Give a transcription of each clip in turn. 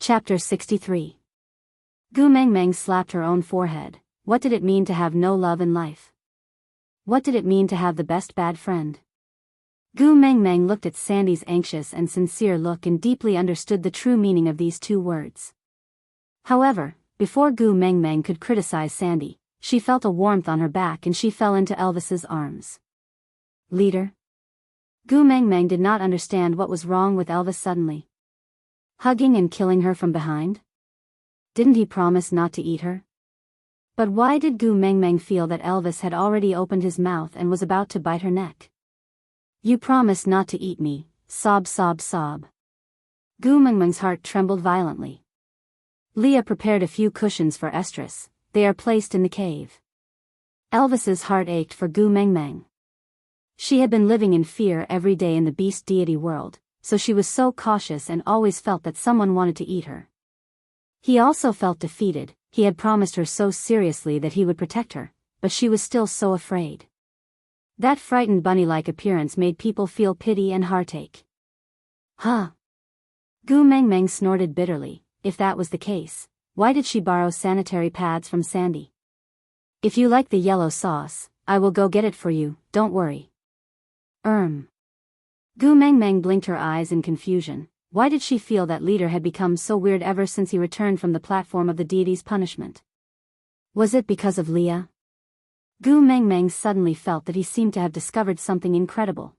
Chapter 63. Gu Mengmeng slapped her own forehead. What did it mean to have no love in life? What did it mean to have the best bad friend? Gu Mengmeng looked at Sandy's anxious and sincere look and deeply understood the true meaning of these two words. However, before Gu Mengmeng could criticize Sandy, she felt a warmth on her back and she fell into Elvis's arms. Leader? Gu Mengmeng did not understand what was wrong with Elvis suddenly. Hugging and killing her from behind? Didn't he promise not to eat her? But why did Gu Mengmeng feel that Elvis had already opened his mouth and was about to bite her neck? You promised not to eat me, sob sob sob. Gu Mengmeng's heart trembled violently. Leah prepared a few cushions for Estrus. They are placed in the cave. Elvis's heart ached for Gu Mengmeng. She had been living in fear every day in the beast deity world, so she was so cautious and always felt that someone wanted to eat her. He also felt defeated. He had promised her so seriously that he would protect her, but she was still so afraid. That frightened bunny-like appearance made people feel pity and heartache. Huh? Gu Mengmeng snorted bitterly. If that was the case, why did she borrow sanitary pads from Sandy? If you like the yellow sauce, I will go get it for you, don't worry. Gu Mengmeng blinked her eyes in confusion. Why did she feel that leader had become so weird ever since he returned from the platform of the deity's punishment? Was it because of Leah? Gu Mengmeng suddenly felt that he seemed to have discovered something incredible.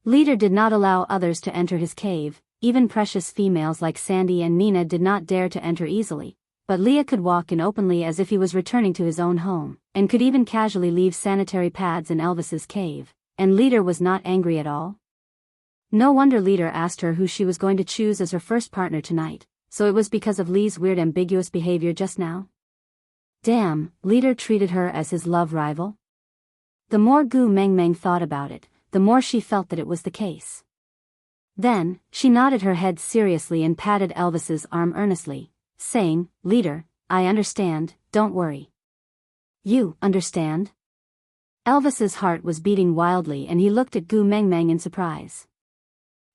Leader did not allow others to enter his cave, even precious females like Sandy and Nina did not dare to enter easily, but Leah could walk in openly as if he was returning to his own home, and could even casually leave sanitary pads in Elvis's cave, and Leader was not angry at all? No wonder Leader asked her who she was going to choose as her first partner tonight, so it was because of Lee's weird ambiguous behavior just now? Damn, Leader treated her as his love rival? The more Gu Mengmeng thought about it, the more she felt that it was the case. Then, she nodded her head seriously and patted Elvis's arm earnestly, saying, Leader, I understand, don't worry. You understand? Elvis's heart was beating wildly and he looked at Gu Mengmeng in surprise.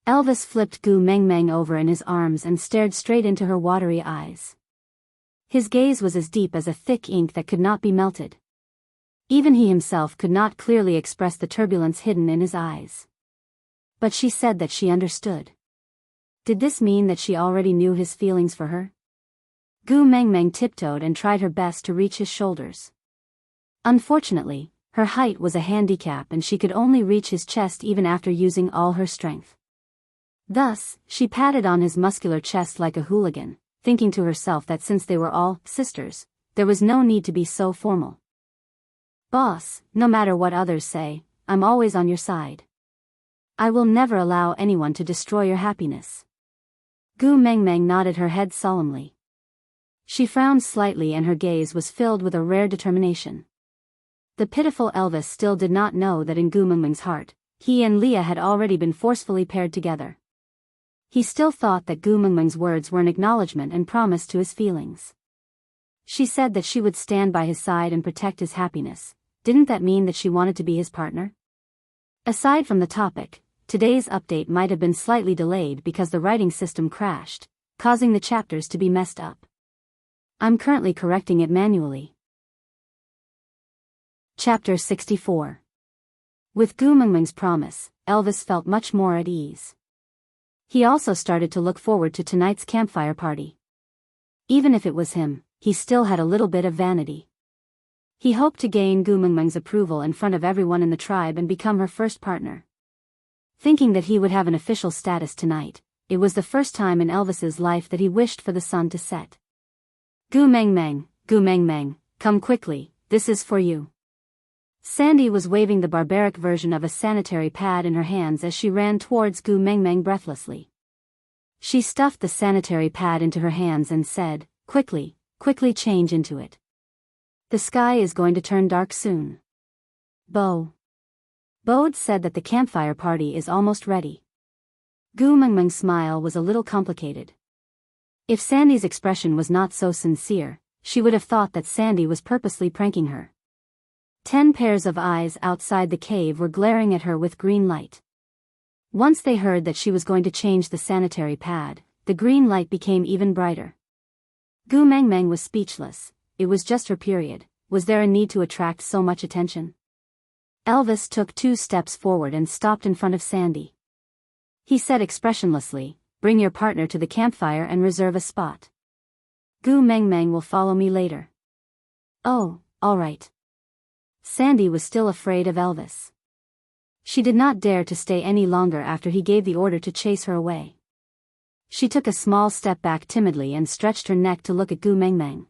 Elvis flipped Gu Mengmeng over in his arms and stared straight into her watery eyes. His gaze was as deep as a thick ink that could not be melted. Even he himself could not clearly express the turbulence hidden in his eyes. But she said that she understood. Did this mean that she already knew his feelings for her? Gu Mengmeng tiptoed and tried her best to reach his shoulders. Unfortunately, her height was a handicap and she could only reach his chest even after using all her strength. Thus, she patted on his muscular chest like a hooligan, thinking to herself that since they were all sisters, there was no need to be so formal. Boss, no matter what others say, I'm always on your side. I will never allow anyone to destroy your happiness. Gu Mengmeng nodded her head solemnly. She frowned slightly and her gaze was filled with a rare determination. The pitiful Elvis still did not know that in Gu Mengmeng's heart, he and Leah had already been forcefully paired together. He still thought that Gu Mengmeng's words were an acknowledgement and promise to his feelings. She said that she would stand by his side and protect his happiness. Didn't that mean that she wanted to be his partner? Aside from the topic, today's update might have been slightly delayed because the writing system crashed, causing the chapters to be messed up. I'm currently correcting it manually. Chapter 64. With Gu Mengmeng's promise, Elvis felt much more at ease. He also started to look forward to tonight's campfire party. Even if it was him, he still had a little bit of vanity. He hoped to gain Gu Mengmeng's approval in front of everyone in the tribe and become her first partner. Thinking that he would have an official status tonight, it was the first time in Elvis's life that he wished for the sun to set. Gu Mengmeng, come quickly, this is for you. Sandy was waving the barbaric version of a sanitary pad in her hands as she ran towards Gu Mengmeng breathlessly. She stuffed the sanitary pad into her hands and said, quickly change into it. The sky is going to turn dark soon. Bode said that the campfire party is almost ready. Gu Mengmeng's smile was a little complicated. If Sandy's expression was not so sincere, she would have thought that Sandy was purposely pranking her. 10 pairs of eyes outside the cave were glaring at her with green light. Once they heard that she was going to change the sanitary pad, the green light became even brighter. Gu Mengmeng was speechless. It was just her period. Was there a need to attract so much attention? Elvis took 2 steps forward and stopped in front of Sandy. He said expressionlessly, "Bring your partner to the campfire and reserve a spot. Gu Mengmeng will follow me later." "Oh, all right." Sandy was still afraid of Elvis. She did not dare to stay any longer after he gave the order to chase her away. She took a small step back timidly and stretched her neck to look at Gu Mengmeng.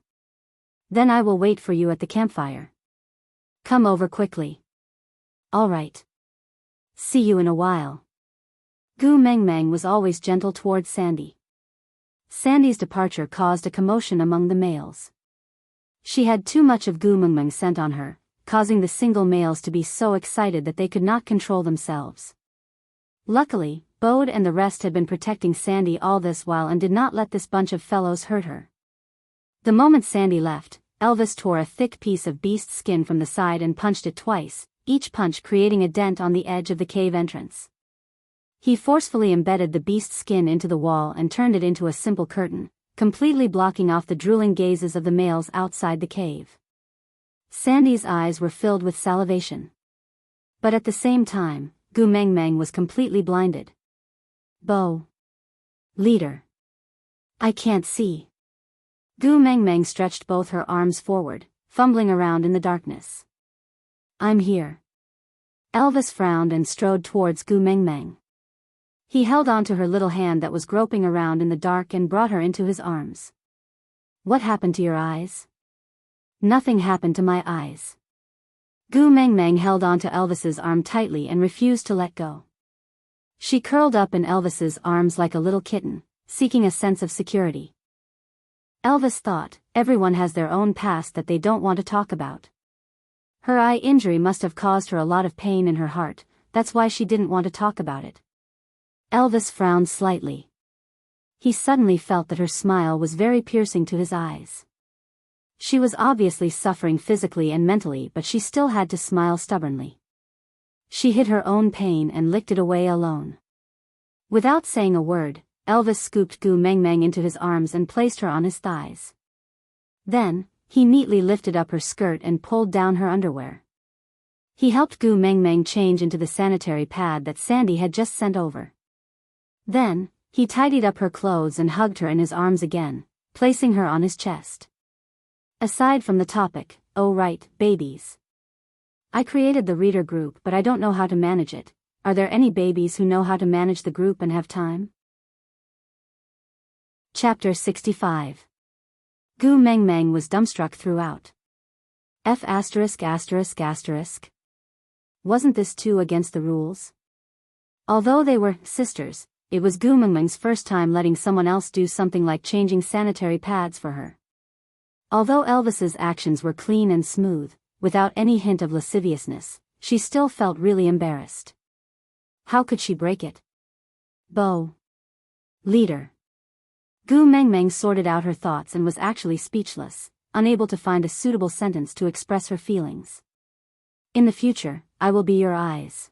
"Then I will wait for you at the campfire. Come over quickly." "All right. See you in a while." Gu Mengmeng was always gentle towards Sandy. Sandy's departure caused a commotion among the males. She had too much of Gu Mengmeng's scent on her, causing the single males to be so excited that they could not control themselves. Luckily, Bode and the rest had been protecting Sandy all this while and did not let this bunch of fellows hurt her. The moment Sandy left, Elvis tore a thick piece of beast skin from the side and punched it twice, each punch creating a dent on the edge of the cave entrance. He forcefully embedded the beast skin into the wall and turned it into a simple curtain, completely blocking off the drooling gazes of the males outside the cave. Sandy's eyes were filled with salivation. But at the same time, Gu Mengmeng was completely blinded. "Bo. Leader. I can't see." Gu Mengmeng stretched both her arms forward, fumbling around in the darkness. "I'm here." Elvis frowned and strode towards Gu Mengmeng. He held on to her little hand that was groping around in the dark and brought her into his arms. "What happened to your eyes?" "Nothing happened to my eyes." Gu Mengmeng held on to Elvis's arm tightly and refused to let go. She curled up in Elvis's arms like a little kitten, seeking a sense of security. Elvis thought, everyone has their own past that they don't want to talk about. Her eye injury must have caused her a lot of pain in her heart, that's why she didn't want to talk about it. Elvis frowned slightly. He suddenly felt that her smile was very piercing to his eyes. She was obviously suffering physically and mentally, but she still had to smile stubbornly. She hid her own pain and licked it away alone. Without saying a word, Elvis scooped Gu Mengmeng into his arms and placed her on his thighs. Then, he neatly lifted up her skirt and pulled down her underwear. He helped Gu Mengmeng change into the sanitary pad that Sandy had just sent over. Then, he tidied up her clothes and hugged her in his arms again, placing her on his chest. "Aside from the topic, oh right, babies. I created the reader group but I don't know how to manage it. Are there any babies who know how to manage the group and have time?" Chapter 65. Gu Mengmeng was dumbstruck throughout. F******. Wasn't this too against the rules? Although they were sisters, it was Gu Mengmeng's first time letting someone else do something like changing sanitary pads for her. Although Elvis's actions were clean and smooth, without any hint of lasciviousness, she still felt really embarrassed. How could she break it? "Bo. Leader." Gu Mengmeng sorted out her thoughts and was actually speechless, unable to find a suitable sentence to express her feelings. "In the future, I will be your eyes."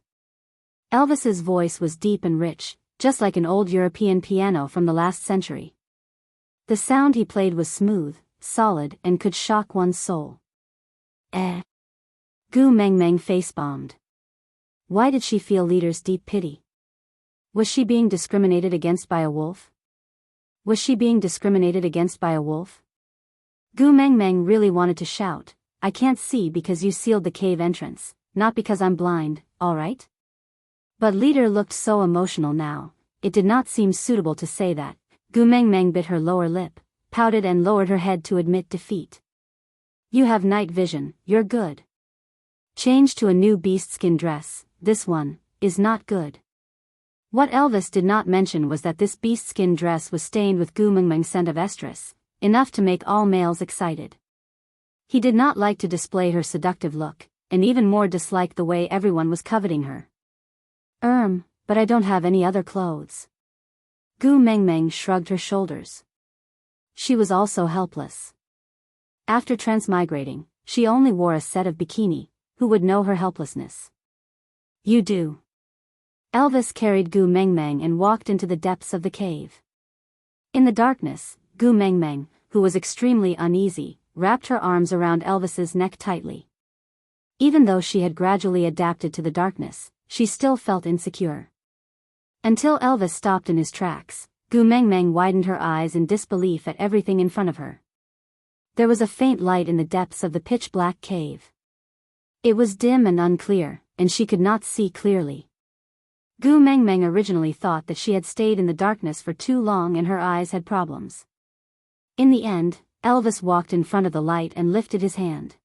Elvis's voice was deep and rich, just like an old European piano from the last century. The sound he played was smooth, solid, and could shock one's soul. Gu Mengmeng face-bombed. Why did she feel Leader's deep pity? Was she being discriminated against by a wolf? Was she being discriminated against by a wolf? Gu Mengmeng really wanted to shout, "I can't see because you sealed the cave entrance, not because I'm blind, alright?" But Leader looked so emotional now, it did not seem suitable to say that. Gu Mengmeng bit her lower lip, pouted and lowered her head to admit defeat. "You have night vision, you're good. Change to a new beast-skin dress, this one is not good." What Elvis did not mention was that this beast-skin dress was stained with Gu Mengmeng's scent of estrus, enough to make all males excited. He did not like to display her seductive look, and even more disliked the way everyone was coveting her. But I don't have any other clothes." Gu Mengmeng shrugged her shoulders. She was also helpless. After transmigrating, she only wore a set of bikini. Who would know her helplessness? "You do." Elvis carried Gu Mengmeng and walked into the depths of the cave. In the darkness, Gu Mengmeng, who was extremely uneasy, wrapped her arms around Elvis's neck tightly. Even though she had gradually adapted to the darkness, she still felt insecure. Until Elvis stopped in his tracks, Gu Mengmeng widened her eyes in disbelief at everything in front of her. There was a faint light in the depths of the pitch-black cave. It was dim and unclear, and she could not see clearly. Gu Mengmeng originally thought that she had stayed in the darkness for too long and her eyes had problems. In the end, Elvis walked in front of the light and lifted his hand.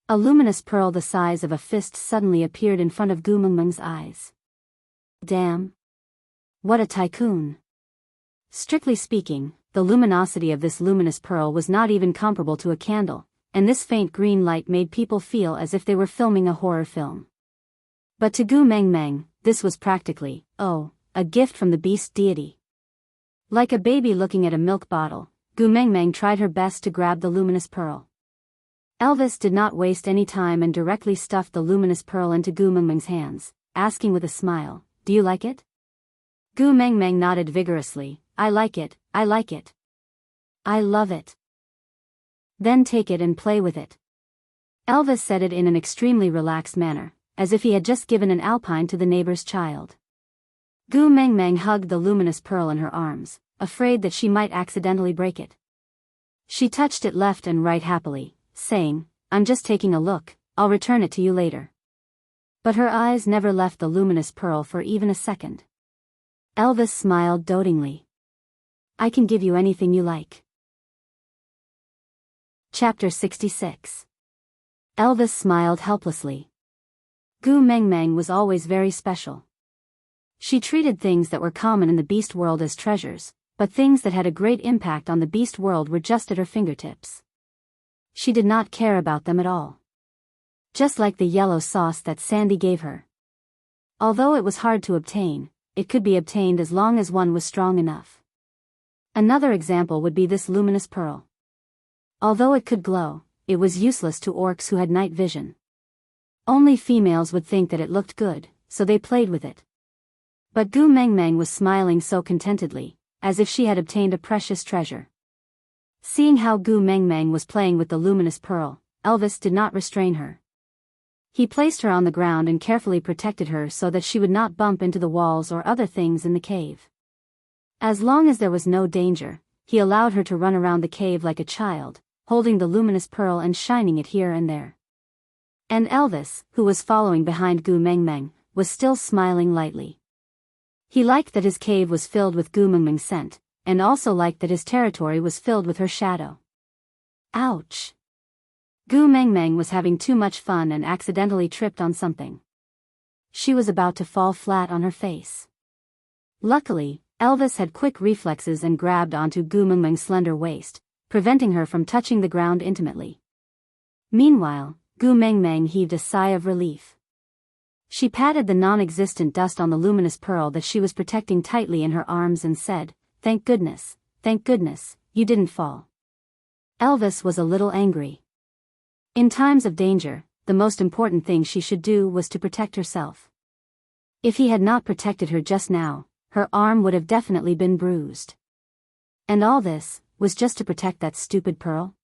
A luminous pearl the size of a fist suddenly appeared in front of Gu Mengmeng's eyes. Damn! What a tycoon! Strictly speaking, the luminosity of this luminous pearl was not even comparable to a candle, and this faint green light made people feel as if they were filming a horror film. But to Gu Mengmeng, this was practically, a gift from the beast deity. Like a baby looking at a milk bottle, Gu Mengmeng tried her best to grab the luminous pearl. Elvis did not waste any time and directly stuffed the luminous pearl into Gu Mengmeng's hands, asking with a smile, "Do you like it?" Gu Mengmeng nodded vigorously, "I like it, I like it. I love it." "Then take it and play with it." Elvis said it in an extremely relaxed manner, as if he had just given an alpine to the neighbor's child. Gu Mengmeng hugged the luminous pearl in her arms, afraid that she might accidentally break it. She touched it left and right happily, saying, "I'm just taking a look, I'll return it to you later." But her eyes never left the luminous pearl for even a second. Elvis smiled dotingly. "I can give you anything you like." Chapter 66. Elvis smiled helplessly. Gu Mengmeng was always very special. She treated things that were common in the beast world as treasures, but things that had a great impact on the beast world were just at her fingertips. She did not care about them at all. Just like the yellow sauce that Sandy gave her. Although it was hard to obtain, it could be obtained as long as one was strong enough. Another example would be this luminous pearl. Although it could glow, it was useless to orcs who had night vision. Only females would think that it looked good, so they played with it. But Gu Mengmeng was smiling so contentedly, as if she had obtained a precious treasure. Seeing how Gu Mengmeng was playing with the luminous pearl, Elvis did not restrain her. He placed her on the ground and carefully protected her so that she would not bump into the walls or other things in the cave. As long as there was no danger, he allowed her to run around the cave like a child, holding the luminous pearl and shining it here and there. And Elvis, who was following behind Gu Mengmeng, was still smiling lightly. He liked that his cave was filled with Gu Mengmeng's scent, and also liked that his territory was filled with her shadow. Ouch! Gu Mengmeng was having too much fun and accidentally tripped on something. She was about to fall flat on her face. Luckily, Elvis had quick reflexes and grabbed onto Gu Mengmeng's slender waist, preventing her from touching the ground intimately. Meanwhile, Gu Mengmeng heaved a sigh of relief. She patted the non-existent dust on the luminous pearl that she was protecting tightly in her arms and said, thank goodness, you didn't fall." Elvis was a little angry. In times of danger, the most important thing she should do was to protect herself. If he had not protected her just now, her arm would have definitely been bruised. And all this was just to protect that stupid pearl?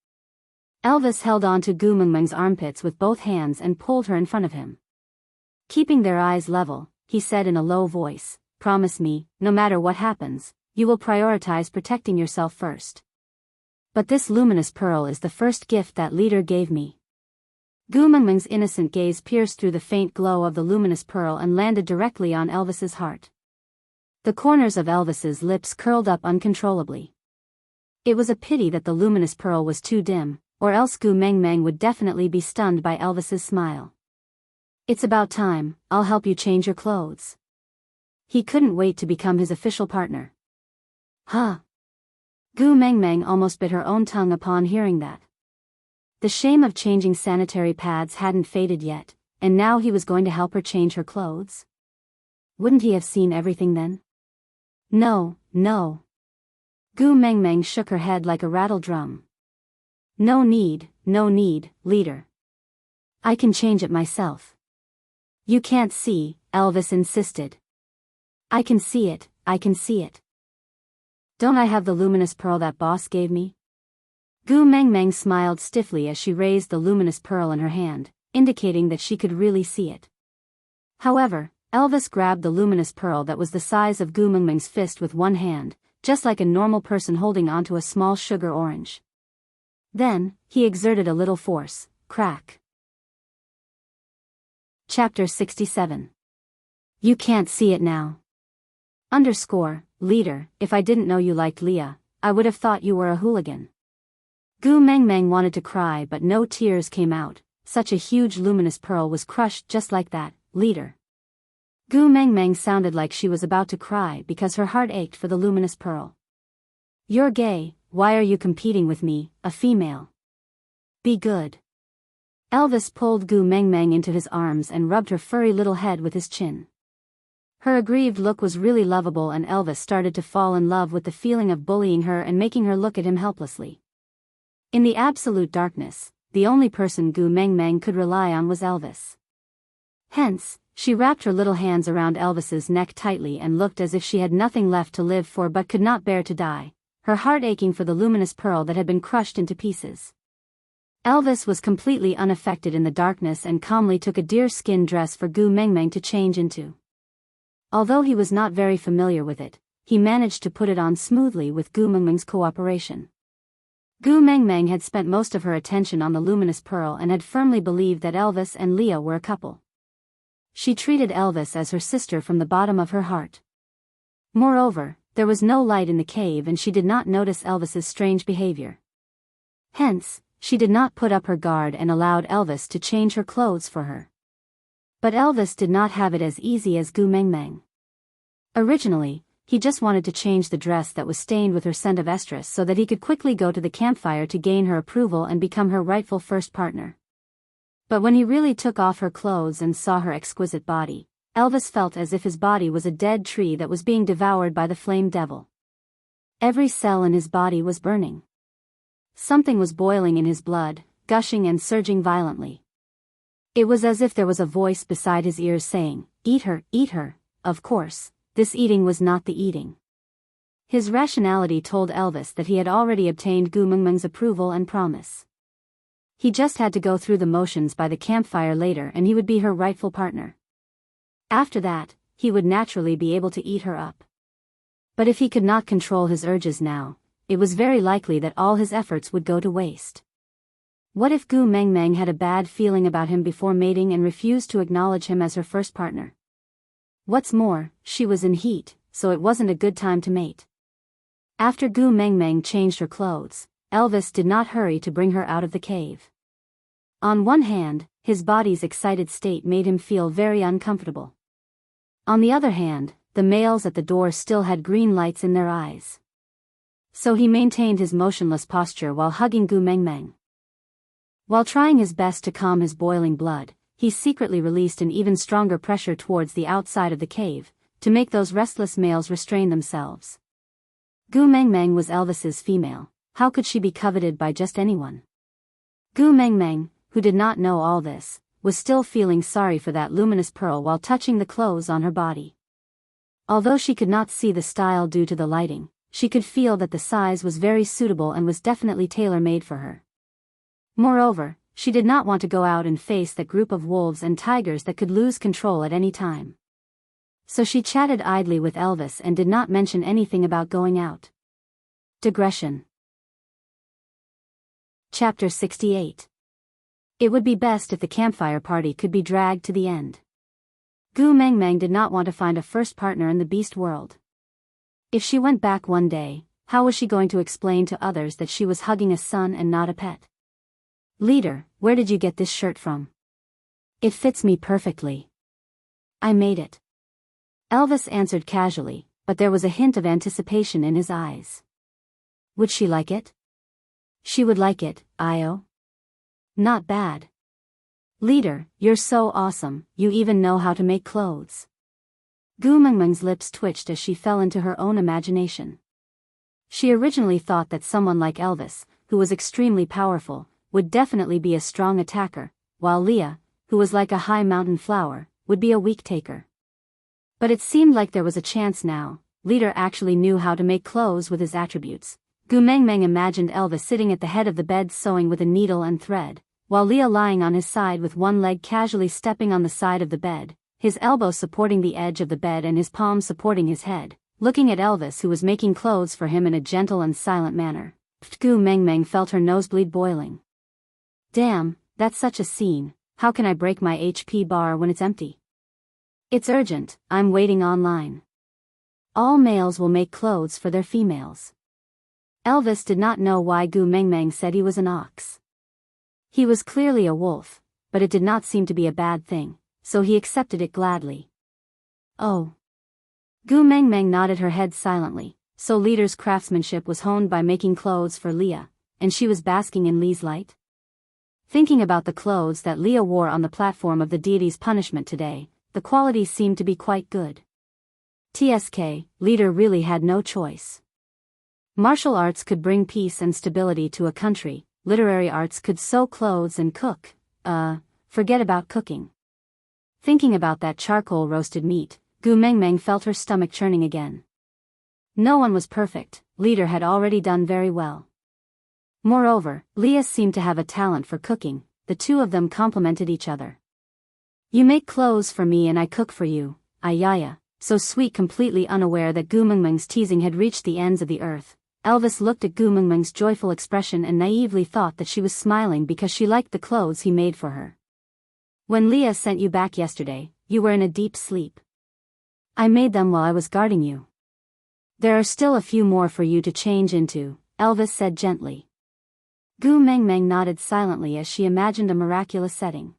Elvis held on to Gu Mengmeng's armpits with both hands and pulled her in front of him. Keeping their eyes level, he said in a low voice, "Promise me, no matter what happens, you will prioritize protecting yourself first. But this luminous pearl is the first gift that leader gave me." Gu Mengmeng's innocent gaze pierced through the faint glow of the luminous pearl and landed directly on Elvis's heart. The corners of Elvis's lips curled up uncontrollably. It was a pity that the luminous pearl was too dim, or else Gu Mengmeng would definitely be stunned by Elvis's smile. "It's about time, I'll help you change your clothes." He couldn't wait to become his official partner. Huh? Gu Mengmeng almost bit her own tongue upon hearing that. The shame of changing sanitary pads hadn't faded yet, and now he was going to help her change her clothes? Wouldn't he have seen everything then? No. Gu Mengmeng shook her head like a rattle drum. No need, leader. I can change it myself." "You can't see," Elvis insisted. I can see it. Don't I have the luminous pearl that boss gave me? Gu Mengmeng smiled stiffly as she raised the luminous pearl in her hand, indicating that she could really see it. However, Elvis grabbed the luminous pearl that was the size of Gu Mengmeng's fist with one hand, just like a normal person holding onto a small sugar orange. Then, he exerted a little force. Crack. Chapter 67. You can't see it now. Leader, if I didn't know you liked Leah, I would have thought you were a hooligan. Gu Mengmeng wanted to cry but no tears came out. Such a huge luminous pearl was crushed just like that. Leader. Gu Mengmeng sounded like she was about to cry because her heart ached for the luminous pearl. You're gay, why are you competing with me, a female? Be good. Elvis pulled Gu Mengmeng into his arms and rubbed her furry little head with his chin. Her aggrieved look was really lovable and Elvis started to fall in love with the feeling of bullying her and making her look at him helplessly. In the absolute darkness, the only person Gu Mengmeng could rely on was Elvis. Hence, she wrapped her little hands around Elvis's neck tightly and looked as if she had nothing left to live for but could not bear to die, her heart aching for the luminous pearl that had been crushed into pieces. Elvis was completely unaffected in the darkness and calmly took a deerskin dress for Gu Mengmeng to change into. Although he was not very familiar with it, he managed to put it on smoothly with Gu Mengmeng's cooperation. Gu Mengmeng had spent most of her attention on the luminous pearl and had firmly believed that Elvis and Leah were a couple. She treated Elvis as her sister from the bottom of her heart. Moreover, there was no light in the cave and she did not notice Elvis's strange behavior. Hence, she did not put up her guard and allowed Elvis to change her clothes for her. But Elvis did not have it as easy as Gu Mengmeng. Originally, he just wanted to change the dress that was stained with her scent of estrus so that he could quickly go to the campfire to gain her approval and become her rightful first partner. But when he really took off her clothes and saw her exquisite body, Elvis felt as if his body was a dead tree that was being devoured by the flame devil. Every cell in his body was burning. Something was boiling in his blood, gushing and surging violently. It was as if there was a voice beside his ears saying, "Eat her, eat her." Of course, this eating was not the eating. His rationality told Elvis that he had already obtained Gu Mengmeng's approval and promise. He just had to go through the motions by the campfire later and he would be her rightful partner. After that, he would naturally be able to eat her up. But if he could not control his urges now, it was very likely that all his efforts would go to waste. What if Gu Mengmeng had a bad feeling about him before mating and refused to acknowledge him as her first partner? What's more, she was in heat, so it wasn't a good time to mate. After Gu Mengmeng changed her clothes, Elvis did not hurry to bring her out of the cave. On one hand, his body's excited state made him feel very uncomfortable. On the other hand, the males at the door still had green lights in their eyes. So he maintained his motionless posture while hugging Gu Mengmeng. While trying his best to calm his boiling blood, he secretly released an even stronger pressure towards the outside of the cave, to make those restless males restrain themselves. Gu Mengmeng was Elvis's female. How could she be coveted by just anyone? Gu Mengmeng, who did not know all this, was still feeling sorry for that luminous pearl while touching the clothes on her body. Although she could not see the style due to the lighting, she could feel that the size was very suitable and was definitely tailor-made for her. Moreover, she did not want to go out and face that group of wolves and tigers that could lose control at any time. So she chatted idly with Elvis and did not mention anything about going out. Digression. Chapter 68. It would be best if the campfire party could be dragged to the end. Gu Mengmeng did not want to find a first partner in the beast world. If she went back one day, how was she going to explain to others that she was hugging a son and not a pet? Leader, where did you get this shirt from? It fits me perfectly. I made it. Elvis answered casually, but there was a hint of anticipation in his eyes. Would she like it? She would like it, Io. Not bad. Leader, you're so awesome, you even know how to make clothes. Gu Mengmeng's lips twitched as she fell into her own imagination. She originally thought that someone like Elvis, who was extremely powerful, would definitely be a strong attacker, while Leah, who was like a high mountain flower, would be a weak taker. But it seemed like there was a chance now, Leader actually knew how to make clothes with his attributes. Gu Mengmeng imagined Elvis sitting at the head of the bed sewing with a needle and thread, while Leah lying on his side with one leg casually stepping on the side of the bed, his elbow supporting the edge of the bed and his palm supporting his head, looking at Elvis who was making clothes for him in a gentle and silent manner. Gu Mengmeng felt her nosebleed boiling. Damn, that's such a scene. How can I break my HP bar when it's empty? It's urgent, I'm waiting online. All males will make clothes for their females. Elvis did not know why Gu Mengmeng said he was an ox. He was clearly a wolf, but it did not seem to be a bad thing, so he accepted it gladly. Oh. Gu Mengmeng nodded her head silently, so Leader's craftsmanship was honed by making clothes for Leah, and she was basking in Lee's light? Thinking about the clothes that Leah wore on the platform of the deity's punishment today, the quality seemed to be quite good. TSK, Leader really had no choice. Martial arts could bring peace and stability to a country, literary arts could sew clothes and cook, forget about cooking. Thinking about that charcoal roasted meat, Gu Mengmeng felt her stomach churning again. No one was perfect, Leader had already done very well. Moreover, Leah seemed to have a talent for cooking, the two of them complemented each other. You make clothes for me and I cook for you, Ayaya, so sweet, completely unaware that Gu Mengmeng's teasing had reached the ends of the earth. Elvis looked at Gu Mengmeng's joyful expression and naively thought that she was smiling because she liked the clothes he made for her. When Leah sent you back yesterday, you were in a deep sleep. I made them while I was guarding you. There are still a few more for you to change into, Elvis said gently. Gu Mengmeng nodded silently as she imagined a miraculous setting.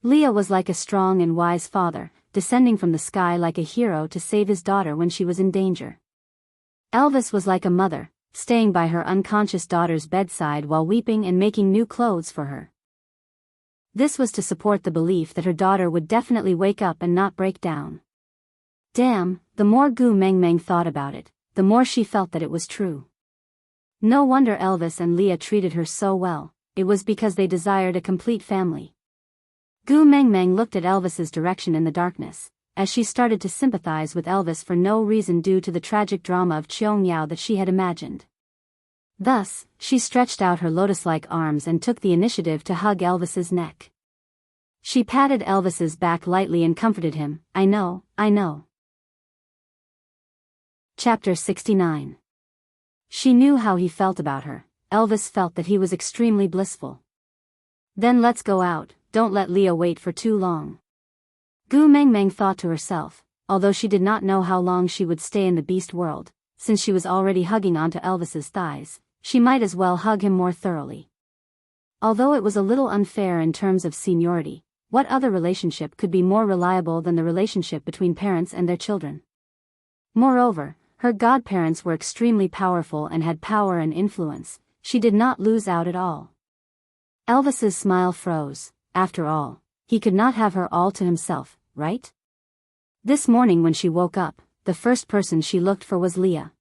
Leah was like a strong and wise father, descending from the sky like a hero to save his daughter when she was in danger. Elvis was like a mother, staying by her unconscious daughter's bedside while weeping and making new clothes for her. This was to support the belief that her daughter would definitely wake up and not break down. Damn, the more Gu Mengmeng thought about it, the more she felt that it was true. No wonder Elvis and Leah treated her so well, it was because they desired a complete family. Gu Mengmeng looked at Elvis's direction in the darkness, as she started to sympathize with Elvis for no reason due to the tragic drama of Qiong that she had imagined. Thus, she stretched out her lotus-like arms and took the initiative to hug Elvis's neck. She patted Elvis's back lightly and comforted him. I know. Chapter 69. She knew how he felt about her. Elvis felt that he was extremely blissful. Then let's go out, don't let Leah wait for too long. Gu Mengmeng thought to herself, although she did not know how long she would stay in the beast world, since she was already hugging onto Elvis's thighs, she might as well hug him more thoroughly. Although it was a little unfair in terms of seniority, what other relationship could be more reliable than the relationship between parents and their children? Moreover, her godparents were extremely powerful and had power and influence. She did not lose out at all. Elvis's smile froze. After all, he could not have her all to himself, right? This morning when she woke up, the first person she looked for was Leah.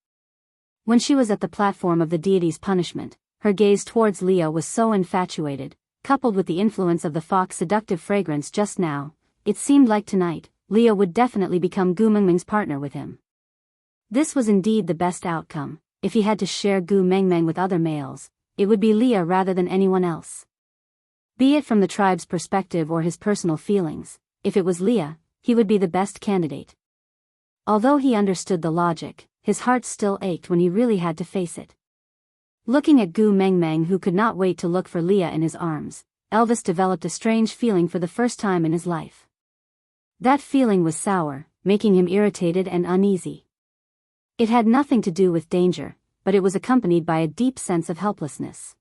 When she was at the platform of the deity's punishment, her gaze towards Leah was so infatuated, coupled with the influence of the fox's seductive fragrance just now, it seemed like tonight, Leah would definitely become Gu Mengmeng's partner with him. This was indeed the best outcome. If he had to share Gu Mengmeng with other males, it would be Leah rather than anyone else. Be it from the tribe's perspective or his personal feelings, if it was Leah, he would be the best candidate. Although he understood the logic, his heart still ached when he really had to face it. Looking at Gu Mengmeng, who could not wait to look for Leah in his arms, Elvis developed a strange feeling for the first time in his life. That feeling was sour, making him irritated and uneasy. It had nothing to do with danger, but it was accompanied by a deep sense of helplessness.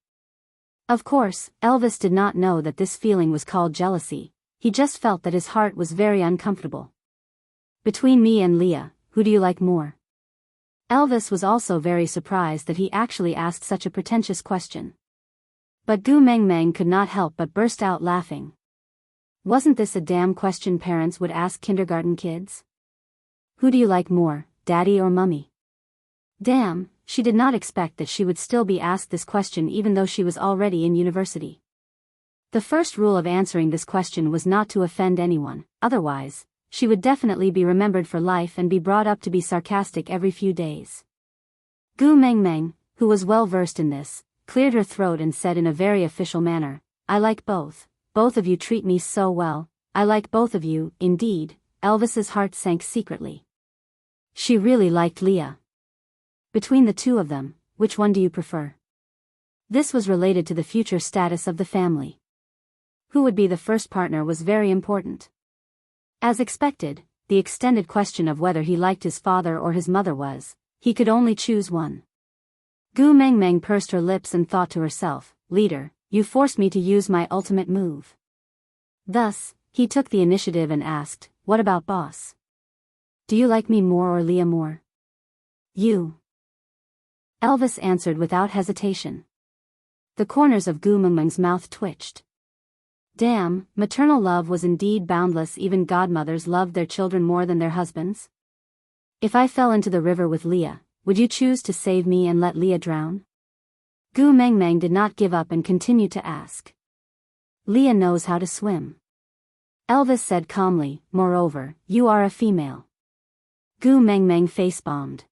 Of course, Elvis did not know that this feeling was called jealousy. He just felt that his heart was very uncomfortable. Between me and Leah, who do you like more? Elvis was also very surprised that he actually asked such a pretentious question. But Gu Mengmeng could not help but burst out laughing. Wasn't this a damn question parents would ask kindergarten kids? Who do you like more, Daddy or Mummy? Damn, she did not expect that she would still be asked this question even though she was already in university. The first rule of answering this question was not to offend anyone, otherwise, she would definitely be remembered for life and be brought up to be sarcastic every few days. Gu Mengmeng, who was well versed in this, cleared her throat and said in a very official manner, "I like both. Both of you treat me so well. I like both of you, indeed." Elvis's heart sank secretly. She really liked Leah. Between the two of them, which one do you prefer? This was related to the future status of the family. Who would be the first partner was very important. As expected, the extended question of whether he liked his father or his mother was, he could only choose one. Gu Mengmeng pursed her lips and thought to herself, "Leader, you forced me to use my ultimate move." Thus, he took the initiative and asked, "What about boss? Do you like me more or Leah more?" "You." Elvis answered without hesitation. The corners of Gu Mengmeng's mouth twitched. Damn, maternal love was indeed boundless. Even godmothers loved their children more than their husbands. "If I fell into the river with Leah, would you choose to save me and let Leah drown?" Gu Mengmeng did not give up and continued to ask. "Leah knows how to swim." Elvis said calmly, "Moreover, you are a female." Gu Mengmeng face-bombed.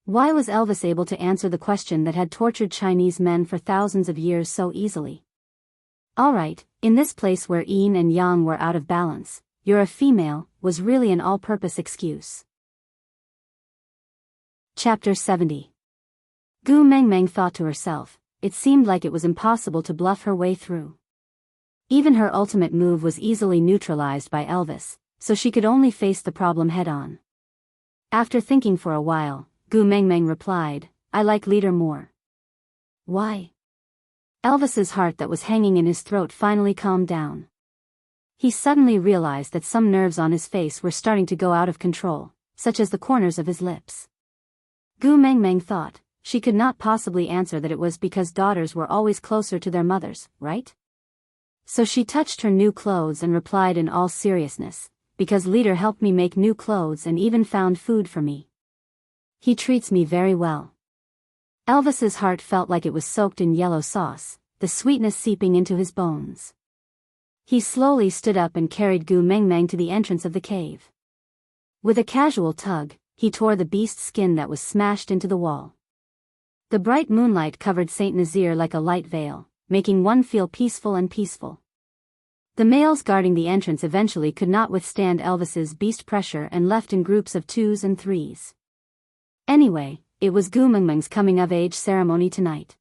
Why was Elvis able to answer the question that had tortured Chinese men for thousands of years so easily? "Alright, in this place where yin and yang were out of balance, you're a female," was really an all-purpose excuse. Chapter 70. Gu Mengmeng thought to herself, it seemed like it was impossible to bluff her way through. Even her ultimate move was easily neutralized by Elvis, so she could only face the problem head-on. After thinking for a while, Gu Mengmeng replied, "I like Leader more." "Why?" Elvis's heart that was hanging in his throat finally calmed down. He suddenly realized that some nerves on his face were starting to go out of control, such as the corners of his lips. Gu Mengmeng thought, she could not possibly answer that it was because daughters were always closer to their mothers, right? So she touched her new clothes and replied in all seriousness, "Because Leader helped me make new clothes and even found food for me. He treats me very well." Elvis's heart felt like it was soaked in yellow sauce, the sweetness seeping into his bones. He slowly stood up and carried Gu Mengmeng to the entrance of the cave. With a casual tug, he tore the beast's skin that was smashed into the wall. The bright moonlight covered Saint Nazaire like a light veil, making one feel peaceful and peaceful. The males guarding the entrance eventually could not withstand Elvis's beast pressure and left in groups of 2s and 3s. Anyway, it was Gu Mengmeng's coming-of-age ceremony tonight.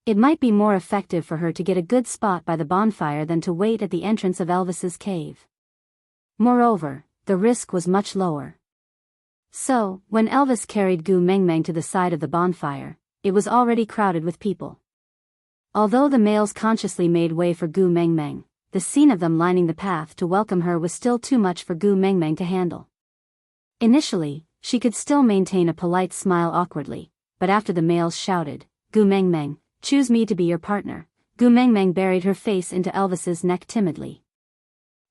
It might be more effective for her to get a good spot by the bonfire than to wait at the entrance of Elvis's cave. Moreover, the risk was much lower. So, when Elvis carried Gu Mengmeng to the side of the bonfire, it was already crowded with people. Although the males consciously made way for Gu Mengmeng, the scene of them lining the path to welcome her was still too much for Gu Mengmeng to handle. Initially, she could still maintain a polite smile awkwardly, but after the males shouted, "Gu Mengmeng, choose me to be your partner," Gu Mengmeng buried her face into Elvis's neck timidly.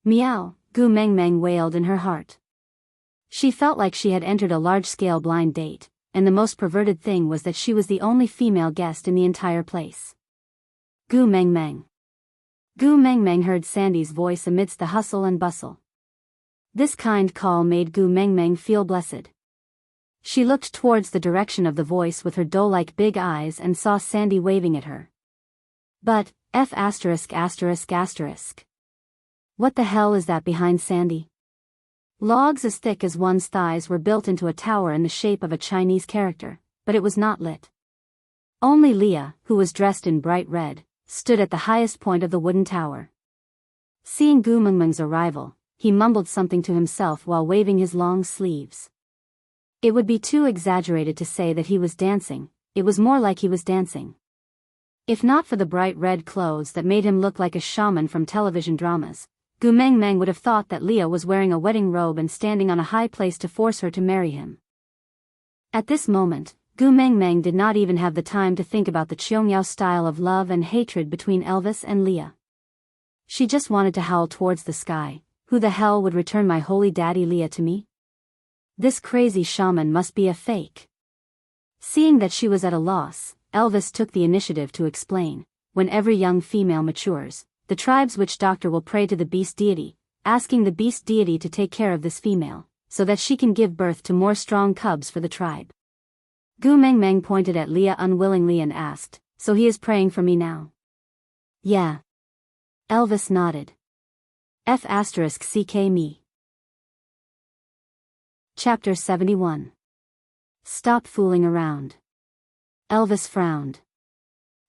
"Meow," Gu Mengmeng wailed in her heart. She felt like she had entered a large-scale blind date, and the most perverted thing was that she was the only female guest in the entire place. "Gu Mengmeng." Gu Mengmeng heard Sandy's voice amidst the hustle and bustle. This kind call made Gu Mengmeng feel blessed. She looked towards the direction of the voice with her doe-like big eyes and saw Sandy waving at her. But, F******. What the hell is that behind Sandy? Logs as thick as one's thighs were built into a tower in the shape of a Chinese character, but it was not lit. Only Leah, who was dressed in bright red, stood at the highest point of the wooden tower. Seeing Gu Mengmeng's arrival, he mumbled something to himself while waving his long sleeves. It would be too exaggerated to say that he was dancing, it was more like he was dancing. If not for the bright red clothes that made him look like a shaman from television dramas, Gu Mengmeng would have thought that Leah was wearing a wedding robe and standing on a high place to force her to marry him. At this moment, Gu Mengmeng did not even have the time to think about the Qiangyao style of love and hatred between Elvis and Leah. She just wanted to howl towards the sky, "Who the hell would return my holy daddy Leah to me? This crazy shaman must be a fake." Seeing that she was at a loss, Elvis took the initiative to explain, "When every young female matures, the tribes which doctor will pray to the beast deity, asking the beast deity to take care of this female, so that she can give birth to more strong cubs for the tribe. Gu Mengmeng pointed at Leah unwillingly and asked, "So he is praying for me now?" "Yeah." Elvis nodded. F***ck me. Chapter 71. Stop fooling around. Elvis frowned.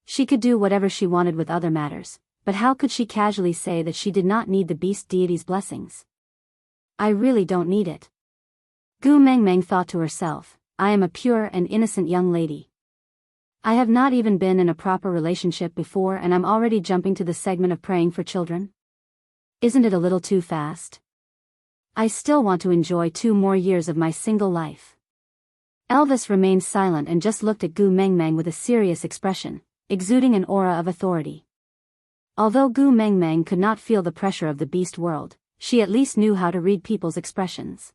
She could do whatever she wanted with other matters, but how could she casually say that she did not need the beast deity's blessings? "I really don't need it." Gu Mengmeng thought to herself, "I am a pure and innocent young lady. I have not even been in a proper relationship before and I'm already jumping to the segment of praying for children? Isn't it a little too fast? I still want to enjoy 2 more years of my single life." Elvis remained silent and just looked at Gu Mengmeng with a serious expression, exuding an aura of authority. Although Gu Mengmeng could not feel the pressure of the beast world, she at least knew how to read people's expressions.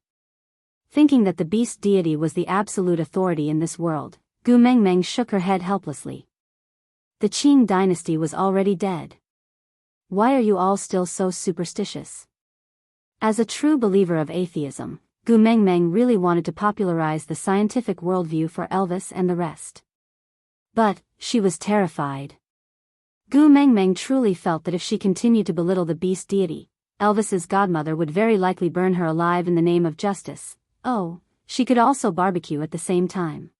Thinking that the beast deity was the absolute authority in this world, Gu Mengmeng shook her head helplessly. The Qing dynasty was already dead. Why are you all still so superstitious? As a true believer of atheism, Gu Mengmeng really wanted to popularize the scientific worldview for Elvis and the rest. But she was terrified. Gu Mengmeng truly felt that if she continued to belittle the beast deity, Elvis's godmother would very likely burn her alive in the name of justice. Oh, she could also barbecue at the same time.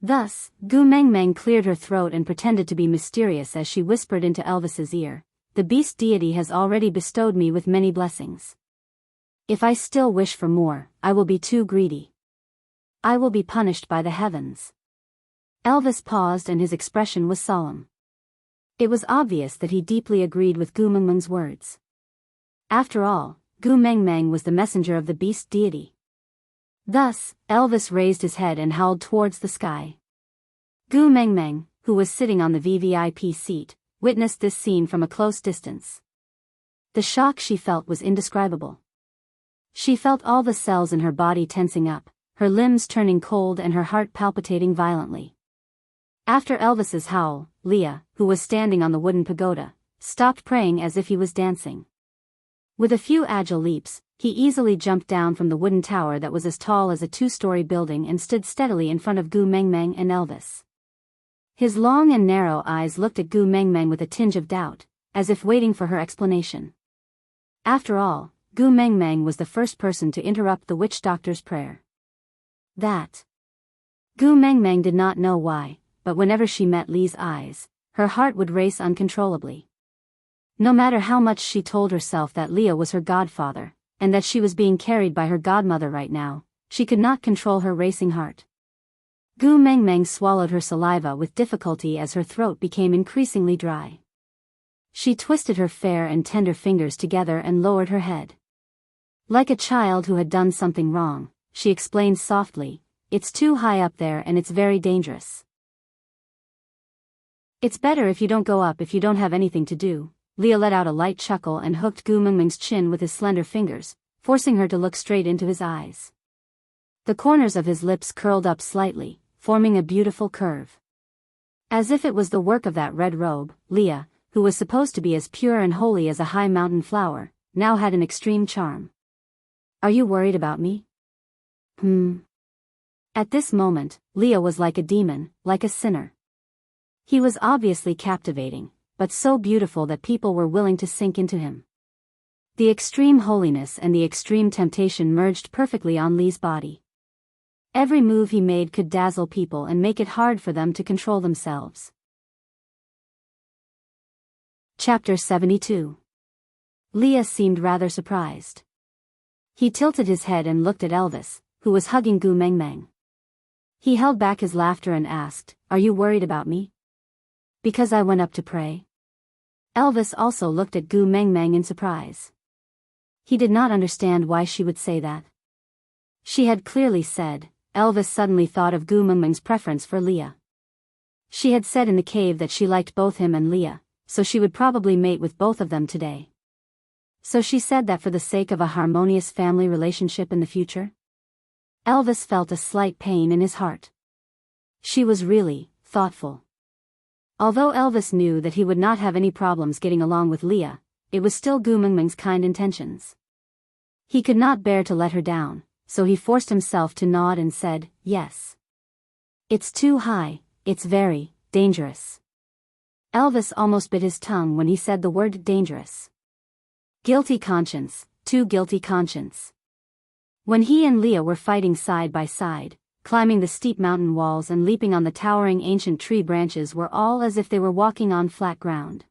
Thus, Gu Mengmeng cleared her throat and pretended to be mysterious as she whispered into Elvis's ear, "The beast deity has already bestowed me with many blessings. If I still wish for more, I will be too greedy. I will be punished by the heavens." Elvis paused and his expression was solemn. It was obvious that he deeply agreed with Gu Mengmeng's words. After all, Gu Mengmeng was the messenger of the beast deity. Thus, Elvis raised his head and howled towards the sky. Gu Mengmeng, who was sitting on the VVIP seat, witnessed this scene from a close distance. The shock she felt was indescribable. She felt all the cells in her body tensing up, her limbs turning cold and her heart palpitating violently. After Elvis's howl, Leah, who was standing on the wooden pagoda, stopped praying as if he was dancing. With a few agile leaps, he easily jumped down from the wooden tower that was as tall as a 2-story building and stood steadily in front of Gu Mengmeng and Elvis. His long and narrow eyes looked at Gu Mengmeng with a tinge of doubt, as if waiting for her explanation. After all, Gu Mengmeng was the first person to interrupt the witch doctor's prayer. Gu Mengmeng did not know why, but whenever she met Li's eyes, her heart would race uncontrollably. No matter how much she told herself that Leah was her godfather, and that she was being carried by her godmother right now, she could not control her racing heart. Gu Mengmeng swallowed her saliva with difficulty as her throat became increasingly dry. She twisted her fair and tender fingers together and lowered her head. Like a child who had done something wrong, she explained softly, "It's too high up there and it's very dangerous. It's better if you don't go up if you don't have anything to do." Leah let out a light chuckle and hooked Gu Mengmeng's chin with his slender fingers, forcing her to look straight into his eyes. The corners of his lips curled up slightly, forming a beautiful curve. As if it was the work of that red robe, Leah, who was supposed to be as pure and holy as a high mountain flower, now had an extreme charm. "Are you worried about me?" At this moment, Leah was like a demon, like a sinner. He was obviously captivating, but so beautiful that people were willing to sink into him. The extreme holiness and the extreme temptation merged perfectly on Li's body. Every move he made could dazzle people and make it hard for them to control themselves. Chapter 72. Leah seemed rather surprised. He tilted his head and looked at Elvis, who was hugging Gu Mengmeng. He held back his laughter and asked, "Are you worried about me?" "Because I went up to pray." Elvis also looked at Gu Mengmeng in surprise. He did not understand why she would say that. She had clearly said. Elvis suddenly thought of Gu Mengmeng's preference for Leah. She had said in the cave that she liked both him and Leah, so she would probably mate with both of them today. So she said that for the sake of a harmonious family relationship in the future? Elvis felt a slight pain in his heart. She was really thoughtful. Although Elvis knew that he would not have any problems getting along with Leah, it was still Gu Mengmeng's kind intentions. He could not bear to let her down, so he forced himself to nod and said, "Yes. It's too high, it's very dangerous." Elvis almost bit his tongue when he said the word dangerous. Guilty conscience, too guilty conscience. When he and Leah were fighting side by side, climbing the steep mountain walls and leaping on the towering ancient tree branches were all as if they were walking on flat ground.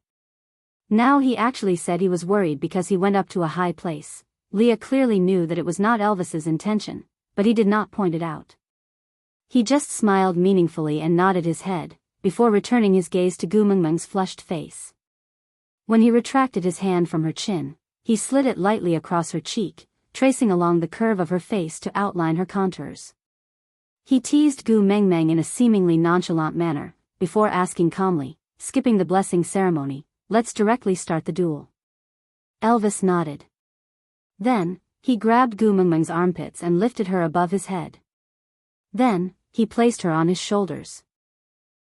Now he actually said he was worried because he went up to a high place. Leah clearly knew that it was not Elvis's intention, but he did not point it out. He just smiled meaningfully and nodded his head, before returning his gaze to Gu Mengmeng's flushed face. When he retracted his hand from her chin, he slid it lightly across her cheek, tracing along the curve of her face to outline her contours. He teased Gu Mengmeng in a seemingly nonchalant manner, before asking calmly, skipping the blessing ceremony, "Let's directly start the duel." Elvis nodded. Then, he grabbed Gu Mengmeng's armpits and lifted her above his head. Then, he placed her on his shoulders.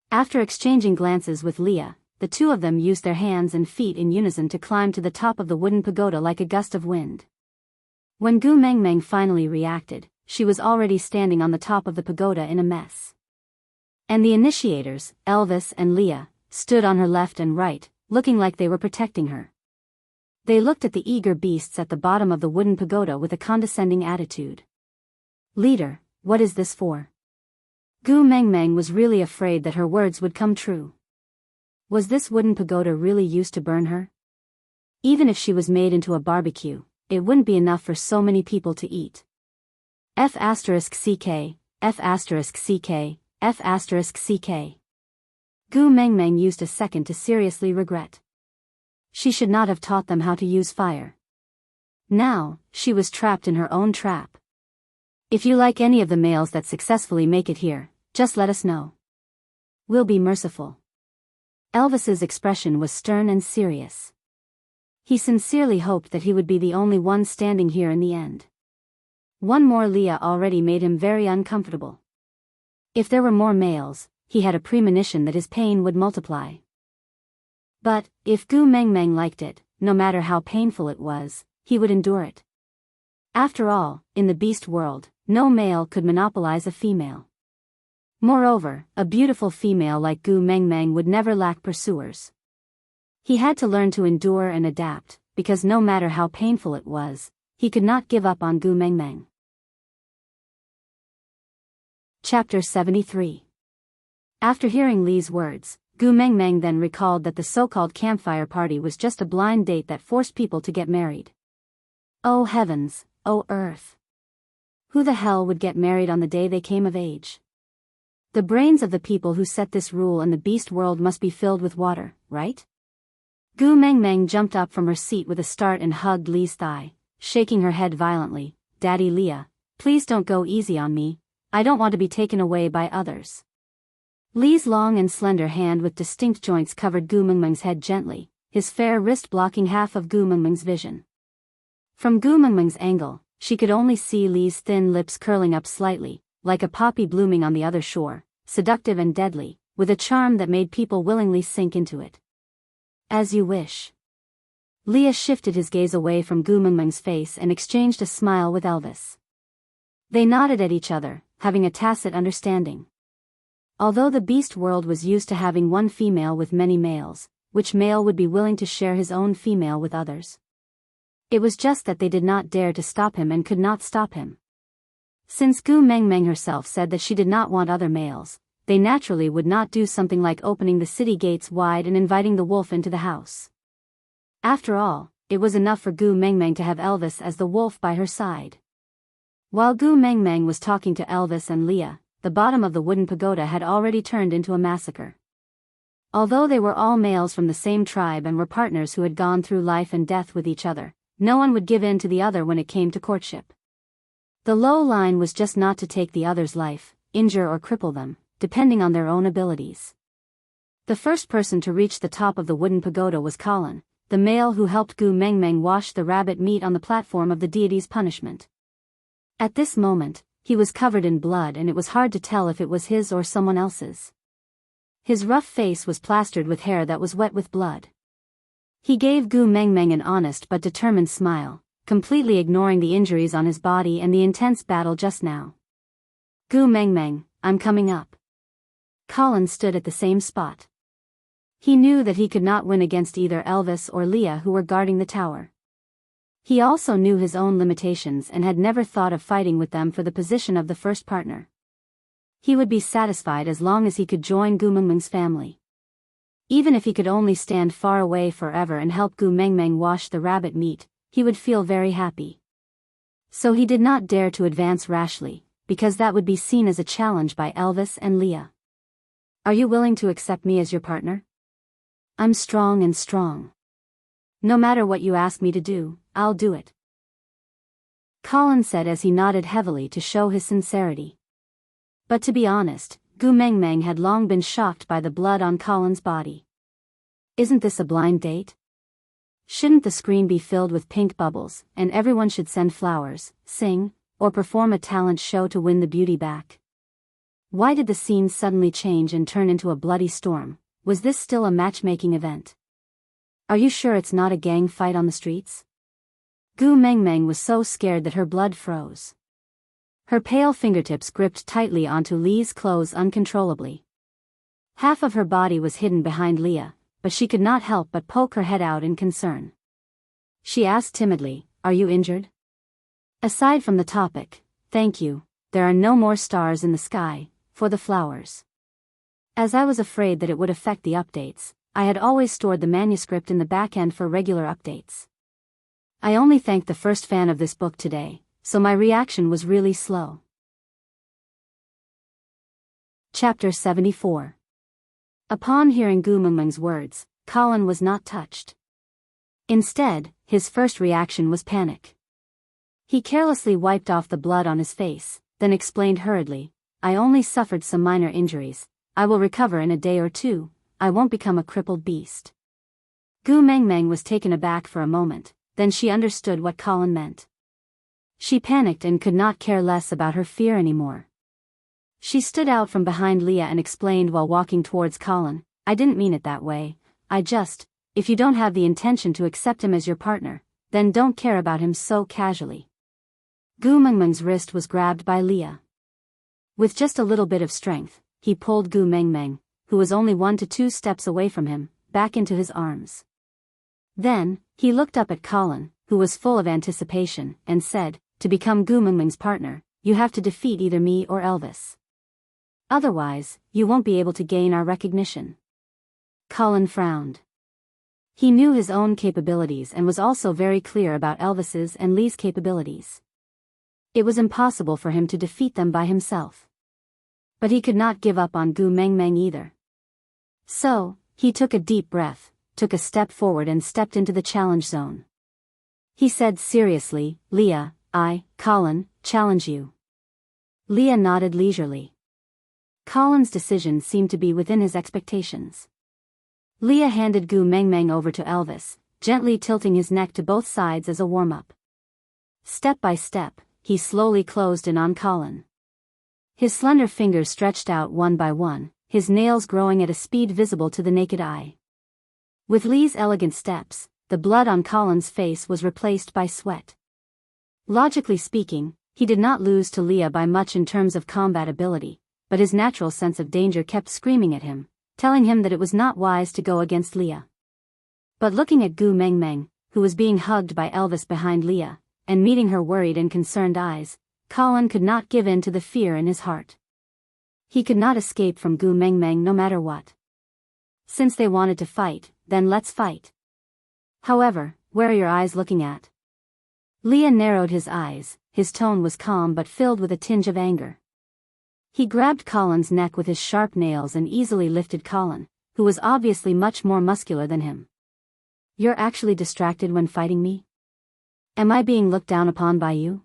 After exchanging glances with Leah, the two of them used their hands and feet in unison to climb to the top of the wooden pagoda like a gust of wind. When Gu Mengmeng finally reacted, she was already standing on the top of the pagoda in a mess. And the initiators, Elvis and Leah, stood on her left and right, looking like they were protecting her. They looked at the eager beasts at the bottom of the wooden pagoda with a condescending attitude. "Leader, what is this for?" Gu Mengmeng was really afraid that her words would come true. Was this wooden pagoda really used to burn her? Even if she was made into a barbecue, it wouldn't be enough for so many people to eat. F***ck, F***ck, F***ck. Gu Mengmeng used a second to seriously regret. She should not have taught them how to use fire. Now, she was trapped in her own trap. "If you like any of the males that successfully make it here, just let us know. We'll be merciful." Elvis's expression was stern and serious. He sincerely hoped that he would be the only one standing here in the end. One more Leah already made him very uncomfortable. If there were more males, he had a premonition that his pain would multiply. But, if Gu Mengmeng liked it, no matter how painful it was, he would endure it. After all, in the beast world, no male could monopolize a female. Moreover, a beautiful female like Gu Mengmeng would never lack pursuers. He had to learn to endure and adapt, because no matter how painful it was, he could not give up on Gu Mengmeng. Chapter 73. After hearing Li's words, Gu Mengmeng then recalled that the so-called campfire party was just a blind date that forced people to get married. Oh heavens, oh earth. Who the hell would get married on the day they came of age? The brains of the people who set this rule in the beast world must be filled with water, right? Gu Mengmeng jumped up from her seat with a start and hugged Li's thigh, shaking her head violently. "Daddy Leah, please don't go easy on me, I don't want to be taken away by others." Li's long and slender hand with distinct joints covered Gu Mengmeng's head gently, his fair wrist blocking half of Gu Mengmeng's vision. From Gu Mengmeng's angle, she could only see Li's thin lips curling up slightly, like a poppy blooming on the other shore, seductive and deadly, with a charm that made people willingly sink into it. "As you wish." Leah shifted his gaze away from Gu Mengmeng's face and exchanged a smile with Elvis. They nodded at each other, having a tacit understanding. Although the beast world was used to having one female with many males, which male would be willing to share his own female with others? It was just that they did not dare to stop him and could not stop him. Since Gu Mengmeng herself said that she did not want other males, they naturally would not do something like opening the city gates wide and inviting the wolf into the house. After all, it was enough for Gu Mengmeng to have Elvis as the wolf by her side. While Gu Mengmeng was talking to Elvis and Leah, the bottom of the wooden pagoda had already turned into a massacre. Although they were all males from the same tribe and were partners who had gone through life and death with each other, no one would give in to the other when it came to courtship. The low line was just not to take the other's life, injure or cripple them, depending on their own abilities. The first person to reach the top of the wooden pagoda was Colin, the male who helped Gu Mengmeng wash the rabbit meat on the platform of the deity's punishment. At this moment, he was covered in blood and it was hard to tell if it was his or someone else's. His rough face was plastered with hair that was wet with blood. He gave Gu Mengmeng an honest but determined smile, completely ignoring the injuries on his body and the intense battle just now. Gu Mengmeng, I'm coming up. Colin stood at the same spot. He knew that he could not win against either Elvis or Leah, who were guarding the tower. He also knew his own limitations and had never thought of fighting with them for the position of the first partner. He would be satisfied as long as he could join Gu Mengmeng's family. Even if he could only stand far away forever and help Gu Mengmeng wash the rabbit meat, he would feel very happy. So he did not dare to advance rashly, because that would be seen as a challenge by Elvis and Leah. Are you willing to accept me as your partner? I'm strong and strong. No matter what you ask me to do, I'll do it. Colin said as he nodded heavily to show his sincerity. But to be honest, Gu Mengmeng had long been shocked by the blood on Colin's body. Isn't this a blind date? Shouldn't the screen be filled with pink bubbles, and everyone should send flowers, sing, or perform a talent show to win the beauty back? Why did the scene suddenly change and turn into a bloody storm? Was this still a matchmaking event? Are you sure it's not a gang fight on the streets? Gu Mengmeng was so scared that her blood froze. Her pale fingertips gripped tightly onto Lee's clothes uncontrollably. Half of her body was hidden behind Leah, but she could not help but poke her head out in concern. She asked timidly, "Are you injured?" Aside from the topic, "Thank you, there are no more stars in the sky, for the flowers." As I was afraid that it would affect the updates, I had always stored the manuscript in the back end for regular updates. I only thanked the first fan of this book today, so my reaction was really slow. Chapter 74. Upon hearing Gu Mengmeng's words, Colin was not touched. Instead, his first reaction was panic. He carelessly wiped off the blood on his face, then explained hurriedly, "I only suffered some minor injuries. I will recover in a day or two. I won't become a crippled beast." Gu Mengmeng was taken aback for a moment, then she understood what Colin meant. She panicked and could not care less about her fear anymore. She stood out from behind Leah and explained while walking towards Colin, "I didn't mean it that way. If you don't have the intention to accept him as your partner, then don't care about him so casually." Gu Mengmeng's wrist was grabbed by Leah. With just a little bit of strength, he pulled Gu Mengmeng, who was only 1 to 2 steps away from him, back into his arms. Then, he looked up at Colin, who was full of anticipation, and said, "To become Gu Mengmeng's partner, you have to defeat either me or Elvis. Otherwise, you won't be able to gain our recognition." Colin frowned. He knew his own capabilities and was also very clear about Elvis's and Lee's capabilities. It was impossible for him to defeat them by himself. But he could not give up on Gu Mengmeng either. So, he took a deep breath, took a step forward and stepped into the challenge zone. He said seriously, "Leah, Colin, challenge you." Leah nodded leisurely. Colin's decision seemed to be within his expectations. Leah handed Gu Mengmeng over to Elvis, gently tilting his neck to both sides as a warm-up. Step by step, he slowly closed in on Colin. His slender fingers stretched out one by one, his nails growing at a speed visible to the naked eye. With Lee's elegant steps, the blood on Colin's face was replaced by sweat. Logically speaking, he did not lose to Leah by much in terms of combat ability, but his natural sense of danger kept screaming at him, telling him that it was not wise to go against Leah. But looking at Gu Mengmeng, who was being hugged by Elvis behind Leah, and meeting her worried and concerned eyes, Colin could not give in to the fear in his heart. He could not escape from Gu Mengmeng no matter what. Since they wanted to fight, then let's fight. However, where are your eyes looking at? Leah narrowed his eyes, his tone was calm but filled with a tinge of anger. He grabbed Colin's neck with his sharp nails and easily lifted Colin, who was obviously much more muscular than him. "You're actually distracted when fighting me? Am I being looked down upon by you?"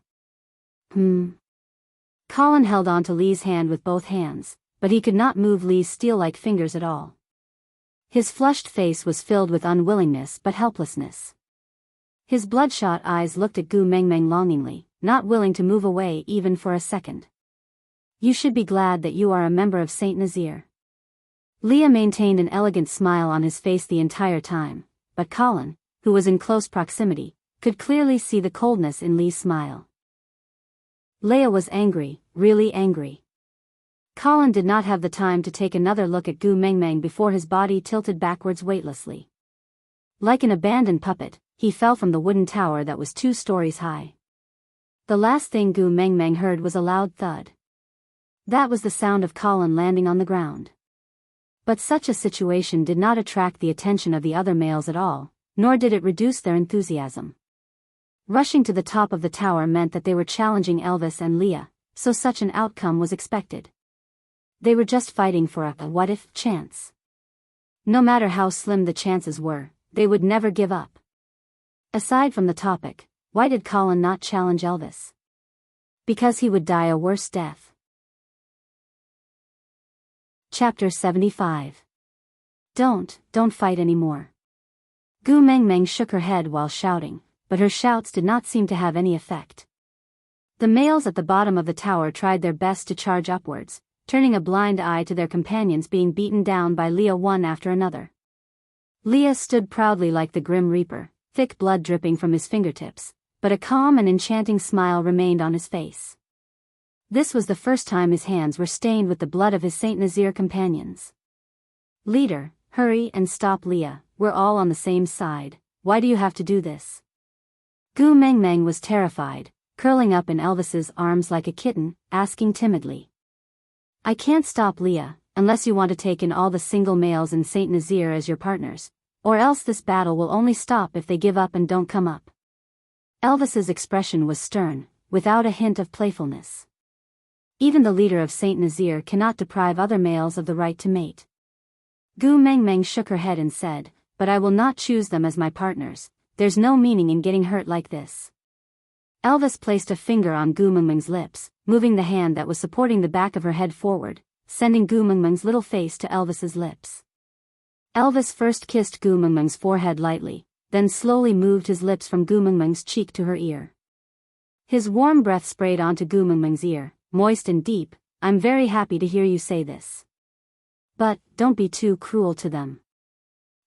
Colin held on to Lee's hand with both hands, but he could not move Lee's steel-like fingers at all. His flushed face was filled with unwillingness but helplessness. His bloodshot eyes looked at Gu Mengmeng longingly, not willing to move away even for a second. "You should be glad that you are a member of Saint Nazir." Leah maintained an elegant smile on his face the entire time, but Colin, who was in close proximity, could clearly see the coldness in Lee's smile. Leia was angry, really angry. Colin did not have the time to take another look at Gu Mengmeng before his body tilted backwards weightlessly. Like an abandoned puppet, he fell from the wooden tower that was 2 stories high. The last thing Gu Mengmeng heard was a loud thud. That was the sound of Colin landing on the ground. But such a situation did not attract the attention of the other males at all, nor did it reduce their enthusiasm. Rushing to the top of the tower meant that they were challenging Elvis and Leia, so such an outcome was expected. They were just fighting for a what-if chance. No matter how slim the chances were, they would never give up. Aside from the topic, why did Colin not challenge Elvis? Because he would die a worse death. Chapter 75. Don't fight anymore. Gu Mengmeng shook her head while shouting, but her shouts did not seem to have any effect. The males at the bottom of the tower tried their best to charge upwards, turning a blind eye to their companions being beaten down by Leia one after another. Leia stood proudly like the Grim Reaper, thick blood dripping from his fingertips, but a calm and enchanting smile remained on his face. This was the first time his hands were stained with the blood of his Saint Nazir companions. Leader, hurry and stop Leia, we're all on the same side, why do you have to do this? Gu Mengmeng was terrified, curling up in Elvis's arms like a kitten, asking timidly. I can't stop Leia, unless you want to take in all the single males in Saint Nazir as your partners, or else this battle will only stop if they give up and don't come up. Elvis's expression was stern, without a hint of playfulness. Even the leader of Saint Nazir cannot deprive other males of the right to mate. Gu Mengmeng shook her head and said, but I will not choose them as my partners, there's no meaning in getting hurt like this. Elvis placed a finger on Gu Mengmeng's lips, moving the hand that was supporting the back of her head forward, sending Gu Mengmeng's little face to Elvis's lips. Elvis first kissed Gu Mengmeng's forehead lightly, then slowly moved his lips from Gu Mengmeng's cheek to her ear. His warm breath sprayed onto Gu Mengmeng's ear, moist and deep. I'm very happy to hear you say this. But, don't be too cruel to them.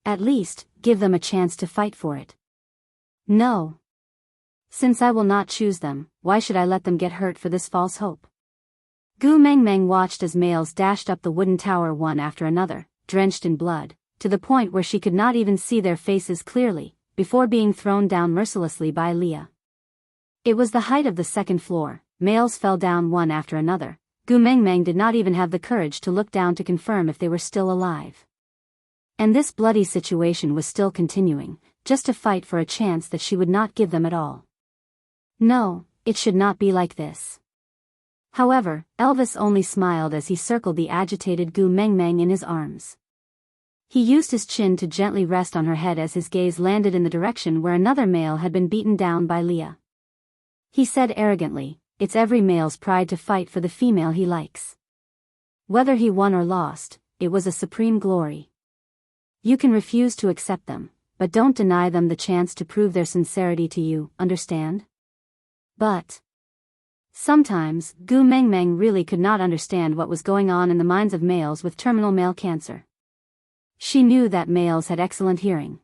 At least, give them a chance to fight for it. No. Since I will not choose them, why should I let them get hurt for this false hope? Gu Mengmeng watched as males dashed up the wooden tower one after another, drenched in blood, to the point where she could not even see their faces clearly, before being thrown down mercilessly by Leia. It was the height of the second floor, males fell down one after another. Gu Mengmeng did not even have the courage to look down to confirm if they were still alive. And this bloody situation was still continuing, just to fight for a chance that she would not give them at all. No, it should not be like this. However, Elvis only smiled as he circled the agitated Gu Mengmeng in his arms. He used his chin to gently rest on her head as his gaze landed in the direction where another male had been beaten down by Leia. He said arrogantly, it's every male's pride to fight for the female he likes. Whether he won or lost, it was a supreme glory. You can refuse to accept them, but don't deny them the chance to prove their sincerity to you, understand? But sometimes, Gu Mengmeng really could not understand what was going on in the minds of males with terminal male cancer. She knew that males had excellent hearing.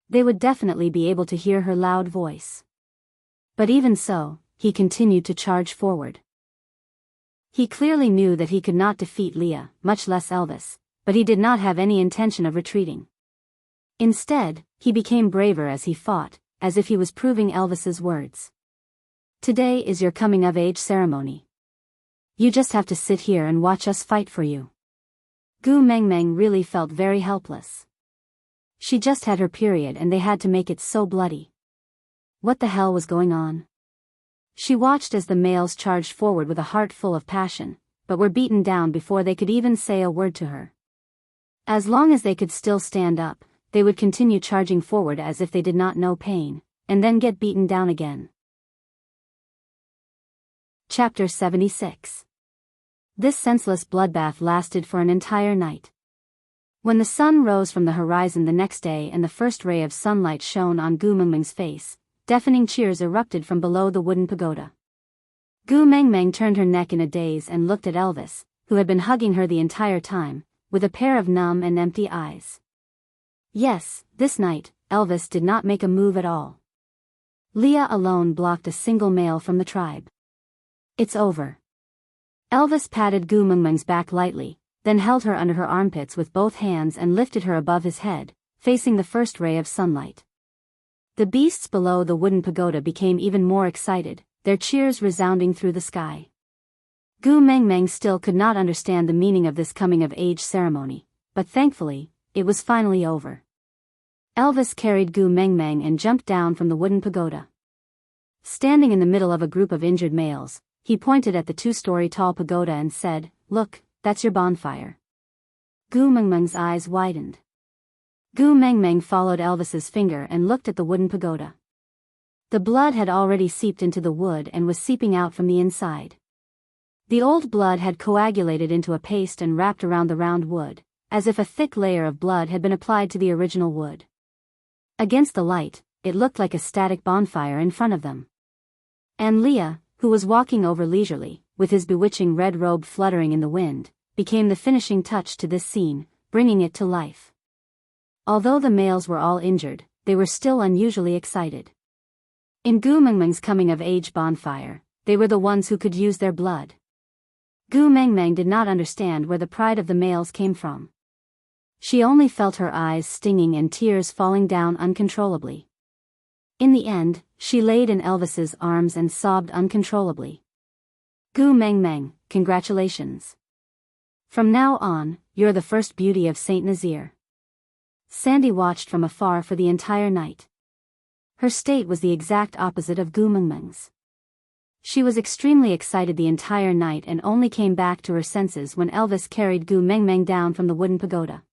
They would definitely be able to hear her loud voice. But even so, he continued to charge forward. He clearly knew that he could not defeat Leia, much less Elvis, but he did not have any intention of retreating. Instead, he became braver as he fought, as if he was proving Elvis's words. Today is your coming-of-age ceremony. You just have to sit here and watch us fight for you. Gu Mengmeng really felt very helpless. She just had her period and they had to make it so bloody. What the hell was going on? She watched as the males charged forward with a heart full of passion, but were beaten down before they could even say a word to her. As long as they could still stand up, they would continue charging forward as if they did not know pain, and then get beaten down again. Chapter 76. This senseless bloodbath lasted for an entire night. When the sun rose from the horizon the next day and the first ray of sunlight shone on Gu Mengmeng's face, deafening cheers erupted from below the wooden pagoda. Gu Mengmeng turned her neck in a daze and looked at Elvis, who had been hugging her the entire time, with a pair of numb and empty eyes. Yes, this night, Elvis did not make a move at all. Leah alone blocked a single male from the tribe. It's over. Elvis patted Gu Mengmeng's back lightly, then held her under her armpits with both hands and lifted her above his head, facing the first ray of sunlight. The beasts below the wooden pagoda became even more excited, their cheers resounding through the sky. Gu Mengmeng still could not understand the meaning of this coming-of-age ceremony, but thankfully, it was finally over. Elvis carried Gu Mengmeng and jumped down from the wooden pagoda. Standing in the middle of a group of injured males, he pointed at the 2-story tall pagoda and said, "Look, that's your bonfire." Gu Mengmeng's eyes widened. Gu Mengmeng followed Elvis's finger and looked at the wooden pagoda. The blood had already seeped into the wood and was seeping out from the inside. The old blood had coagulated into a paste and wrapped around the round wood, as if a thick layer of blood had been applied to the original wood. Against the light, it looked like a static bonfire in front of them. And Leah, who was walking over leisurely, with his bewitching red robe fluttering in the wind, became the finishing touch to this scene, bringing it to life. Although the males were all injured, they were still unusually excited. In Gu Mengmeng's coming-of-age bonfire, they were the ones who could use their blood. Gu Mengmeng did not understand where the pride of the males came from. She only felt her eyes stinging and tears falling down uncontrollably. In the end, she laid in Elvis's arms and sobbed uncontrollably. Gu Mengmeng, congratulations. From now on, you're the first beauty of Saint Nazaire. Sandy watched from afar for the entire night. Her state was the exact opposite of Gu Mengmeng's. She was extremely excited the entire night and only came back to her senses when Elvis carried Gu Mengmeng down from the wooden pagoda.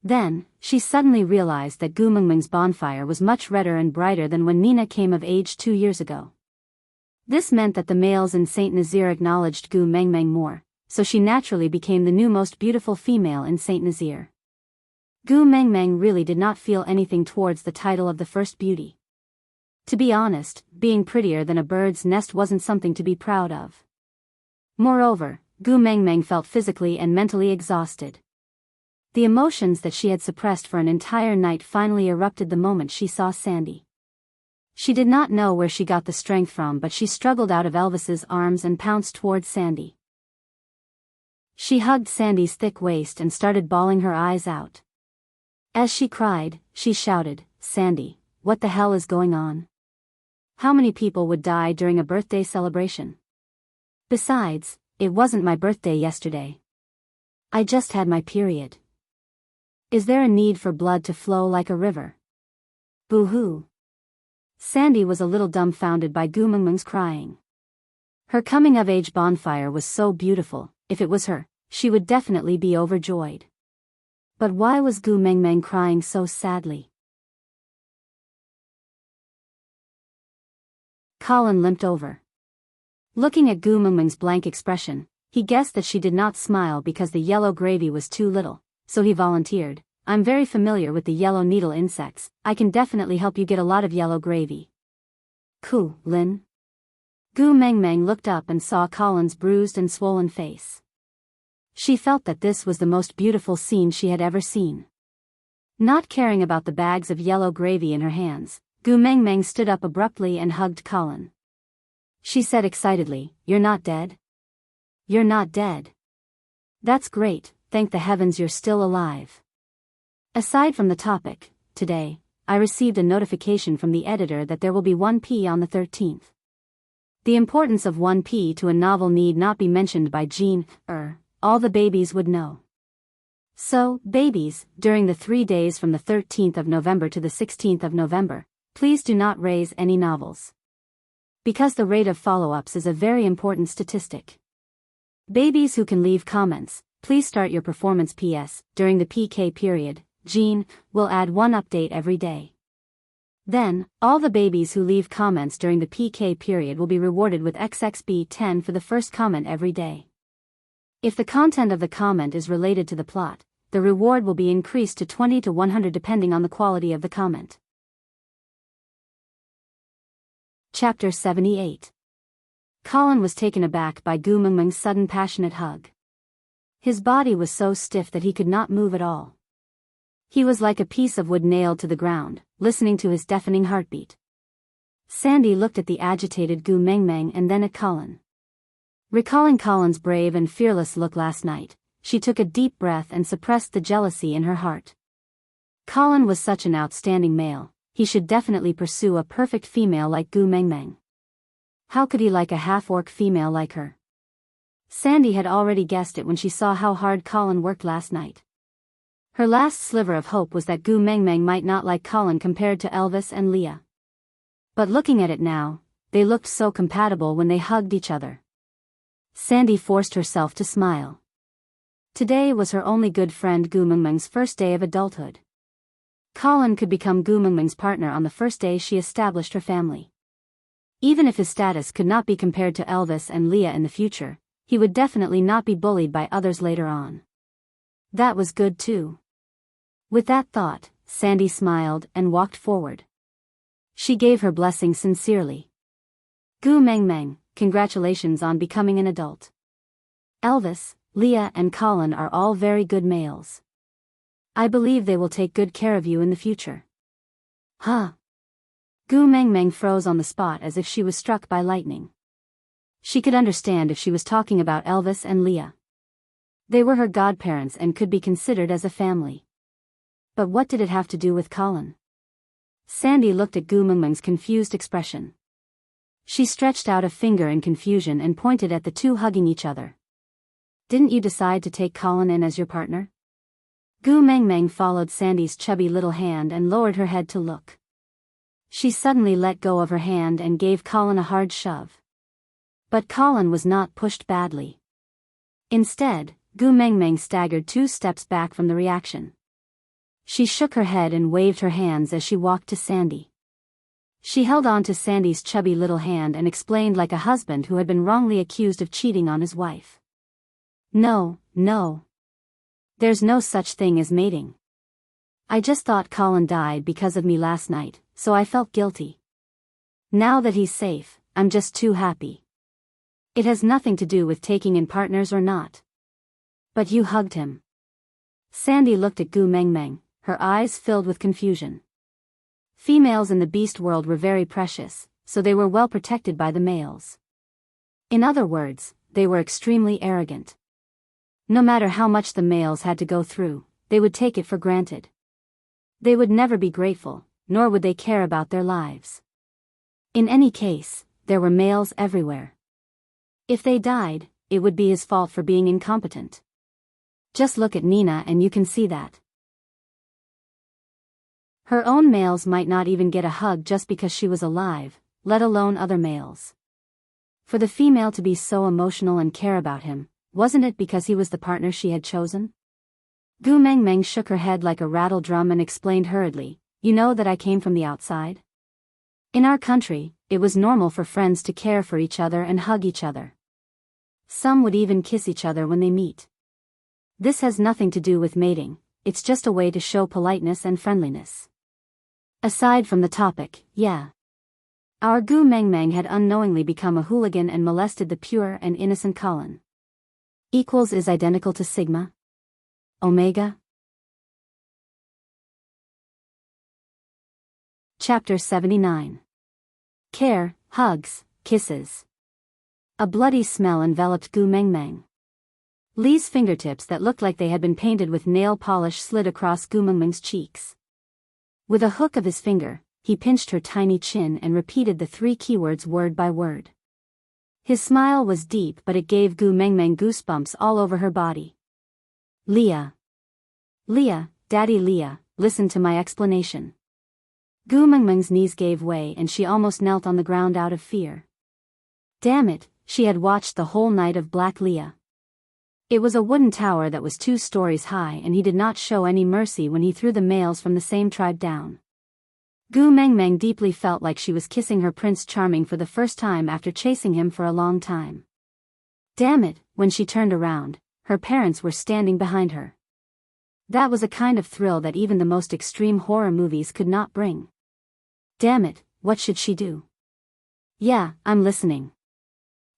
Then, she suddenly realized that Gu Mengmeng's bonfire was much redder and brighter than when Nina came of age 2 years ago. This meant that the males in Saint Nazaire acknowledged Gu Mengmeng more, so she naturally became the new most beautiful female in Saint Nazaire. Gu Mengmeng really did not feel anything towards the title of the first beauty. To be honest, being prettier than a bird's nest wasn't something to be proud of. Moreover, Gu Mengmeng felt physically and mentally exhausted. The emotions that she had suppressed for an entire night finally erupted the moment she saw Sandy. She did not know where she got the strength from, but she struggled out of Elvis's arms and pounced towards Sandy. She hugged Sandy's thick waist and started bawling her eyes out. As she cried, she shouted, "Sandy, what the hell is going on? How many people would die during a birthday celebration? Besides, it wasn't my birthday yesterday. I just had my period. Is there a need for blood to flow like a river? Boo-hoo." Sandy was a little dumbfounded by Gu Mengmeng's crying. Her coming-of-age bonfire was so beautiful, if it was her, she would definitely be overjoyed. But why was Gu Mengmeng crying so sadly? Colin limped over. Looking at Gu Mengmeng's blank expression, he guessed that she did not smile because the yellow gravy was too little, so he volunteered, "I'm very familiar with the yellow needle insects, I can definitely help you get a lot of yellow gravy." "Cool, Lin." Gu Mengmeng looked up and saw Colin's bruised and swollen face. She felt that this was the most beautiful scene she had ever seen. Not caring about the bags of yellow gravy in her hands, Gu Mengmeng stood up abruptly and hugged Colin. She said excitedly, "You're not dead? You're not dead. That's great, thank the heavens you're still alive." Aside from the topic, today, I received a notification from the editor that there will be 1P on the 13th. The importance of 1P to a novel need not be mentioned by Jean, all the babies would know. So, babies, during the 3 days from the 13th of November to the 16th of November, please do not raise any novels. Because the rate of follow-ups is a very important statistic. Babies who can leave comments, please start your performance. PS, during the PK period, Jean will add 1 update every day. Then, all the babies who leave comments during the PK period will be rewarded with XXB10 for the first comment every day. If the content of the comment is related to the plot, the reward will be increased to 20 to 100 depending on the quality of the comment. Chapter 78. Colin was taken aback by Gu Mengmeng's sudden passionate hug. His body was so stiff that he could not move at all. He was like a piece of wood nailed to the ground, listening to his deafening heartbeat. Sandy looked at the agitated Gu Mengmeng and then at Colin. Recalling Colin's brave and fearless look last night, she took a deep breath and suppressed the jealousy in her heart. Colin was such an outstanding male, he should definitely pursue a perfect female like Gu Mengmeng. How could he like a half-orc female like her? Sandy had already guessed it when she saw how hard Colin worked last night. Her last sliver of hope was that Gu Mengmeng might not like Colin compared to Elvis and Leah. But looking at it now, they looked so compatible when they hugged each other. Sandy forced herself to smile. Today was her only good friend Gu Mengmeng's first day of adulthood. Colin could become Gu Mengmeng's partner on the first day she established her family. Even if his status could not be compared to Elvis and Leah in the future, he would definitely not be bullied by others later on. That was good too. With that thought, Sandy smiled and walked forward. She gave her blessing sincerely. Gu Mengmeng, congratulations on becoming an adult. Elvis, Leah and Colin are all very good males. I believe they will take good care of you in the future. Huh? Gu Mengmeng froze on the spot as if she was struck by lightning. She could understand if she was talking about Elvis and Leah. They were her godparents and could be considered as a family. But what did it have to do with Colin? Sandy looked at Gu Mengmeng's confused expression. She stretched out a finger in confusion and pointed at the two hugging each other. Didn't you decide to take Colin in as your partner? Gu Mengmeng followed Sandy's chubby little hand and lowered her head to look. She suddenly let go of her hand and gave Colin a hard shove. But Colin was not pushed badly. Instead, Gu Mengmeng staggered 2 steps back from the reaction. She shook her head and waved her hands as she walked to Sandy. She held on to Sandy's chubby little hand and explained like a husband who had been wrongly accused of cheating on his wife. No. There's no such thing as mating. I just thought Colin died because of me last night, so I felt guilty. Now that he's safe, I'm just too happy. It has nothing to do with taking in partners or not. But you hugged him. Sandy looked at Gu Mengmeng, her eyes filled with confusion. Females in the beast world were very precious, so they were well protected by the males. In other words, they were extremely arrogant. No matter how much the males had to go through, they would take it for granted. They would never be grateful, nor would they care about their lives. In any case, there were males everywhere. If they died, it would be his fault for being incompetent. Just look at Nina and you can see that. Her own males might not even get a hug just because she was alive, let alone other males. For the female to be so emotional and care about him, wasn't it because he was the partner she had chosen? Gu Mengmeng shook her head like a rattle drum and explained hurriedly, you know that I came from the outside? In our country, it was normal for friends to care for each other and hug each other. Some would even kiss each other when they meet. This has nothing to do with mating, it's just a way to show politeness and friendliness. Aside from the topic, yeah. Our Gu Mengmeng had unknowingly become a hooligan and molested the pure and innocent Colin. Equals is identical to sigma. Omega. Chapter 79. Care, hugs, kisses. A bloody smell enveloped Gu Mengmeng. Lee's fingertips that looked like they had been painted with nail polish slid across Gu Mengmeng's cheeks. With a hook of his finger, he pinched her tiny chin and repeated the 3 keywords word by word. His smile was deep, but it gave Gu Mengmeng goosebumps all over her body. Leah. Leah, Daddy Leah, listen to my explanation. Gu Mengmeng's knees gave way and she almost knelt on the ground out of fear. Damn it, she had watched the whole night of Black Leah. It was a wooden tower that was 2 stories high and he did not show any mercy when he threw the males from the same tribe down. Gu Mengmeng deeply felt like she was kissing her Prince Charming for the first time after chasing him for a long time. Damn it, when she turned around, her parents were standing behind her. That was a kind of thrill that even the most extreme horror movies could not bring. Damn it, what should she do? Yeah, I'm listening.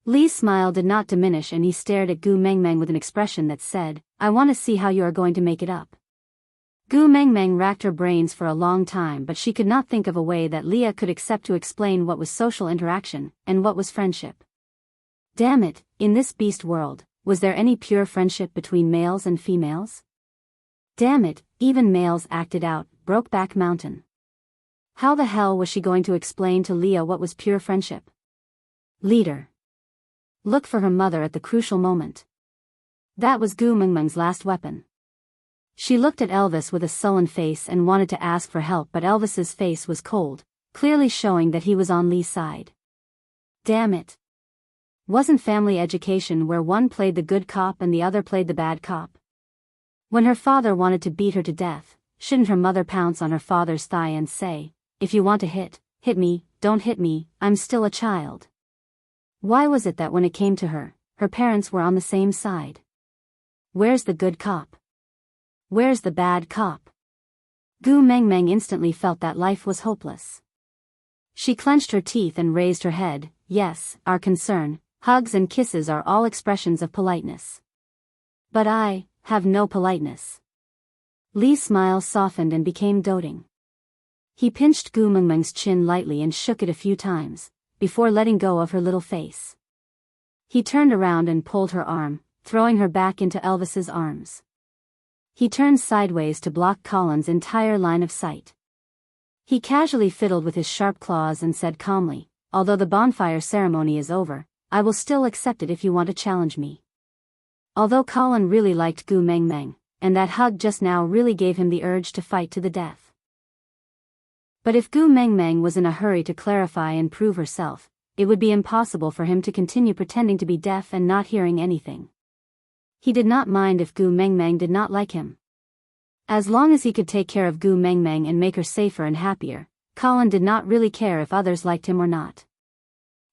Lee's smile did not diminish and he stared at Gu Mengmeng with an expression that said, I want to see how you are going to make it up. Gu Mengmeng racked her brains for a long time, but she could not think of a way that Leah could accept to explain what was social interaction, and what was friendship. Damn it, in this beast world, was there any pure friendship between males and females? Damn it, even males acted out, Brokeback Mountain. How the hell was she going to explain to Leah what was pure friendship? Leader. Look for her mother at the crucial moment. That was Gu Mengmeng's last weapon. She looked at Elvis with a sullen face and wanted to ask for help, but Elvis's face was cold, clearly showing that he was on Lee's side. Damn it. Wasn't family education where one played the good cop and the other played the bad cop? When her father wanted to beat her to death, shouldn't her mother pounce on her father's thigh and say, "If you want to hit me, don't hit me, I'm still a child"? Why was it that when it came to her parents were on the same side? Where's the good cop? Where's the bad cop? Gu Mengmeng instantly felt that life was hopeless. She clenched her teeth and raised her head. Yes, our concern, hugs and kisses are all expressions of politeness. But I have no politeness. Lee's smile softened and became doting. He pinched Gu Mengmeng's chin lightly and shook it a few times, before letting go of her little face. He turned around and pulled her arm, throwing her back into Elvis's arms. He turned sideways to block Colin's entire line of sight. He casually fiddled with his sharp claws and said calmly, "Although the bonfire ceremony is over, I will still accept it if you want to challenge me." Although Colin really liked Gu Mengmeng, and that hug just now really gave him the urge to fight to the death. But if Gu Mengmeng was in a hurry to clarify and prove herself, it would be impossible for him to continue pretending to be deaf and not hearing anything. He did not mind if Gu Mengmeng did not like him. As long as he could take care of Gu Mengmeng and make her safer and happier, Colin did not really care if others liked him or not.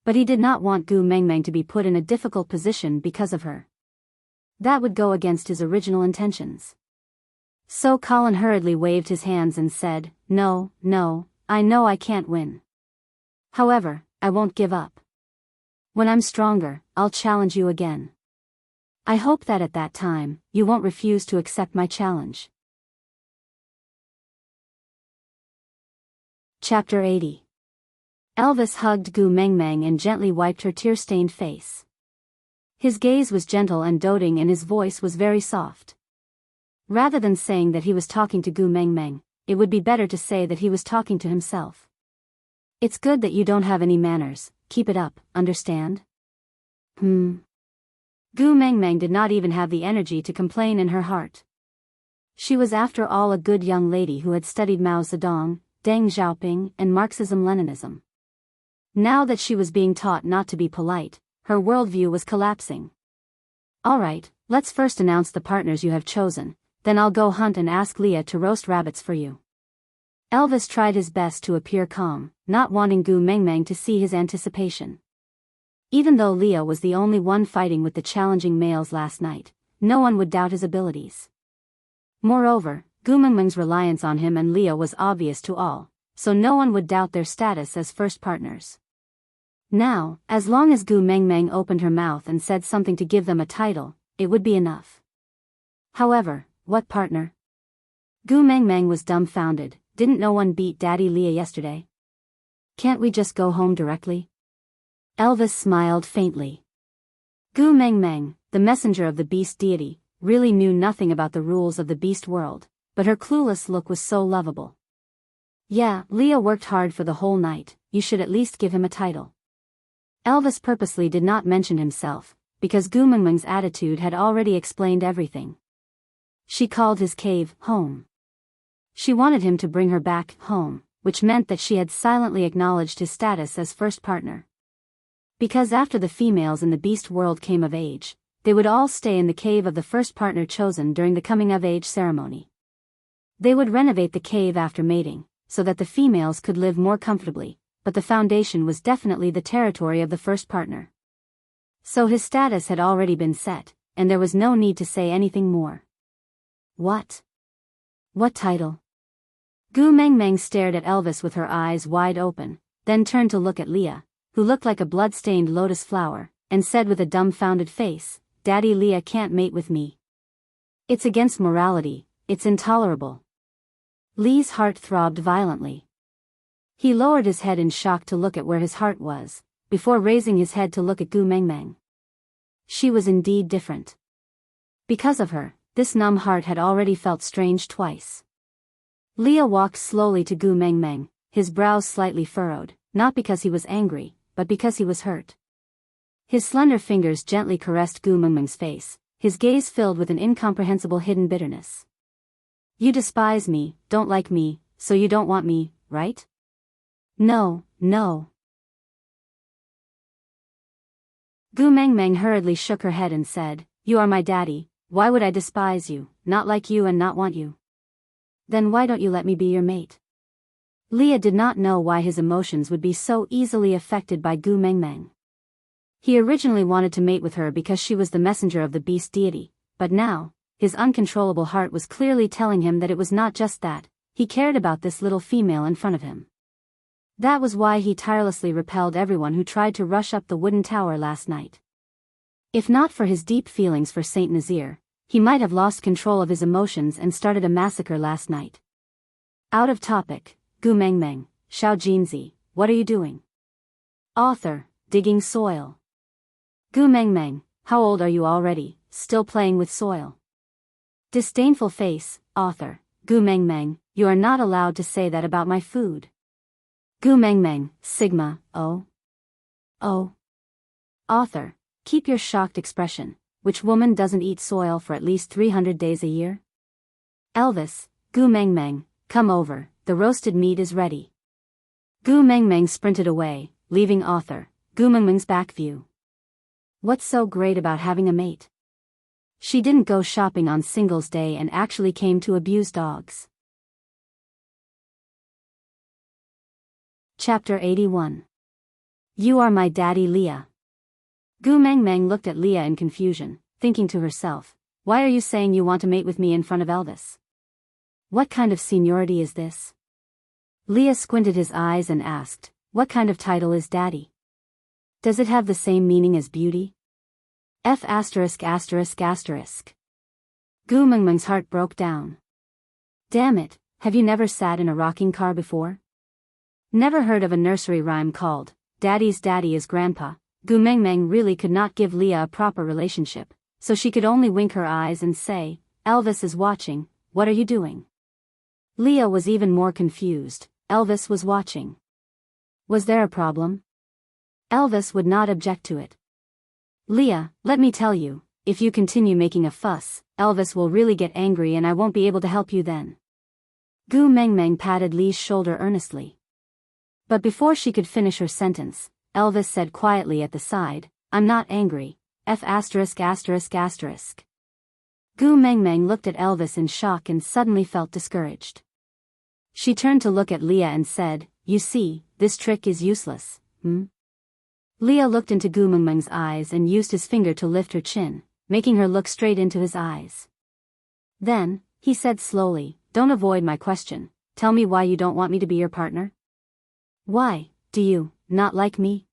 But he did not want Gu Mengmeng to be put in a difficult position because of her. That would go against his original intentions. So Colin hurriedly waved his hands and said, No, I know I can't win. However, I won't give up. When I'm stronger, I'll challenge you again. I hope that at that time, you won't refuse to accept my challenge." Chapter 80. Elvis hugged Gu Mengmeng and gently wiped her tear-stained face. His gaze was gentle and doting and his voice was very soft. Rather than saying that he was talking to Gu Mengmeng, it would be better to say that he was talking to himself. "It's good that you don't have any manners, keep it up, understand?" Gu Mengmeng did not even have the energy to complain in her heart. She was after all a good young lady who had studied Mao Zedong, Deng Xiaoping, and Marxism-Leninism. Now that she was being taught not to be polite, her worldview was collapsing. "Alright, let's first announce the partners you have chosen, then I'll go hunt and ask Leah to roast rabbits for you." Elvis tried his best to appear calm, not wanting Gu Mengmeng to see his anticipation. Even though Leah was the only one fighting with the challenging males last night, no one would doubt his abilities. Moreover, Gu Mengmeng's reliance on him and Leah was obvious to all, so no one would doubt their status as first partners. Now, as long as Gu Mengmeng opened her mouth and said something to give them a title, it would be enough. However, what partner? Gu Mengmeng was dumbfounded. Didn't no one beat Daddy Leah yesterday? Can't we just go home directly? Elvis smiled faintly. Gu Mengmeng, the messenger of the beast deity, really knew nothing about the rules of the beast world, but her clueless look was so lovable. "Yeah, Leah worked hard for the whole night, you should at least give him a title." Elvis purposely did not mention himself, because Gu Mengmeng's attitude had already explained everything. She called his cave home. She wanted him to bring her back home, which meant that she had silently acknowledged his status as first partner. Because after the females in the beast world came of age, they would all stay in the cave of the first partner chosen during the coming-of-age ceremony. They would renovate the cave after mating, so that the females could live more comfortably, but the foundation was definitely the territory of the first partner. So his status had already been set, and there was no need to say anything more. What? What title? Gu Mengmeng stared at Elvis with her eyes wide open, then turned to look at Leah, who looked like a blood-stained lotus flower, and said with a dumbfounded face, "Daddy Leah can't mate with me. It's against morality, it's intolerable." Li's heart throbbed violently. He lowered his head in shock to look at where his heart was, before raising his head to look at Gu Mengmeng. She was indeed different. Because of her, this numb heart had already felt strange twice. Leah walked slowly to Gu Mengmeng, his brows slightly furrowed, not because he was angry, but because he was hurt. His slender fingers gently caressed Gu Mengmeng's face, his gaze filled with an incomprehensible hidden bitterness. You despise me, don't like me, so you don't want me, right? No, no. Gu Mengmeng hurriedly shook her head and said, You are my daddy, why would I despise you, not like you and not want you? Then why don't you let me be your mate? Leah did not know why his emotions would be so easily affected by Gu Mengmeng. He originally wanted to mate with her because she was the messenger of the beast deity, but now, his uncontrollable heart was clearly telling him that it was not just that, he cared about this little female in front of him. That was why he tirelessly repelled everyone who tried to rush up the wooden tower last night. If not for his deep feelings for Saint Nazir, he might have lost control of his emotions and started a massacre last night. Out of topic, Gu Mengmeng, Xiao Jinzi, what are you doing? Author, digging soil. Gu Mengmeng, how old are you already, still playing with soil? Disdainful face, author, Gu Mengmeng, you are not allowed to say that about my food. Gu Mengmeng, Sigma, oh. Oh. Author, keep your shocked expression, which woman doesn't eat soil for at least 300 days a year? Elvis, Gu Mengmeng, come over, the roasted meat is ready. Gu Mengmeng sprinted away, leaving author, Gu Mengmeng's back view. What's so great about having a mate? She didn't go shopping on Singles Day and actually came to abuse dogs. Chapter 81. You are my daddy Leah. Gu Mengmeng looked at Leah in confusion, thinking to herself, why are you saying you want to mate with me in front of Elvis? What kind of seniority is this? Leah squinted his eyes and asked, what kind of title is daddy? Does it have the same meaning as beauty? F*******. Gu Mengmeng's heart broke down. Damn it, have you never sat in a rocking car before? Never heard of a nursery rhyme called, Daddy's daddy is grandpa? Gu Mengmeng really could not give Leah a proper relationship, so she could only wink her eyes and say, Elvis is watching, what are you doing? Leah was even more confused, Elvis was watching. Was there a problem? Elvis would not object to it. Leah, let me tell you, if you continue making a fuss, Elvis will really get angry and I won't be able to help you then. Gu Mengmeng patted Li's shoulder earnestly. But before she could finish her sentence, Elvis said quietly at the side, I'm not angry, Gu Mengmeng looked at Elvis in shock and suddenly felt discouraged. She turned to look at Leah and said, you see, this trick is useless, Leah looked into Gu Mengmeng's eyes and used his finger to lift her chin, making her look straight into his eyes. Then, he said slowly, don't avoid my question, tell me why you don't want me to be your partner? Why, do you, not like me?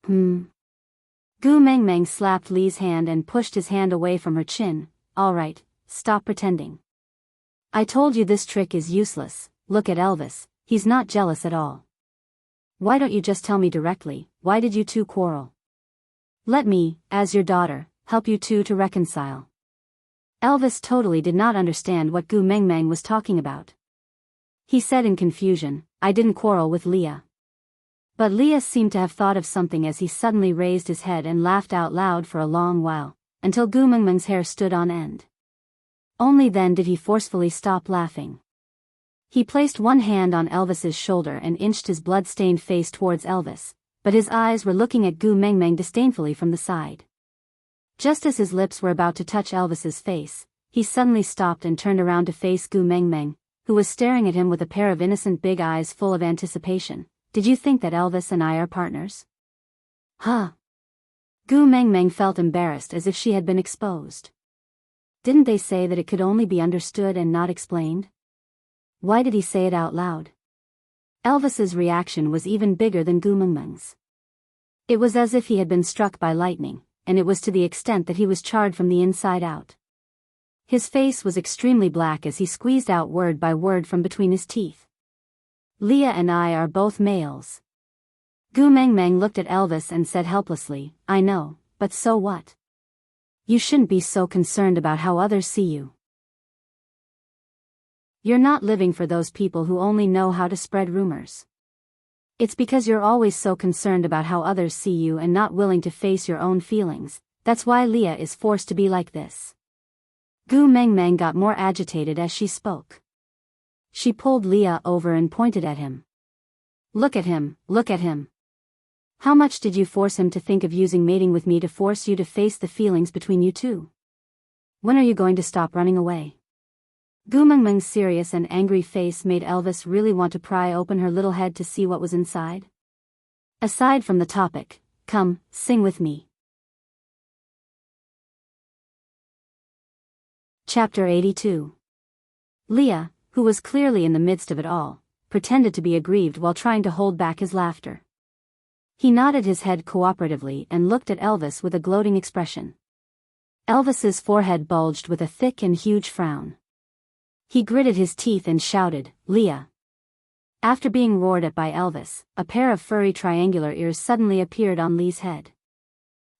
Gu Mengmeng slapped Li's hand and pushed his hand away from her chin, alright, stop pretending. I told you this trick is useless, look at Elvis, he's not jealous at all. Why don't you just tell me directly, why did you two quarrel? Let me, as your daughter, help you two to reconcile. Elvis totally did not understand what Gu Mengmeng was talking about. He said in confusion, I didn't quarrel with Leah. But Leah seemed to have thought of something as he suddenly raised his head and laughed out loud for a long while, until Gu Mengmeng's hair stood on end. Only then did he forcefully stop laughing. He placed one hand on Elvis's shoulder and inched his blood-stained face towards Elvis, but his eyes were looking at Gu Mengmeng disdainfully from the side. Just as his lips were about to touch Elvis's face, he suddenly stopped and turned around to face Gu Mengmeng, who was staring at him with a pair of innocent big eyes full of anticipation. Did you think that Elvis and I are partners? Huh? Gu Mengmeng felt embarrassed as if she had been exposed. Didn't they say that it could only be understood and not explained? Why did he say it out loud? Elvis's reaction was even bigger than Gu Mengmeng's. It was as if he had been struck by lightning, and it was to the extent that he was charred from the inside out. His face was extremely black as he squeezed out word by word from between his teeth. Leah and I are both males. Gu Mengmeng looked at Elvis and said helplessly, I know, but so what? You shouldn't be so concerned about how others see you. You're not living for those people who only know how to spread rumors. It's because you're always so concerned about how others see you and not willing to face your own feelings. That's why Leah is forced to be like this. Gu Mengmeng got more agitated as she spoke. She pulled Leah over and pointed at him. Look at him, look at him. How much did you force him to think of using mating with me to force you to face the feelings between you two? When are you going to stop running away? Gu Mengmeng's serious and angry face made Elvis really want to pry open her little head to see what was inside. Aside from the topic, come, sing with me. Chapter 82. Leah, who was clearly in the midst of it all, pretended to be aggrieved while trying to hold back his laughter. He nodded his head cooperatively and looked at Elvis with a gloating expression. Elvis's forehead bulged with a thick and huge frown. He gritted his teeth and shouted, Leah. After being roared at by Elvis, a pair of furry triangular ears suddenly appeared on Lee's head.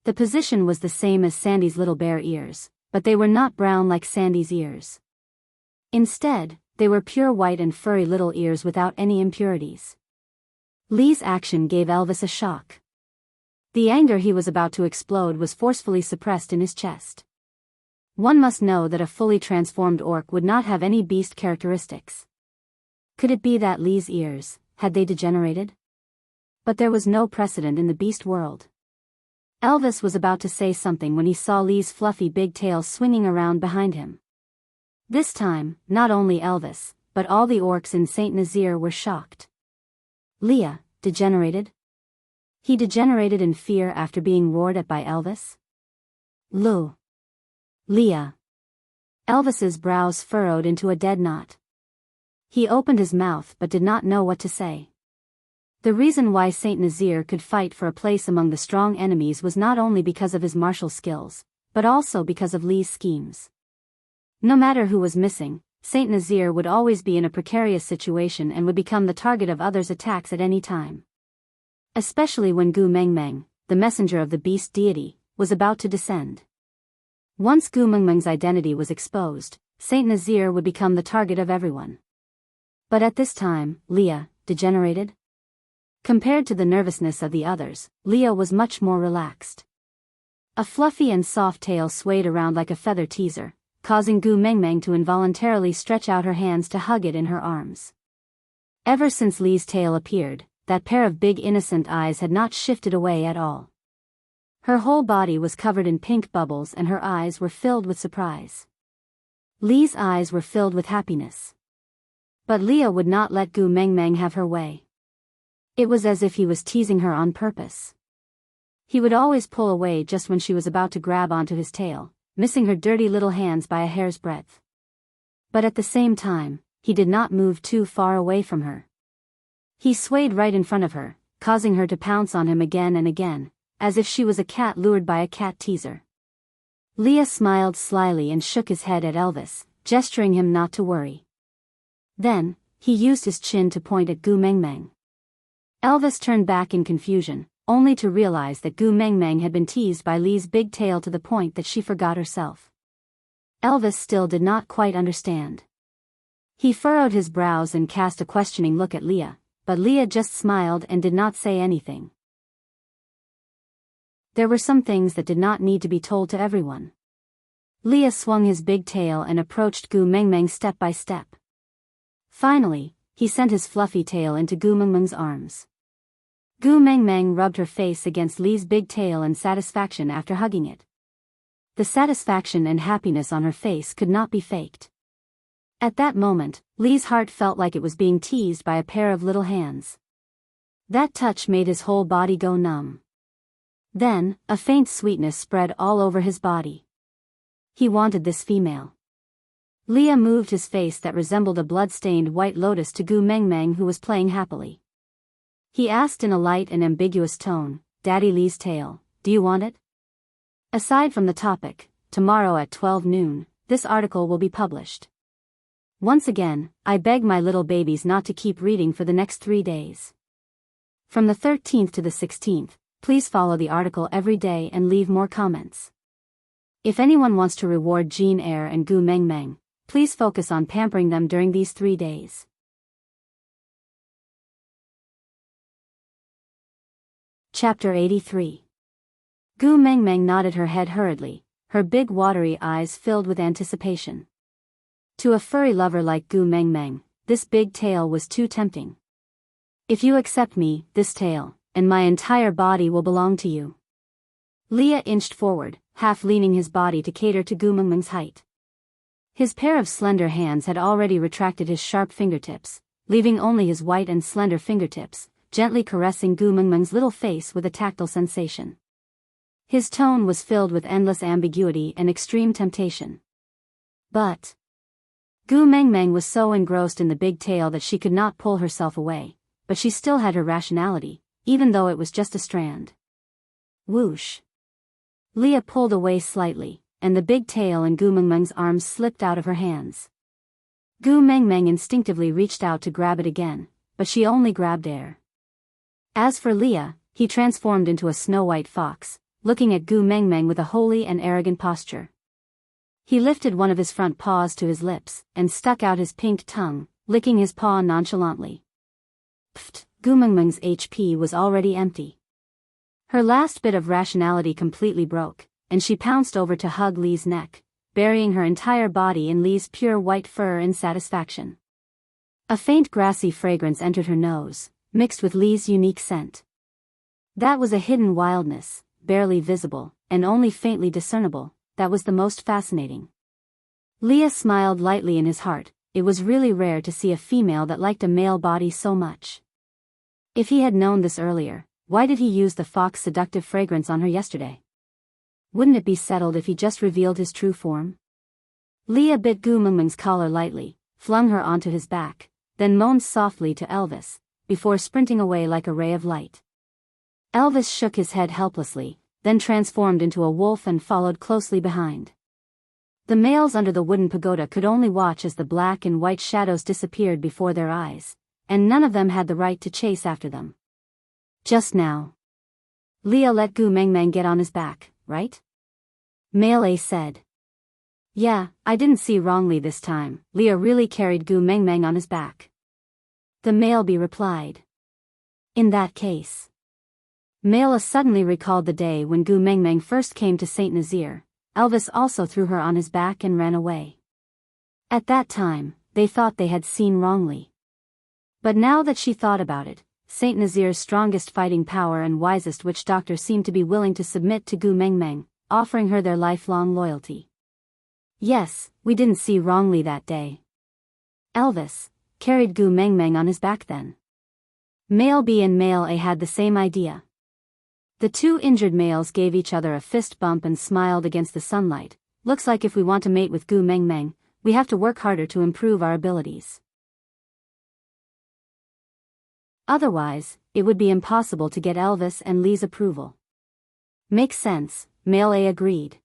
The position was the same as Sandy's little bear ears, but they were not brown like Sandy's ears. Instead, they were pure white and furry little ears without any impurities. Lee's action gave Elvis a shock. The anger he was about to explode was forcefully suppressed in his chest. One must know that a fully transformed orc would not have any beast characteristics. Could it be that Lee's ears, had they degenerated? But there was no precedent in the beast world. Elvis was about to say something when he saw Lee's fluffy big tail swinging around behind him. This time, not only Elvis, but all the orcs in Saint Nazaire were shocked. Leah, degenerated? He degenerated in fear after being roared at by Elvis? Leah. Elvis's brows furrowed into a dead knot. He opened his mouth but did not know what to say. The reason why Saint Nazaire could fight for a place among the strong enemies was not only because of his martial skills, but also because of Lee's schemes. No matter who was missing, Saint Nazaire would always be in a precarious situation and would become the target of others' attacks at any time. Especially when Gu Mengmeng, the messenger of the beast deity, was about to descend. Once Gu Mengmeng's identity was exposed, Saint Nazaire would become the target of everyone. But at this time, Leah, degenerated? Compared to the nervousness of the others, Leah was much more relaxed. A fluffy and soft tail swayed around like a feather teaser, causing Gu Mengmeng to involuntarily stretch out her hands to hug it in her arms. Ever since Lee's tail appeared, that pair of big innocent eyes had not shifted away at all. Her whole body was covered in pink bubbles and her eyes were filled with surprise. Lee's eyes were filled with happiness. But Leah would not let Gu Mengmeng have her way. It was as if he was teasing her on purpose. He would always pull away just when she was about to grab onto his tail, missing her dirty little hands by a hair's breadth. But at the same time, he did not move too far away from her. He swayed right in front of her, causing her to pounce on him again and again, as if she was a cat lured by a cat teaser. Leah smiled slyly and shook his head at Elvis, gesturing him not to worry. Then, he used his chin to point at Gu Mengmeng. Elvis turned back in confusion, only to realize that Gu Mengmeng had been teased by Lee's big tail to the point that she forgot herself. Elvis still did not quite understand. He furrowed his brows and cast a questioning look at Leah, but Leah just smiled and did not say anything. There were some things that did not need to be told to everyone. Leah swung his big tail and approached Gu Mengmeng step by step. Finally, he sent his fluffy tail into Gu Mengmeng's arms. Gu Mengmeng rubbed her face against Lee's big tail in satisfaction after hugging it. The satisfaction and happiness on her face could not be faked. At that moment, Lee's heart felt like it was being teased by a pair of little hands. That touch made his whole body go numb. Then, a faint sweetness spread all over his body. He wanted this female. Leah moved his face that resembled a blood-stained white lotus to Gu Mengmeng, who was playing happily. He asked in a light and ambiguous tone, Daddy Lee's tail, do you want it? Aside from the topic, tomorrow at 12 noon, this article will be published. Once again, I beg my little babies not to keep reading for the next 3 days. From the 13th to the 16th, please follow the article every day and leave more comments. If anyone wants to reward Jane Eyre and Gu Mengmeng, please focus on pampering them during these 3 days. Chapter 83. Gu Mengmeng nodded her head hurriedly, her big watery eyes filled with anticipation. To a furry lover like Gu Mengmeng, this big tail was too tempting. If you accept me, this tail, and my entire body will belong to you. Leah inched forward, half leaning his body to cater to Gu Mengmeng's height. His pair of slender hands had already retracted his sharp fingertips, leaving only his white and slender fingertips, gently caressing Gu Mengmeng's little face with a tactile sensation. His tone was filled with endless ambiguity and extreme temptation. But Gu Mengmeng was so engrossed in the big tail that she could not pull herself away, but she still had her rationality, even though it was just a strand. Whoosh! Leah pulled away slightly, and the big tail in Gu Mengmeng's arms slipped out of her hands. Gu Mengmeng instinctively reached out to grab it again, but she only grabbed air. As for Leah, he transformed into a snow-white fox, looking at Gu Mengmeng with a holy and arrogant posture. He lifted one of his front paws to his lips, and stuck out his pink tongue, licking his paw nonchalantly. Pfft, Gu Mengmeng's HP was already empty. Her last bit of rationality completely broke, and she pounced over to hug Lee's neck, burying her entire body in Lee's pure white fur in satisfaction. A faint grassy fragrance entered her nose, mixed with Lee's unique scent. That was a hidden wildness, barely visible, and only faintly discernible, that was the most fascinating. Leah smiled lightly in his heart. It was really rare to see a female that liked a male body so much. If he had known this earlier, why did he use the fox seductive fragrance on her yesterday? Wouldn't it be settled if he just revealed his true form? Leah bit Gu Mengmeng's collar lightly, flung her onto his back, then moaned softly to Elvis, before sprinting away like a ray of light. Elvis shook his head helplessly, then transformed into a wolf and followed closely behind. The males under the wooden pagoda could only watch as the black and white shadows disappeared before their eyes, and none of them had the right to chase after them. Just now. Leah let Gu Mengmeng get on his back, right? Male A said. Yeah, I didn't see wrongly this time. Leah really carried Gu Mengmeng on his back. The male B replied. In that case. Male A suddenly recalled the day when Gu Mengmeng first came to Saint Nazaire. Elvis also threw her on his back and ran away. At that time, they thought they had seen wrongly. But now that she thought about it, Saint Nazaire's strongest fighting power and wisest witch doctor seemed to be willing to submit to Gu Mengmeng, offering her their lifelong loyalty. Yes, we didn't see wrongly that day. Elvis carried Gu Mengmeng on his back then. Male B and Male A had the same idea. The two injured males gave each other a fist bump and smiled against the sunlight. Looks like if we want to mate with Gu Mengmeng, we have to work harder to improve our abilities. Otherwise, it would be impossible to get Elvis and Lee's approval. Makes sense, Male A agreed.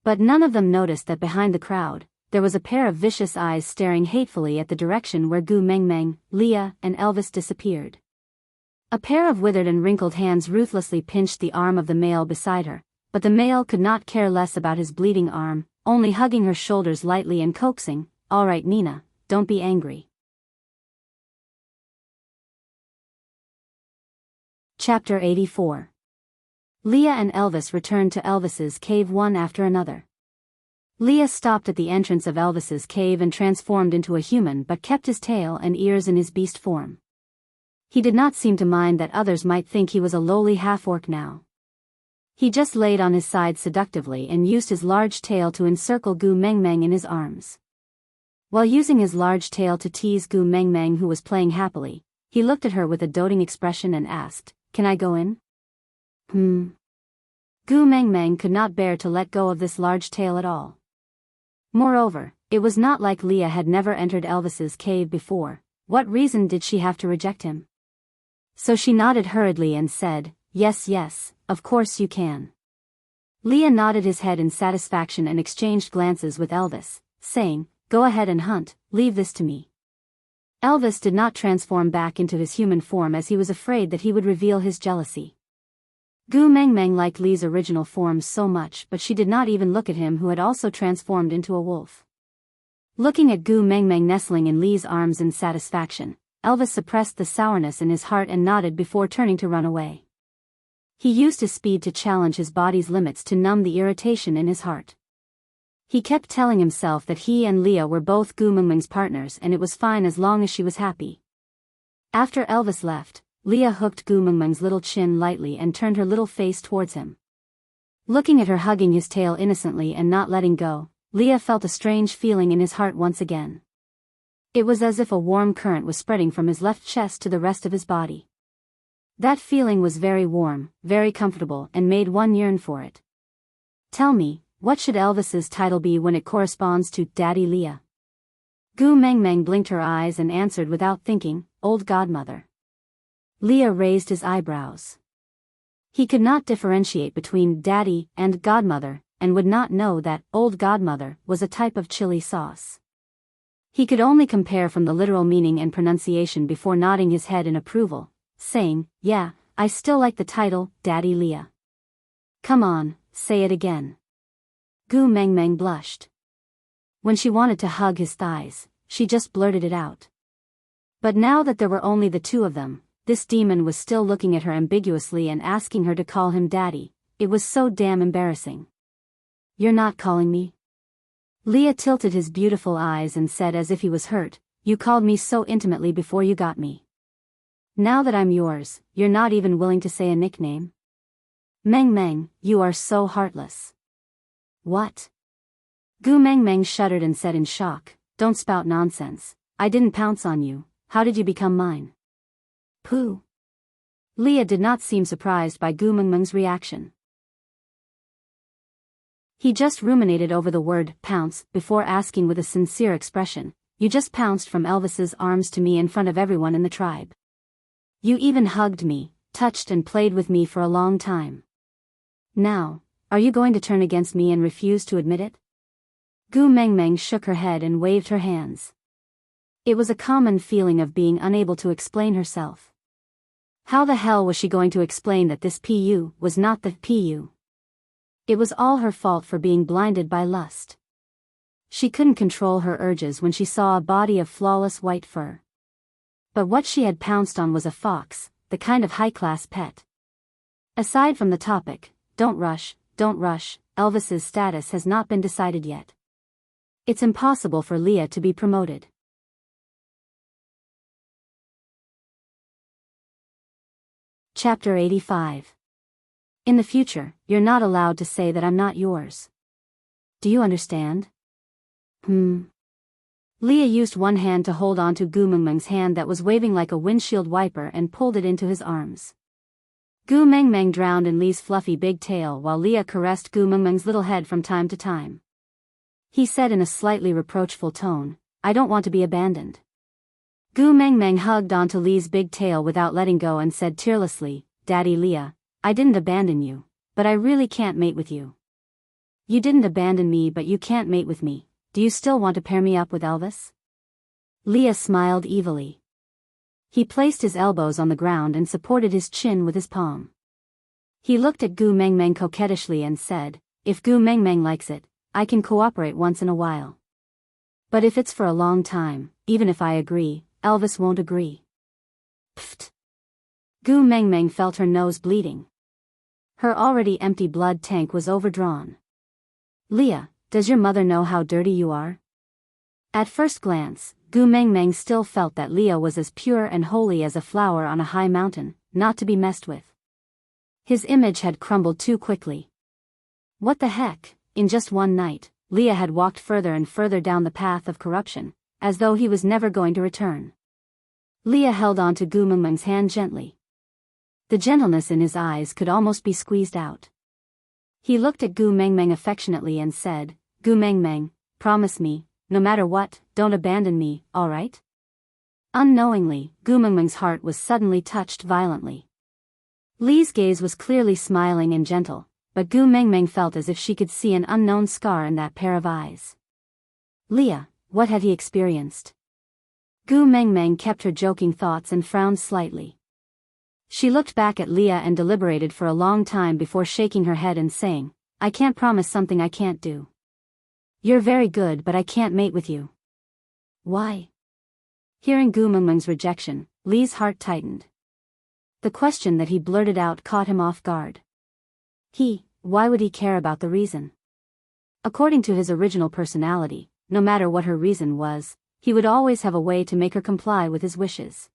But none of them noticed that behind the crowd, there was a pair of vicious eyes staring hatefully at the direction where Gu Mengmeng, Leah, and Elvis disappeared. A pair of withered and wrinkled hands ruthlessly pinched the arm of the male beside her, but the male could not care less about his bleeding arm, only hugging her shoulders lightly and coaxing, "All right, Nina, don't be angry." Chapter 84. Leah and Elvis returned to Elvis's cave one after another. Leah stopped at the entrance of Elvis's cave and transformed into a human but kept his tail and ears in his beast form. He did not seem to mind that others might think he was a lowly half-orc now. He just laid on his side seductively and used his large tail to encircle Gu Mengmeng in his arms. While using his large tail to tease Gu Mengmeng, who was playing happily, he looked at her with a doting expression and asked, "Can I go in?" Gu Mengmeng could not bear to let go of this large tail at all. Moreover, it was not like Leah had never entered Elvis's cave before. What reason did she have to reject him? So she nodded hurriedly and said, "Yes, yes, of course you can." Leah nodded his head in satisfaction and exchanged glances with Elvis, saying, "Go ahead and hunt, leave this to me." Elvis did not transform back into his human form as he was afraid that he would reveal his jealousy. Gu Mengmeng liked Li's original form so much, but she did not even look at him, who had also transformed into a wolf. Looking at Gu Mengmeng nestling in Li's arms in satisfaction, Elvis suppressed the sourness in his heart and nodded before turning to run away. He used his speed to challenge his body's limits to numb the irritation in his heart. He kept telling himself that he and Leah were both Gu Mengmeng's partners and it was fine as long as she was happy. After Elvis left, Leah hooked Gu Mengmeng's little chin lightly and turned her little face towards him. Looking at her hugging his tail innocently and not letting go, Leah felt a strange feeling in his heart once again. It was as if a warm current was spreading from his left chest to the rest of his body. That feeling was very warm, very comfortable, and made one yearn for it. Tell me, what should Elvis's title be when it corresponds to Daddy Leah? Gu Mengmeng blinked her eyes and answered without thinking, Old Godmother. Leah raised his eyebrows. He could not differentiate between Daddy and Godmother, and would not know that Old Godmother was a type of chili sauce. He could only compare from the literal meaning and pronunciation before nodding his head in approval, saying, "Yeah, I still like the title, Daddy Leah." "Come on, say it again." Gu Mengmeng blushed. When she wanted to hug his thighs, she just blurted it out. But now that there were only the two of them, this demon was still looking at her ambiguously and asking her to call him Daddy. It was so damn embarrassing. "You're not calling me?" Leah tilted his beautiful eyes and said as if he was hurt, "You called me so intimately before you got me. Now that I'm yours, you're not even willing to say a nickname? Meng, you are so heartless." "What?" Gu Mengmeng shuddered and said in shock, "Don't spout nonsense. I didn't pounce on you. How did you become mine?" "Pooh." Leah did not seem surprised by Gu Mengmeng's reaction. He just ruminated over the word pounce before asking with a sincere expression, "You just pounced from Elvis's arms to me in front of everyone in the tribe. You even hugged me, touched and played with me for a long time. Now, are you going to turn against me and refuse to admit it?" Gu Mengmeng shook her head and waved her hands. It was a common feeling of being unable to explain herself. How the hell was she going to explain that this PU was not the PU? It was all her fault for being blinded by lust. She couldn't control her urges when she saw a body of flawless white fur. But what she had pounced on was a fox, the kind of high-class pet. Aside from the topic, don't rush, Elvis's status has not been decided yet. It's impossible for Leah to be promoted. Chapter 85. In the future, you're not allowed to say that I'm not yours. Do you understand? Leah used one hand to hold on to Gu Mengmeng's hand that was waving like a windshield wiper and pulled it into his arms. Gu Mengmeng drowned in Li's fluffy big tail while Leah caressed Gu Mengmeng's little head from time to time. He said in a slightly reproachful tone, "I don't want to be abandoned." Gu Mengmeng hugged onto Li's big tail without letting go and said tearlessly, "Daddy Leah, I didn't abandon you, but I really can't mate with you." "You didn't abandon me, but you can't mate with me. Do you still want to pair me up with Elvis?" Leah smiled evilly. He placed his elbows on the ground and supported his chin with his palm. He looked at Gu Mengmeng coquettishly and said, "If Gu Mengmeng likes it, I can cooperate once in a while. But if it's for a long time, even if I agree, Elvis won't agree." Pfft. Gu Mengmeng felt her nose bleeding. Her already empty blood tank was overdrawn. "Leah, does your mother know how dirty you are?" At first glance, Gu Mengmeng still felt that Leah was as pure and holy as a flower on a high mountain, not to be messed with. His image had crumbled too quickly. What the heck? In just one night, Leah had walked further and further down the path of corruption, as though he was never going to return. Leah held on to Gu Mengmeng's hand gently. The gentleness in his eyes could almost be squeezed out. He looked at Gu Mengmeng affectionately and said, "Gu Mengmeng, promise me, no matter what, don't abandon me, all right?" Unknowingly, Gu Mengmeng's heart was suddenly touched violently. Li's gaze was clearly smiling and gentle, but Gu Mengmeng felt as if she could see an unknown scar in that pair of eyes. Leah, what had he experienced? Gu Mengmeng kept her joking thoughts and frowned slightly. She looked back at Leah and deliberated for a long time before shaking her head and saying, I can't promise something I can't do. You're very good, but I can't mate with you. Why? Hearing Gu Mengmeng's rejection, Lee's heart tightened. The question that he blurted out caught him off guard. Why would he care about the reason? According to his original personality, no matter what her reason was, he would always have a way to make her comply with his wishes.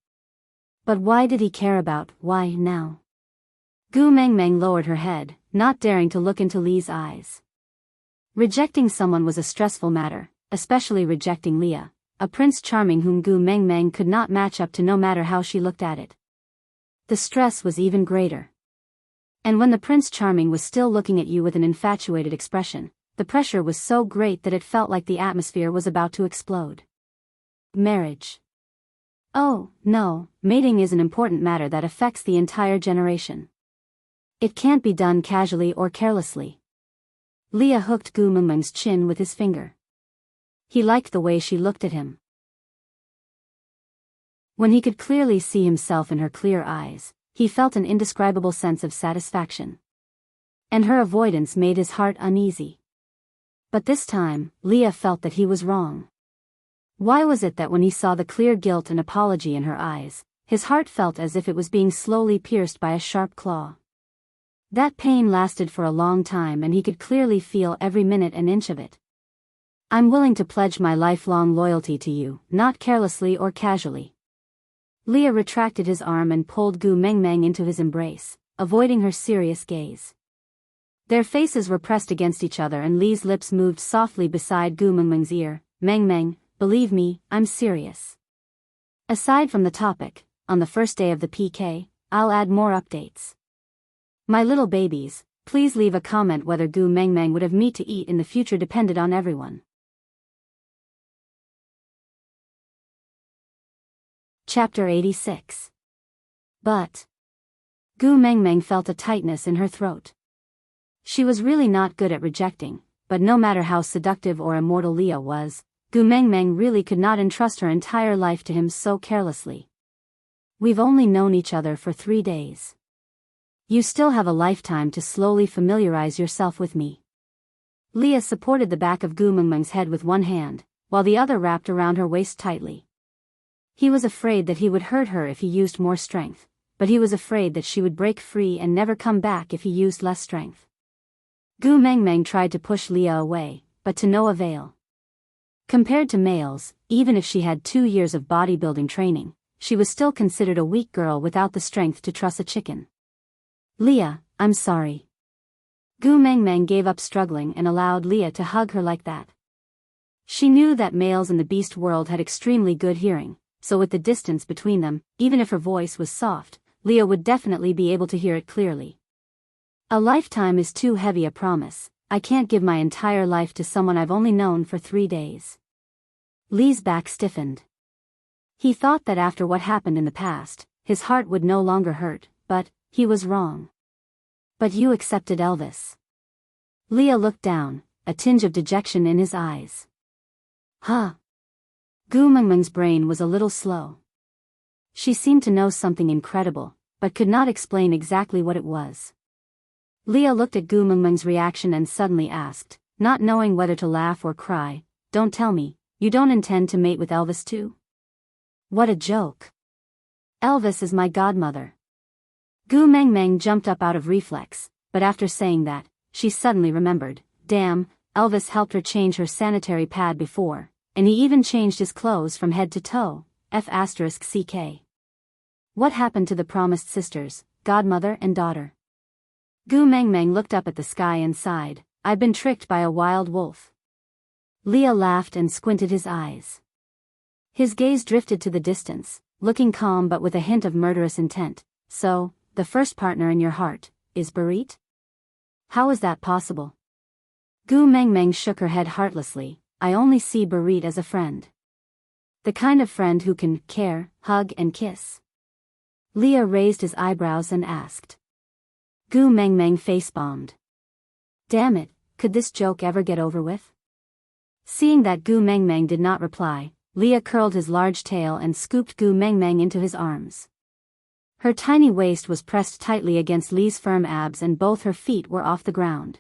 But why did he care about why now? Gu Mengmeng lowered her head, not daring to look into Lee's eyes. Rejecting someone was a stressful matter, especially rejecting Leah, a Prince Charming whom Gu Mengmeng could not match up to no matter how she looked at it. The stress was even greater. And when the Prince Charming was still looking at you with an infatuated expression, the pressure was so great that it felt like the atmosphere was about to explode. Marriage. Oh, no, mating is an important matter that affects the entire generation. It can't be done casually or carelessly. Leah hooked Gu Mengmeng's chin with his finger. He liked the way she looked at him. When he could clearly see himself in her clear eyes, he felt an indescribable sense of satisfaction. And her avoidance made his heart uneasy. But this time, Leah felt that he was wrong. Why was it that when he saw the clear guilt and apology in her eyes, his heart felt as if it was being slowly pierced by a sharp claw? That pain lasted for a long time and he could clearly feel every minute and inch of it. I'm willing to pledge my lifelong loyalty to you, not carelessly or casually. Leah retracted his arm and pulled Gu Mengmeng into his embrace, avoiding her serious gaze. Their faces were pressed against each other and Lee's lips moved softly beside Gu Mengmeng's ear. Mengmeng, believe me, I'm serious. Aside from the topic, on the first day of the PK, I'll add more updates. My little babies, please leave a comment whether Gu Mengmeng would have meat to eat in the future depended on everyone. Chapter 86. But Gu Mengmeng felt a tightness in her throat. She was really not good at rejecting, but no matter how seductive or immortal Leah was, Gu Mengmeng really could not entrust her entire life to him so carelessly. We've only known each other for 3 days. You still have a lifetime to slowly familiarize yourself with me. Leah supported the back of Gu Mengmeng's head with one hand, while the other wrapped around her waist tightly. He was afraid that he would hurt her if he used more strength, but he was afraid that she would break free and never come back if he used less strength. Gu Mengmeng tried to push Leah away, but to no avail. Compared to males, even if she had 2 years of bodybuilding training, she was still considered a weak girl without the strength to truss a chicken. Leah, I'm sorry. Gu Mengmeng gave up struggling and allowed Leah to hug her like that. She knew that males in the beast world had extremely good hearing, so with the distance between them, even if her voice was soft, Leah would definitely be able to hear it clearly. A lifetime is too heavy a promise. I can't give my entire life to someone I've only known for 3 days. Lee's back stiffened. He thought that after what happened in the past, his heart would no longer hurt, but he was wrong. But you accepted Elvis. Leah looked down, a tinge of dejection in his eyes. Huh? Gu Mengmeng's brain was a little slow. She seemed to know something incredible, but could not explain exactly what it was. Leah looked at Gu Mengmeng's reaction and suddenly asked, not knowing whether to laugh or cry, don't tell me, you don't intend to mate with Elvis too? What a joke. Elvis is my godmother. Gu Mengmeng jumped up out of reflex, but after saying that, she suddenly remembered, damn, Elvis helped her change her sanitary pad before, and he even changed his clothes from head to toe, F***ck. What happened to the promised sisters, godmother and daughter? Gu Mengmeng looked up at the sky and sighed, I've been tricked by a wild wolf. Leah laughed and squinted his eyes. His gaze drifted to the distance, looking calm but with a hint of murderous intent. So, the first partner in your heart, is Barit? How is that possible? Gu Mengmeng shook her head heartlessly, I only see Barit as a friend. The kind of friend who can care, hug and kiss. Leah raised his eyebrows and asked. Gu Mengmeng face-bombed. Damn it, could this joke ever get over with? Seeing that Gu Mengmeng did not reply, Leah curled his large tail and scooped Gu Mengmeng into his arms. Her tiny waist was pressed tightly against Lee's firm abs and both her feet were off the ground.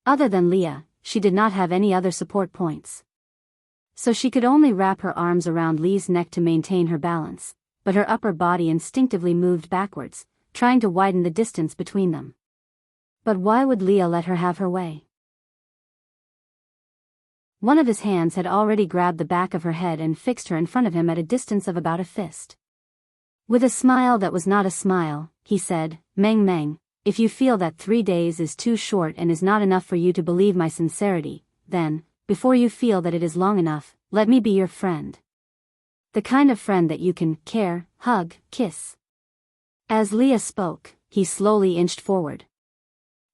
Other than Leah, she did not have any other support points. So she could only wrap her arms around Lee's neck to maintain her balance, but her upper body instinctively moved backwards, trying to widen the distance between them. But why would Leah let her have her way? One of his hands had already grabbed the back of her head and fixed her in front of him at a distance of about a fist. With a smile that was not a smile, he said, "Meng Meng, if you feel that 3 days is too short and is not enough for you to believe my sincerity, then, before you feel that it is long enough, let me be your friend. The kind of friend that you can care, hug, kiss." As Leah spoke, he slowly inched forward.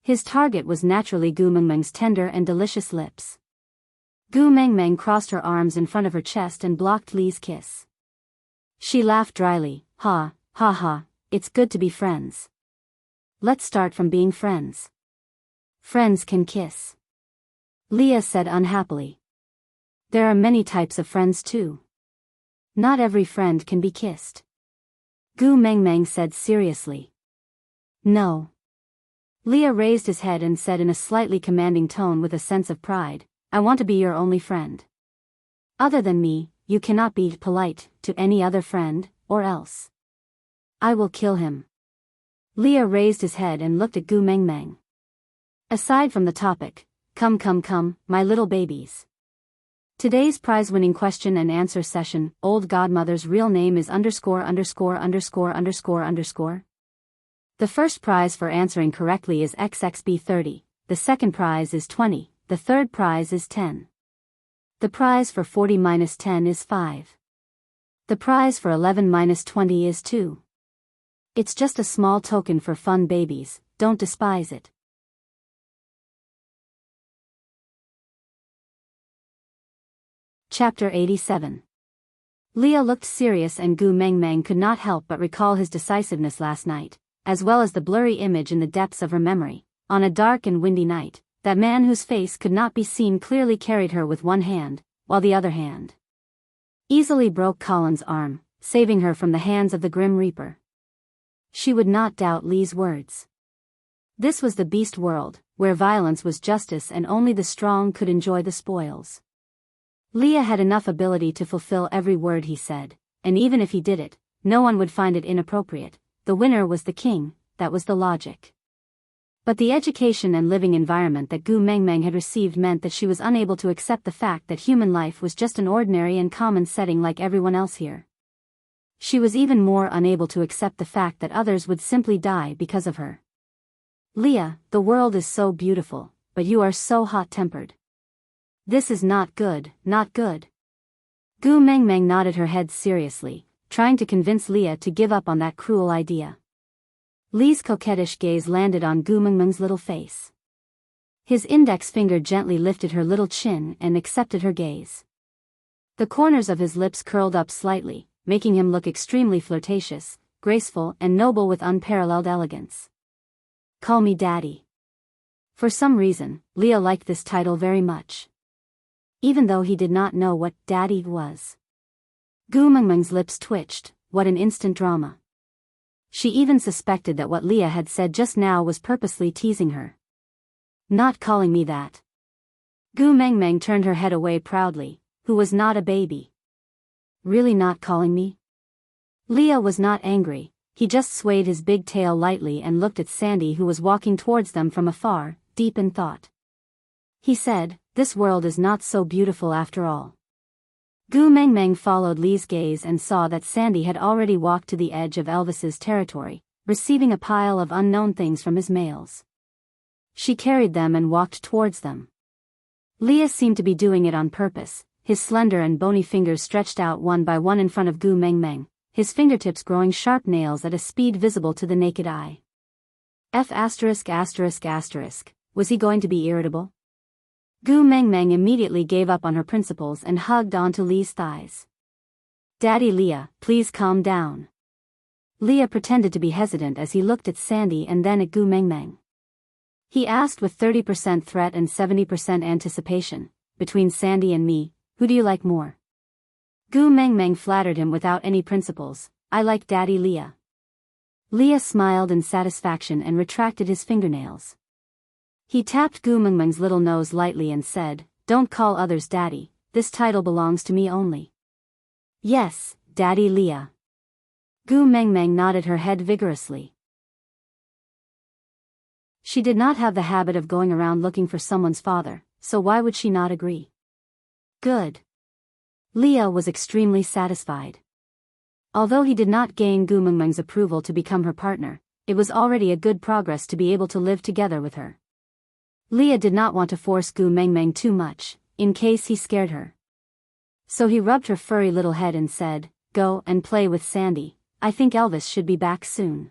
His target was naturally Gu Mengmeng's tender and delicious lips. Gu Mengmeng crossed her arms in front of her chest and blocked Lee's kiss. She laughed dryly, "Ha, ha ha, it's good to be friends. Let's start from being friends. Friends can kiss." Leah said unhappily. "There are many types of friends too. Not every friend can be kissed." Gu Mengmeng said seriously. "No." Leah raised his head and said in a slightly commanding tone with a sense of pride, "I want to be your only friend. Other than me, you cannot be polite to any other friend, or else I will kill him." Leah raised his head and looked at Gu Mengmeng. "Aside from the topic, come, my little babies. Today's prize-winning question and answer session, old godmother's real name is ____________. The first prize for answering correctly is XXB30, the second prize is 20, the third prize is 10. The prize for 40 minus 10 is 5. The prize for 11 minus 20 is 2. It's just a small token for fun, babies, don't despise it." Chapter 87. Leah looked serious and Gu Mengmeng could not help but recall his decisiveness last night, as well as the blurry image in the depths of her memory. On a dark and windy night, that man whose face could not be seen clearly carried her with one hand, while the other hand easily broke Colin's arm, saving her from the hands of the Grim Reaper. She would not doubt Lee's words. This was the beast world, where violence was justice and only the strong could enjoy the spoils. Leah had enough ability to fulfill every word he said, and even if he did it, no one would find it inappropriate. The winner was the king, that was the logic. But the education and living environment that Gu Mengmeng had received meant that she was unable to accept the fact that human life was just an ordinary and common setting like everyone else here. She was even more unable to accept the fact that others would simply die because of her. "Leah, the world is so beautiful, but you are so hot-tempered. This is not good, not good." Gu Mengmeng nodded her head seriously, trying to convince Leah to give up on that cruel idea. Lee's coquettish gaze landed on Gu Mengmeng's little face. His index finger gently lifted her little chin and accepted her gaze. The corners of his lips curled up slightly, making him look extremely flirtatious, graceful and noble with unparalleled elegance. "Call me Daddy." For some reason, Leah liked this title very much. Even though he did not know what Daddy was. Gu Mengmeng's lips twitched. What an instant drama. She even suspected that what Leah had said just now was purposely teasing her. "Not calling me that." Gu Mengmeng turned her head away proudly, who was not a baby. "Really not calling me?" Leah was not angry, he just swayed his big tail lightly and looked at Sandy who was walking towards them from afar, deep in thought. He said, "This world is not so beautiful after all." Gu Mengmeng followed Lee's gaze and saw that Sandy had already walked to the edge of Elvis's territory, receiving a pile of unknown things from his mails. She carried them and walked towards them. Leah seemed to be doing it on purpose, his slender and bony fingers stretched out one by one in front of Gu Mengmeng, his fingertips growing sharp nails at a speed visible to the naked eye. Was he going to be irritable? Gu Mengmeng immediately gave up on her principles and hugged onto Lee's thighs. "Daddy Leah, please calm down." Leah pretended to be hesitant as he looked at Sandy and then at Gu Mengmeng. He asked with 30% threat and 70% anticipation. Between Sandy and me, who do you like more? Gu Mengmeng flattered him without any principles. I like Daddy Leah. Leah smiled in satisfaction and retracted his fingernails. He tapped Gu Mengmeng's little nose lightly and said, Don't call others Daddy, this title belongs to me only. Yes, Daddy Leah. Gu Mengmeng nodded her head vigorously. She did not have the habit of going around looking for someone's father, so why would she not agree? Good. Leah was extremely satisfied. Although he did not gain Gu Mengmeng's approval to become her partner, it was already a good progress to be able to live together with her. Leah did not want to force Gu Mengmeng too much, in case he scared her. So he rubbed her furry little head and said, Go and play with Sandy, I think Elvis should be back soon.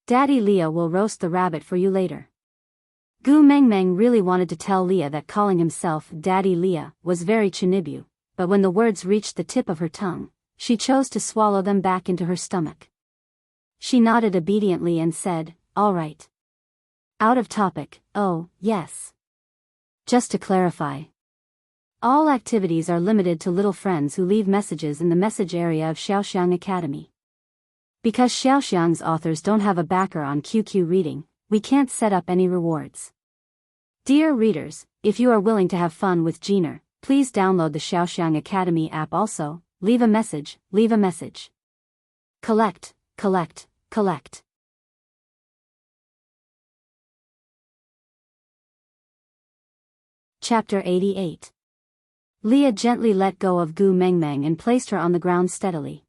Daddy Leah will roast the rabbit for you later. Gu Mengmeng really wanted to tell Leah that calling himself Daddy Leah was very Chinibu, but when the words reached the tip of her tongue, she chose to swallow them back into her stomach. She nodded obediently and said, All right. Out of topic, oh, yes. Just to clarify. All activities are limited to little friends who leave messages in the message area of Xiaoxiang Academy. Because Xiaoxiang's authors don't have a backer on QQ reading, we can't set up any rewards. Dear readers, if you are willing to have fun with Jeaner, please download the Xiaoxiang Academy app also, leave a message, leave a message. Collect, collect, collect. Chapter 88. Leah gently let go of Gu Mengmeng and placed her on the ground steadily.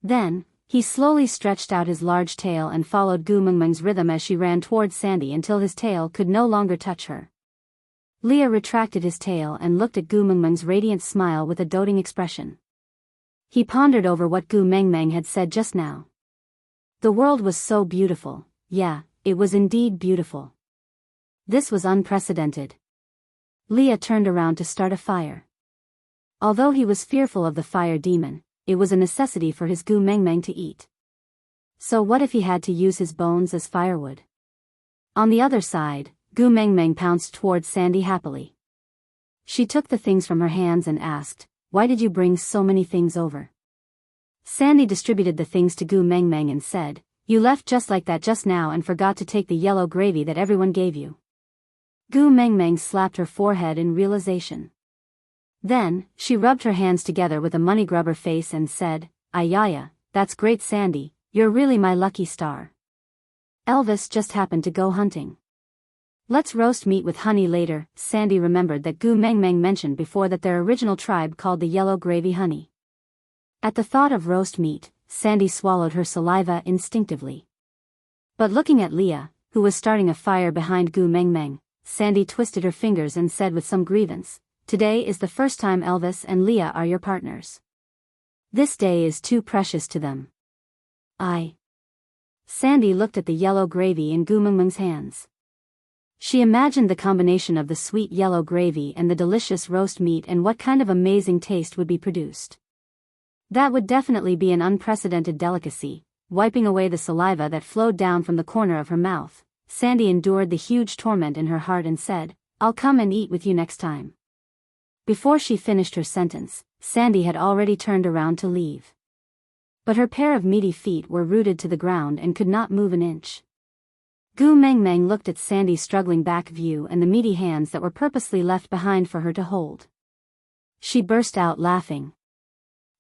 Then, he slowly stretched out his large tail and followed Gu Mengmeng's rhythm as she ran towards Sandy until his tail could no longer touch her. Leah retracted his tail and looked at Gu Mengmeng's radiant smile with a doting expression. He pondered over what Gu Mengmeng had said just now. The world was so beautiful, yeah, it was indeed beautiful. This was unprecedented. Leah turned around to start a fire. Although he was fearful of the fire demon, it was a necessity for his Gu Mengmeng to eat. So what if he had to use his bones as firewood? On the other side, Gu Mengmeng pounced towards Sandy happily. She took the things from her hands and asked, Why did you bring so many things over? Sandy distributed the things to Gu Mengmeng and said, You left just like that just now and forgot to take the yellow gravy that everyone gave you. Gu Mengmeng slapped her forehead in realization. Then, she rubbed her hands together with a money grubber face and said, Ayaya, that's great Sandy, you're really my lucky star. Elvis just happened to go hunting. Let's roast meat with honey later. Sandy remembered that Gu Mengmeng mentioned before that their original tribe called the yellow gravy honey. At the thought of roast meat, Sandy swallowed her saliva instinctively. But looking at Leah, who was starting a fire behind Gu Mengmeng, Sandy twisted her fingers and said with some grievance, Today is the first time Elvis and Leah are your partners. This day is too precious to them. Sandy looked at the yellow gravy in Gu Mengmeng's hands. She imagined the combination of the sweet yellow gravy and the delicious roast meat and what kind of amazing taste would be produced. That would definitely be an unprecedented delicacy. Wiping away the saliva that flowed down from the corner of her mouth, Sandy endured the huge torment in her heart and said, I'll come and eat with you next time. Before she finished her sentence, Sandy had already turned around to leave. But her pair of meaty feet were rooted to the ground and could not move an inch. Gu Mengmeng looked at Sandy's struggling back view and the meaty hands that were purposely left behind for her to hold. She burst out laughing.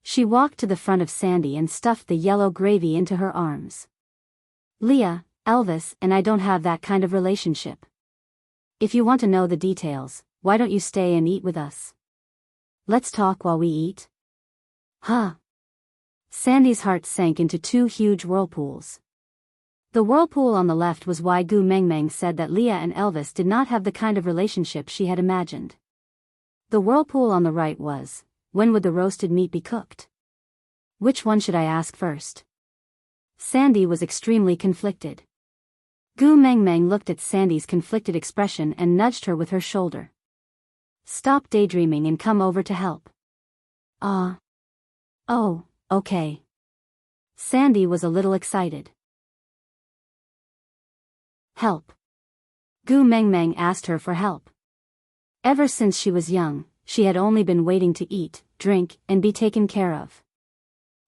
She walked to the front of Sandy and stuffed the yellow gravy into her arms. Leah, Elvis and I don't have that kind of relationship. If you want to know the details, why don't you stay and eat with us? Let's talk while we eat. Huh. Sandy's heart sank into two huge whirlpools. The whirlpool on the left was why Gu Mengmeng said that Leah and Elvis did not have the kind of relationship she had imagined. The whirlpool on the right was, when would the roasted meat be cooked? Which one should I ask first? Sandy was extremely conflicted. Gu Mengmeng looked at Sandy's conflicted expression and nudged her with her shoulder. Stop daydreaming and come over to help. Oh, okay. Sandy was a little excited. Help. Gu Mengmeng asked her for help. Ever since she was young, she had only been waiting to eat, drink, and be taken care of.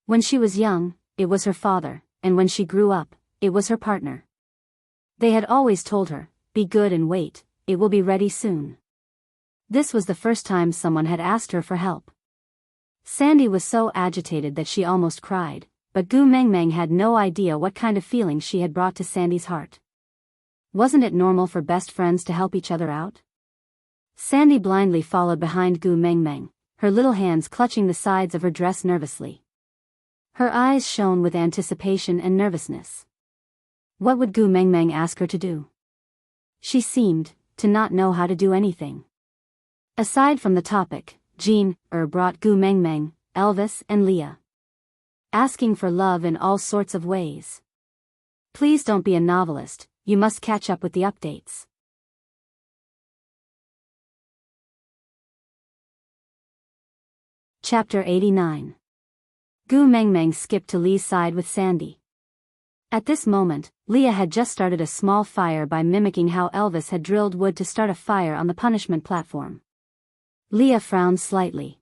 When she was young, it was her father, and when she grew up, it was her partner. They had always told her, be good and wait, it will be ready soon. This was the first time someone had asked her for help. Sandy was so agitated that she almost cried, but Gu Mengmeng had no idea what kind of feelings she had brought to Sandy's heart. Wasn't it normal for best friends to help each other out? Sandy blindly followed behind Gu Mengmeng, her little hands clutching the sides of her dress nervously. Her eyes shone with anticipation and nervousness. What would Gu Mengmeng ask her to do? She seemed to not know how to do anything. Aside from the topic, Jean brought Gu Mengmeng, Elvis and Leah. Asking for love in all sorts of ways. Please don't be a novelist, you must catch up with the updates. Chapter 89. Gu Mengmeng skipped to Lee's side with Sandy. At this moment, Leah had just started a small fire by mimicking how Elvis had drilled wood to start a fire on the punishment platform. Leah frowned slightly.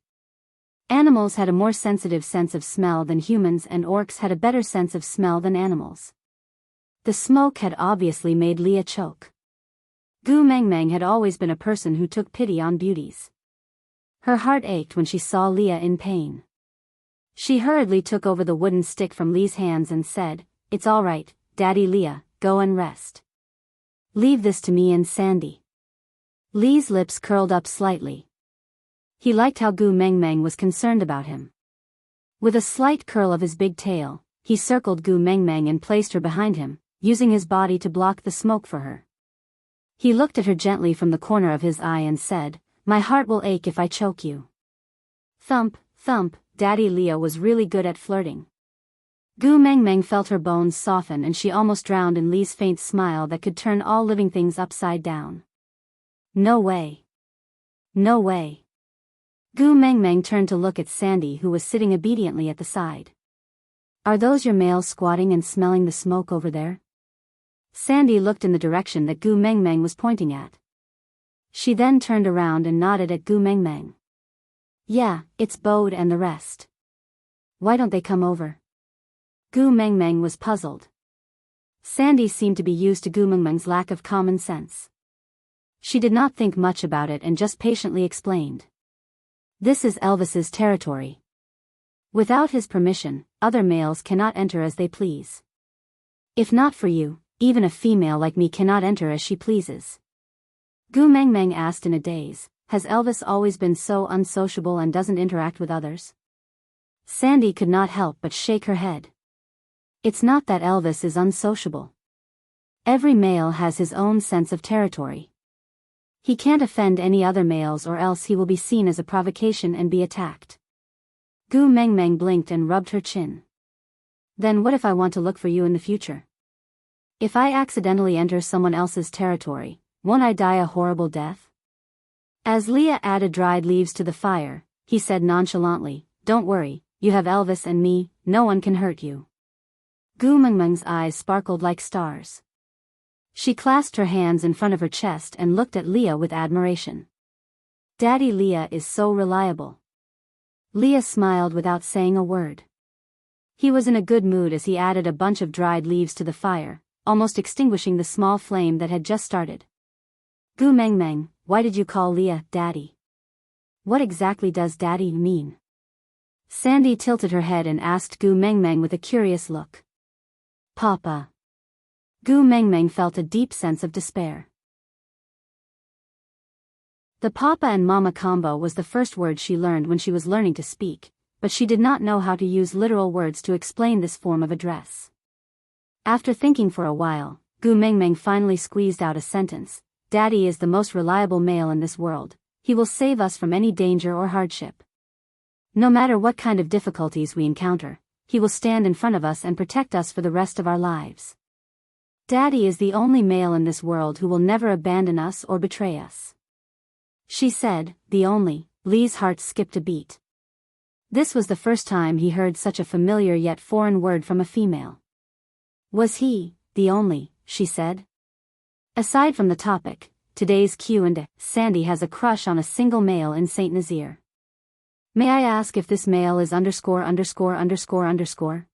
Animals had a more sensitive sense of smell than humans, and orcs had a better sense of smell than animals. The smoke had obviously made Leah choke. Gu Mengmeng had always been a person who took pity on beauties. Her heart ached when she saw Leah in pain. She hurriedly took over the wooden stick from Lee's hands and said, "It's all right, Daddy Leah, go and rest. Leave this to me and Sandy." Lee's lips curled up slightly. He liked how Gu Mengmeng was concerned about him. With a slight curl of his big tail, he circled Gu Mengmeng and placed her behind him, using his body to block the smoke for her. He looked at her gently from the corner of his eye and said, "My heart will ache if I choke you." Thump, thump, Daddy Leah was really good at flirting. Gu Mengmeng felt her bones soften and she almost drowned in Lee's faint smile that could turn all living things upside down. No way. No way. Gu Mengmeng turned to look at Sandy, who was sitting obediently at the side. "Are those your males squatting and smelling the smoke over there?" Sandy looked in the direction that Gu Mengmeng was pointing at. She then turned around and nodded at Gu Mengmeng. "Yeah, it's Bode and the rest. Why don't they come over?" Gu Mengmeng was puzzled. Sandy seemed to be used to Gu Mengmeng's lack of common sense. She did not think much about it and just patiently explained. "This is Elvis's territory. Without his permission, other males cannot enter as they please. If not for you, even a female like me cannot enter as she pleases." Gu Mengmeng asked in a daze, "Has Elvis always been so unsociable and doesn't interact with others?" Sandy could not help but shake her head. It's not that Elvis is unsociable. Every male has his own sense of territory. He can't offend any other males or else he will be seen as a provocation and be attacked. Gu Mengmeng blinked and rubbed her chin. "Then what if I want to look for you in the future? If I accidentally enter someone else's territory, won't I die a horrible death?" As Leah added dried leaves to the fire, he said nonchalantly, "Don't worry, you have Elvis and me, no one can hurt you." Gu Mengmeng's eyes sparkled like stars. She clasped her hands in front of her chest and looked at Leah with admiration. "Daddy Leah is so reliable." Leah smiled without saying a word. He was in a good mood as he added a bunch of dried leaves to the fire, almost extinguishing the small flame that had just started. "Gu Mengmeng, why did you call Leah Daddy? What exactly does Daddy mean?" Sandy tilted her head and asked Gu Mengmeng with a curious look. "Papa." Gu Mengmeng felt a deep sense of despair. The papa and mama combo was the first word she learned when she was learning to speak, but she did not know how to use literal words to explain this form of address. After thinking for a while, Gu Mengmeng finally squeezed out a sentence. "Daddy is the most reliable male in this world. He will save us from any danger or hardship. No matter what kind of difficulties we encounter, he will stand in front of us and protect us for the rest of our lives. Daddy is the only male in this world who will never abandon us or betray us." She said, "The only." Lee's heart skipped a beat. This was the first time he heard such a familiar yet foreign word from a female. "Was he the only?" she said. Aside from the topic, today's Q&A, Sandy has a crush on a single male in Saint Nazaire. May I ask if this male is underscore underscore underscore underscore?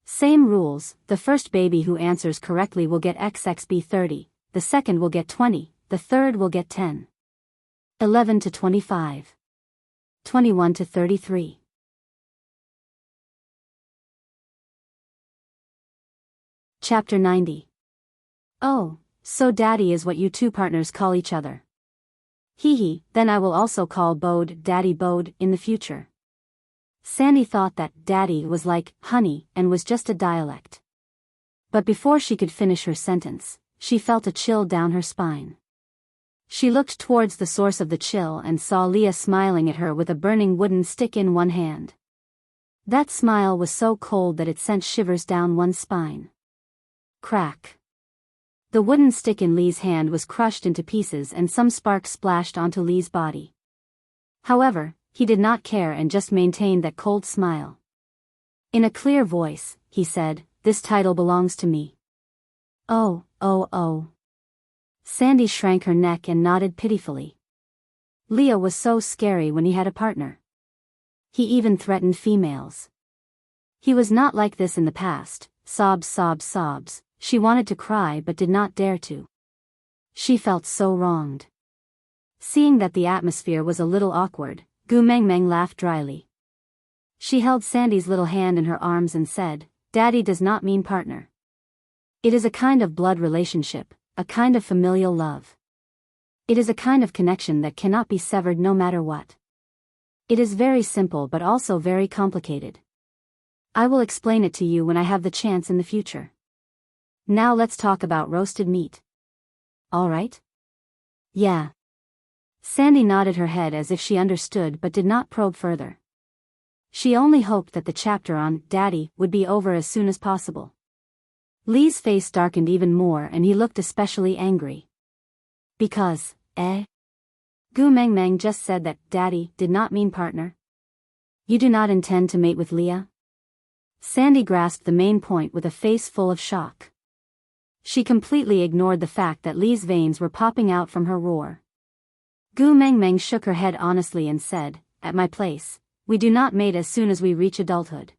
Same rules, the first baby who answers correctly will get XXB 30, the second will get 20, the third will get 10. 11 to 25. 21 to 33. Chapter 90. Oh, so daddy is what you two partners call each other. Hee hee, then I will also call Bode Daddy Bode in the future. Sandy thought that daddy was like honey and was just a dialect. But before she could finish her sentence, she felt a chill down her spine. She looked towards the source of the chill and saw Leah smiling at her with a burning wooden stick in one hand. That smile was so cold that it sent shivers down one's spine. Crack. The wooden stick in Lee's hand was crushed into pieces and some sparks splashed onto Lee's body. However, he did not care and just maintained that cold smile. In a clear voice, he said, "This title belongs to me." Oh, oh, oh. Sandy shrank her neck and nodded pitifully. Leah was so scary when he had a partner. He even threatened females. He was not like this in the past, sobs, sobs, sobs. She wanted to cry but did not dare to. She felt so wronged. Seeing that the atmosphere was a little awkward, Gu Mengmeng laughed dryly. She held Sandy's little hand in her arms and said, "Daddy does not mean partner. It is a kind of blood relationship, a kind of familial love. It is a kind of connection that cannot be severed no matter what. It is very simple but also very complicated. I will explain it to you when I have the chance in the future. Now let's talk about roasted meat. All right?" "Yeah." Sandy nodded her head as if she understood but did not probe further. She only hoped that the chapter on Daddy would be over as soon as possible. Lee's face darkened even more and he looked especially angry. Because, Gu Mengmeng just said that Daddy did not mean partner. You do not intend to mate with Leah? Sandy grasped the main point with a face full of shock. She completely ignored the fact that Lee's veins were popping out from her roar. Gu Mengmeng shook her head honestly and said, "At my place, we do not mate as soon as we reach adulthood.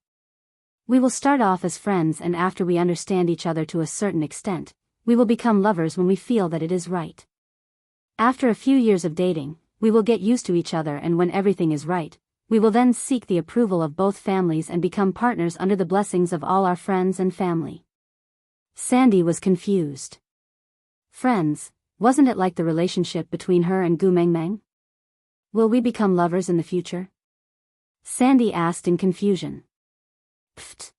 We will start off as friends and after we understand each other to a certain extent, we will become lovers when we feel that it is right. After a few years of dating, we will get used to each other and when everything is right, we will then seek the approval of both families and become partners under the blessings of all our friends and family." Sandy was confused. Friends, wasn't it like the relationship between her and Gu Mengmeng? Will we become lovers in the future? Sandy asked in confusion. Pfft.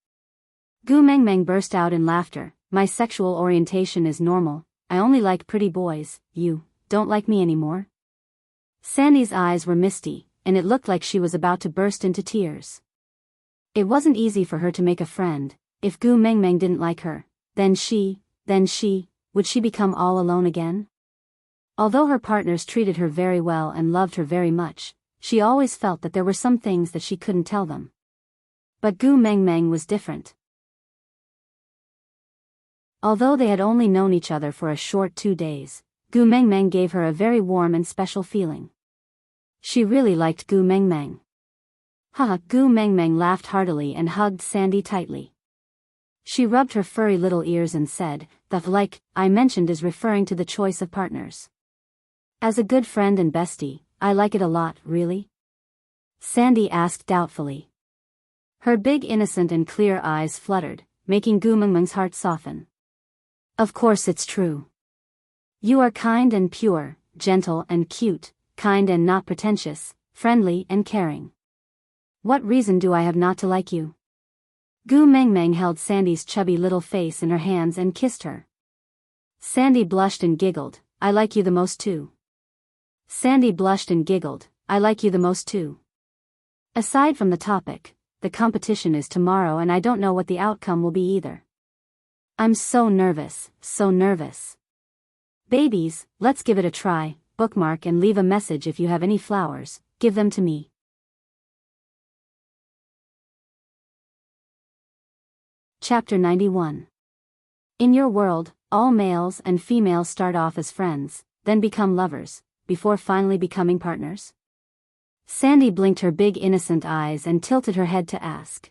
Gu Mengmeng burst out in laughter. "My sexual orientation is normal, I only like pretty boys, you don't like me anymore?" Sandy's eyes were misty, and it looked like she was about to burst into tears. It wasn't easy for her to make a friend. If Gu Mengmeng didn't like her, then would she become all alone again? Although her partners treated her very well and loved her very much, she always felt that there were some things that she couldn't tell them. But Gu Mengmeng was different. Although they had only known each other for a short 2 days, Gu Mengmeng gave her a very warm and special feeling. She really liked Gu Mengmeng. Haha, Gu Mengmeng laughed heartily and hugged Sandy tightly. She rubbed her furry little ears and said, "The like I mentioned is referring to the choice of partners. As a good friend and bestie, I like it a lot, really?" Sandy asked doubtfully. Her big innocent and clear eyes fluttered, making Gu Mengmeng's heart soften. "Of course it's true. You are kind and pure, gentle and cute, kind and not pretentious, friendly and caring. What reason do I have not to like you?" Gu Mengmeng held Sandy's chubby little face in her hands and kissed her. Sandy blushed and giggled, "I like you the most too." Sandy blushed and giggled, "I like you the most too." Aside from the topic, the competition is tomorrow and I don't know what the outcome will be either. I'm so nervous, so nervous. Babies, let's give it a try. Bookmark and leave a message if you have any flowers, give them to me. Chapter 91. In your world, All males and females start off as friends, then become lovers, before finally becoming partners? Sandy blinked her big innocent eyes and tilted her head to ask.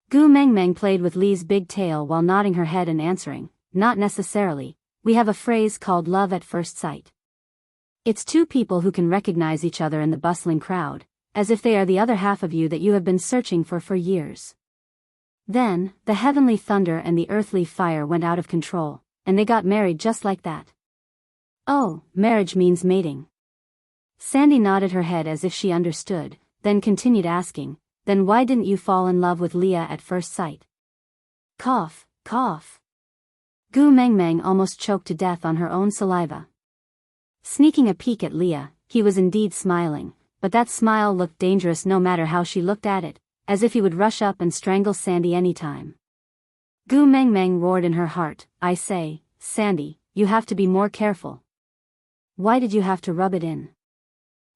Gu Mengmeng played with Li's big tail while nodding her head and answering, not necessarily. We have a phrase called love at first sight. It's two people who can recognize each other in the bustling crowd, as if they are the other half of you that you have been searching for years. Then, the heavenly thunder and the earthly fire went out of control, and they got married just like that. Oh, marriage means mating. Sandy nodded her head as if she understood, then continued asking, then why didn't you fall in love with Leah at first sight? Cough, cough. Gu Mengmeng almost choked to death on her own saliva. Sneaking a peek at Leah, he was indeed smiling, but that smile looked dangerous no matter how she looked at it, as if he would rush up and strangle Sandy anytime. Gu Mengmeng roared in her heart, I say, Sandy, you have to be more careful. Why did you have to rub it in?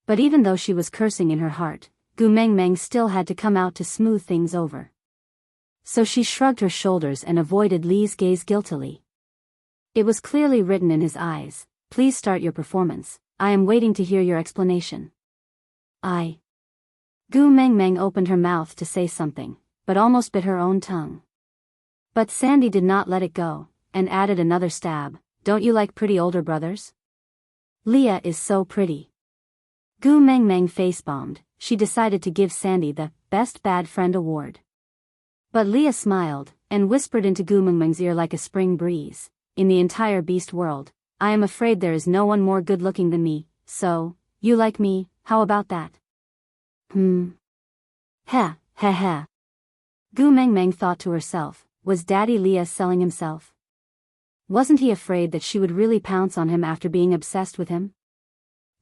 But even though she was cursing in her heart, Gu Mengmeng still had to come out to smooth things over. So she shrugged her shoulders and avoided Li's gaze guiltily. It was clearly written in his eyes, please start your performance, I am waiting to hear your explanation. Gu Mengmeng opened her mouth to say something, but almost bit her own tongue. But Sandy did not let it go, and added another stab, don't you like pretty older brothers? Leah is so pretty. Gu Mengmeng face-bombed, she decided to give Sandy the Best Bad Friend award. But Leah smiled, and whispered into Gu Mengmeng's ear like a spring breeze, in the entire beast world, I am afraid there is no one more good-looking than me, so, you like me, how about that? Heh, heh heh. Gu Mengmeng thought to herself, was Daddy Leah selling himself? Wasn't he afraid that she would really pounce on him after being obsessed with him?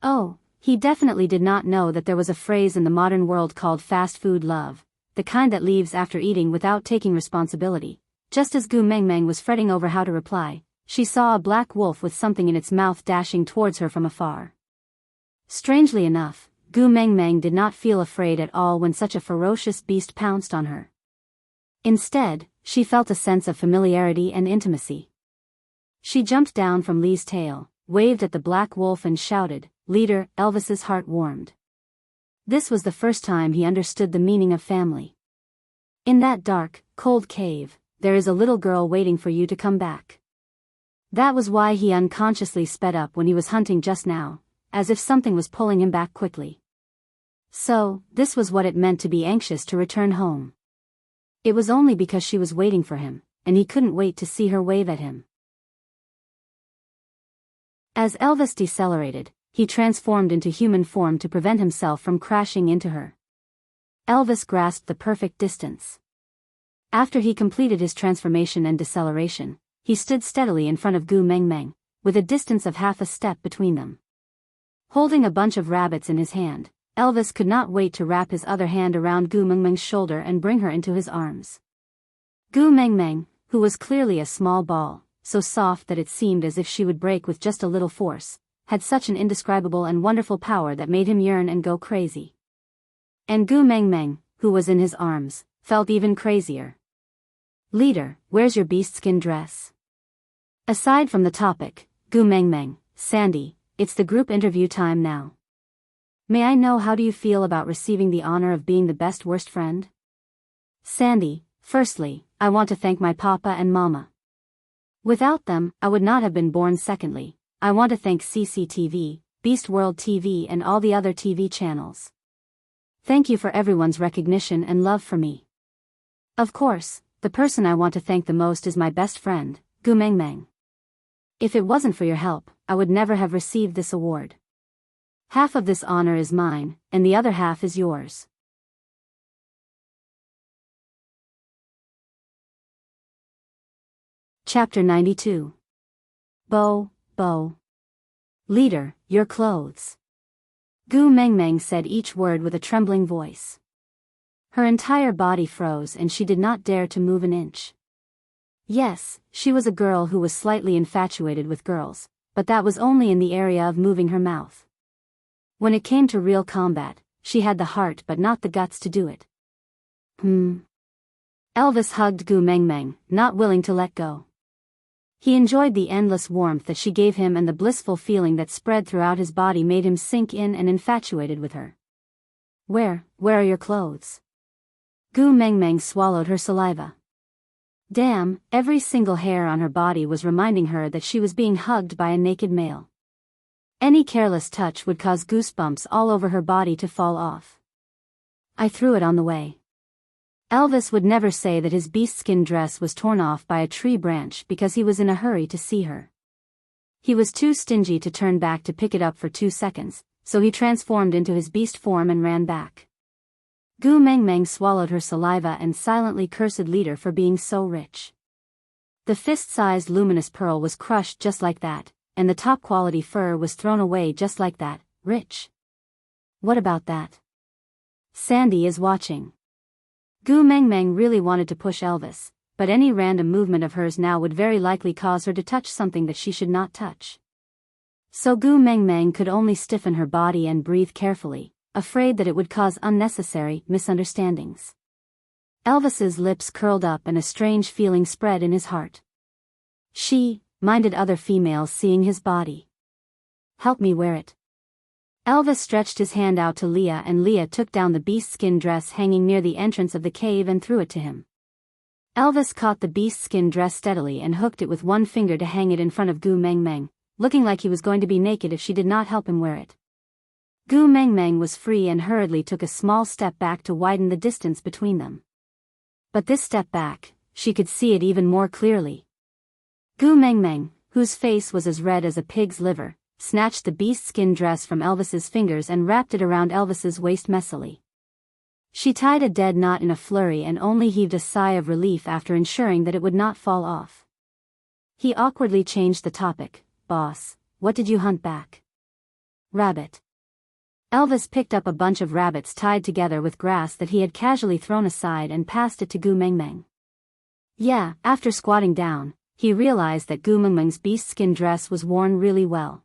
Oh, he definitely did not know that there was a phrase in the modern world called fast food love, the kind that leaves after eating without taking responsibility. Just as Gu Mengmeng was fretting over how to reply, she saw a black wolf with something in its mouth dashing towards her from afar. Strangely enough, Gu Mengmeng did not feel afraid at all when such a ferocious beast pounced on her. Instead, she felt a sense of familiarity and intimacy. She jumped down from Li's tail, waved at the black wolf and shouted, Leader. Elvis's heart warmed. This was the first time he understood the meaning of family. In that dark, cold cave, there is a little girl waiting for you to come back. That was why he unconsciously sped up when he was hunting just now, as if something was pulling him back quickly. So, this was what it meant to be anxious to return home. It was only because she was waiting for him, and he couldn't wait to see her wave at him. As Elvis decelerated, he transformed into human form to prevent himself from crashing into her. Elvis grasped the perfect distance. After he completed his transformation and deceleration, he stood steadily in front of Gu Mengmeng, with a distance of half a step between them. Holding a bunch of rabbits in his hand, Elvis could not wait to wrap his other hand around Gu Mengmeng's shoulder and bring her into his arms. Gu Mengmeng, who was clearly a small ball, so soft that it seemed as if she would break with just a little force, had such an indescribable and wonderful power that made him yearn and go crazy. And Gu Mengmeng, who was in his arms, felt even crazier. Leader, where's your beastskin dress? Aside from the topic, Gu Mengmeng, Sandy, it's the group interview time now. May I know how do you feel about receiving the honor of being the best worst friend? Sandy, firstly, I want to thank my papa and mama. Without them, I would not have been born. Secondly, I want to thank CCTV, Beast World TV and all the other TV channels. Thank you for everyone's recognition and love for me. Of course, the person I want to thank the most is my best friend, Gu Mengmeng. If it wasn't for your help, I would never have received this award. Half of this honor is mine, and the other half is yours. Chapter 92. Bo. Leader, your clothes. Gu Mengmeng said each word with a trembling voice. Her entire body froze and she did not dare to move an inch. Yes, she was a girl who was slightly infatuated with girls, but that was only in the area of moving her mouth. When it came to real combat, she had the heart but not the guts to do it. Elvis hugged Gu Mengmeng, not willing to let go. He enjoyed the endless warmth that she gave him, and the blissful feeling that spread throughout his body made him sink in and infatuated with her. Where are your clothes? Gu Mengmeng swallowed her saliva. Damn, every single hair on her body was reminding her that she was being hugged by a naked male. Any careless touch would cause goosebumps all over her body to fall off. I threw it on the way. Elvis would never say that his beast-skin dress was torn off by a tree branch because he was in a hurry to see her. He was too stingy to turn back to pick it up for 2 seconds, so he transformed into his beast form and ran back. Gu Mengmeng swallowed her saliva and silently cursed Leader for being so rich. The fist-sized luminous pearl was crushed just like that, and the top-quality fur was thrown away just like that. Rich. What about that? Sandy is watching. Gu Mengmeng really wanted to push Elvis, but any random movement of hers now would very likely cause her to touch something that she should not touch. So Gu Mengmeng could only stiffen her body and breathe carefully, afraid that it would cause unnecessary misunderstandings. Elvis's lips curled up and a strange feeling spread in his heart. She minded other females seeing his body. Help me wear it. Elvis stretched his hand out to Leah, and Leah took down the beast-skin dress hanging near the entrance of the cave and threw it to him. Elvis caught the beast-skin dress steadily and hooked it with one finger to hang it in front of Gu Mengmeng, looking like he was going to be naked if she did not help him wear it. Gu Mengmeng was free and hurriedly took a small step back to widen the distance between them. But this step back, she could see it even more clearly. Gu Mengmeng, whose face was as red as a pig's liver, snatched the beast-skin dress from Elvis's fingers and wrapped it around Elvis's waist messily. She tied a dead knot in a flurry and only heaved a sigh of relief after ensuring that it would not fall off. He awkwardly changed the topic. Boss, what did you hunt back? Rabbit. Elvis picked up a bunch of rabbits tied together with grass that he had casually thrown aside and passed it to Gu Mengmeng. Yeah, after squatting down, he realized that Gu Mengmeng's beast-skin dress was worn really well.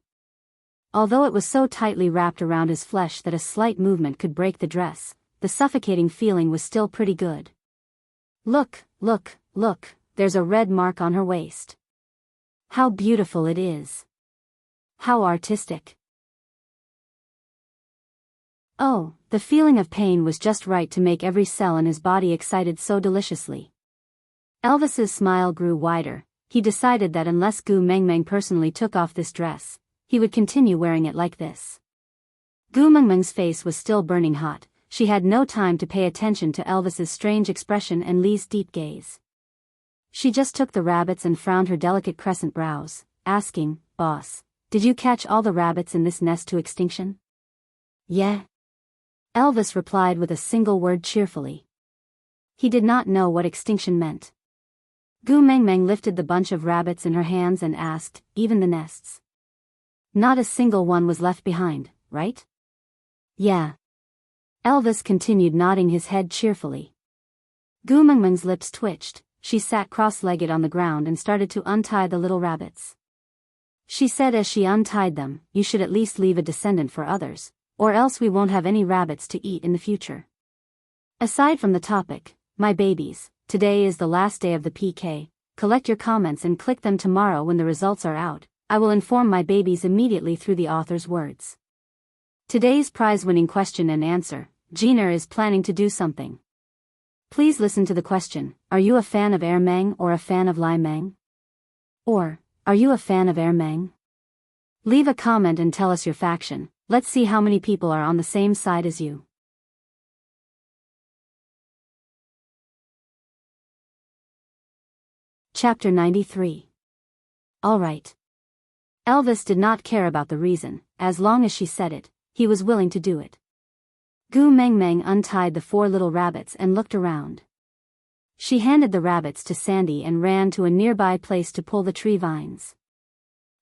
Although it was so tightly wrapped around his flesh that a slight movement could break the dress, the suffocating feeling was still pretty good. Look, there's a red mark on her waist. How beautiful it is. How artistic. Oh, the feeling of pain was just right to make every cell in his body excited so deliciously. Elvis's smile grew wider. He decided that unless Gu Mengmeng personally took off this dress, he would continue wearing it like this. Gu Mengmeng's face was still burning hot. She had no time to pay attention to Elvis's strange expression and Lee's deep gaze. She just took the rabbits and frowned her delicate crescent brows, asking, Boss, did you catch all the rabbits in this nest to extinction? Yeah. Elvis replied with a single word cheerfully. He did not know what extinction meant. Gu Mengmeng lifted the bunch of rabbits in her hands and asked, even the nests? Not a single one was left behind, right? Yeah. Elvis continued nodding his head cheerfully. Gu Mengmeng's lips twitched. She sat cross-legged on the ground and started to untie the little rabbits. She said as she untied them, you should at least leave a descendant for others, or else we won't have any rabbits to eat in the future. Aside from the topic, my babies, today is the last day of the PK, collect your comments and click them tomorrow when the results are out. I will inform my babies immediately through the author's words. Today's prize-winning question and answer, Gina is planning to do something. Please listen to the question, are you a fan of Er Meng or a fan of Lai Meng? Or, are you a fan of Er Meng? Leave a comment and tell us your faction. Let's see how many people are on the same side as you. Chapter 93. Alright. Elvis did not care about the reason, as long as she said it, he was willing to do it. Gu Mengmeng untied the 4 little rabbits and looked around. She handed the rabbits to Sandy and ran to a nearby place to pull the tree vines.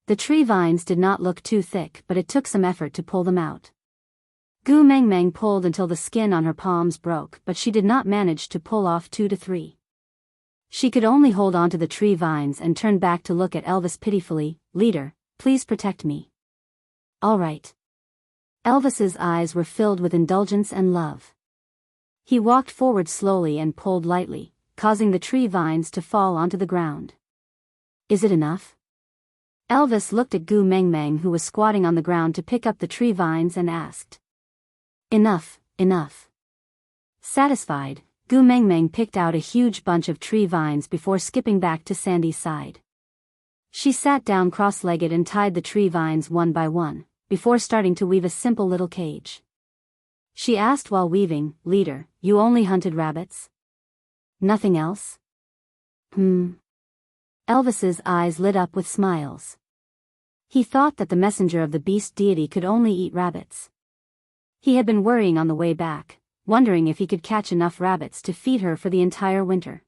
The tree vines did not look too thick, but it took some effort to pull them out. Gu Mengmeng pulled until the skin on her palms broke, but she did not manage to pull off 2 to 3. She could only hold on to the tree vines and turned back to look at Elvis pitifully. Leader, please protect me. All right. Elvis's eyes were filled with indulgence and love. He walked forward slowly and pulled lightly, causing the tree vines to fall onto the ground. Is it enough? Elvis looked at Gu Mengmeng, who was squatting on the ground to pick up the tree vines, and asked. Enough, enough. Satisfied, Gu Mengmeng picked out a huge bunch of tree vines before skipping back to Sandy's side. She sat down cross-legged and tied the tree vines one by one, before starting to weave a simple little cage. She asked while weaving, "Leader, you only hunted rabbits? Nothing else?" Elvis's eyes lit up with smiles. He thought that the messenger of the beast deity could only eat rabbits. He had been worrying on the way back, wondering if he could catch enough rabbits to feed her for the entire winter.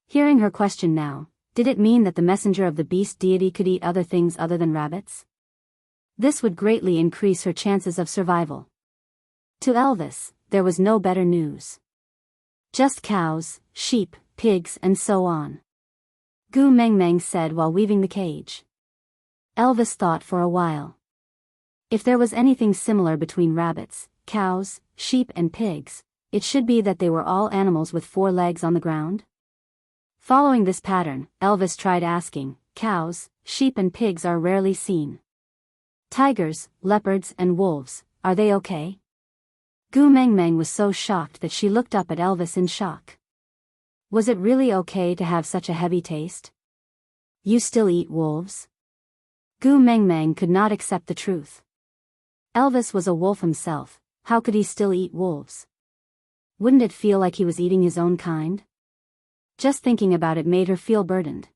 Hearing her question now, did it mean that the messenger of the beast deity could eat other things other than rabbits? This would greatly increase her chances of survival. To Elvis, there was no better news. Just cows, sheep, pigs, and so on. Gu Mengmeng said while weaving the cage. Elvis thought for a while. If there was anything similar between rabbits, cows, sheep, and pigs, it should be that they were all animals with 4 legs on the ground. Following this pattern, Elvis tried asking, "Cows, sheep, and pigs are rarely seen. Tigers, leopards, and wolves, are they okay?" Gu Mengmeng was so shocked that she looked up at Elvis in shock. Was it really okay to have such a heavy taste? You still eat wolves? Gu Mengmeng could not accept the truth. Elvis was a wolf himself, how could he still eat wolves? Wouldn't it feel like he was eating his own kind? Just thinking about it made her feel burdened.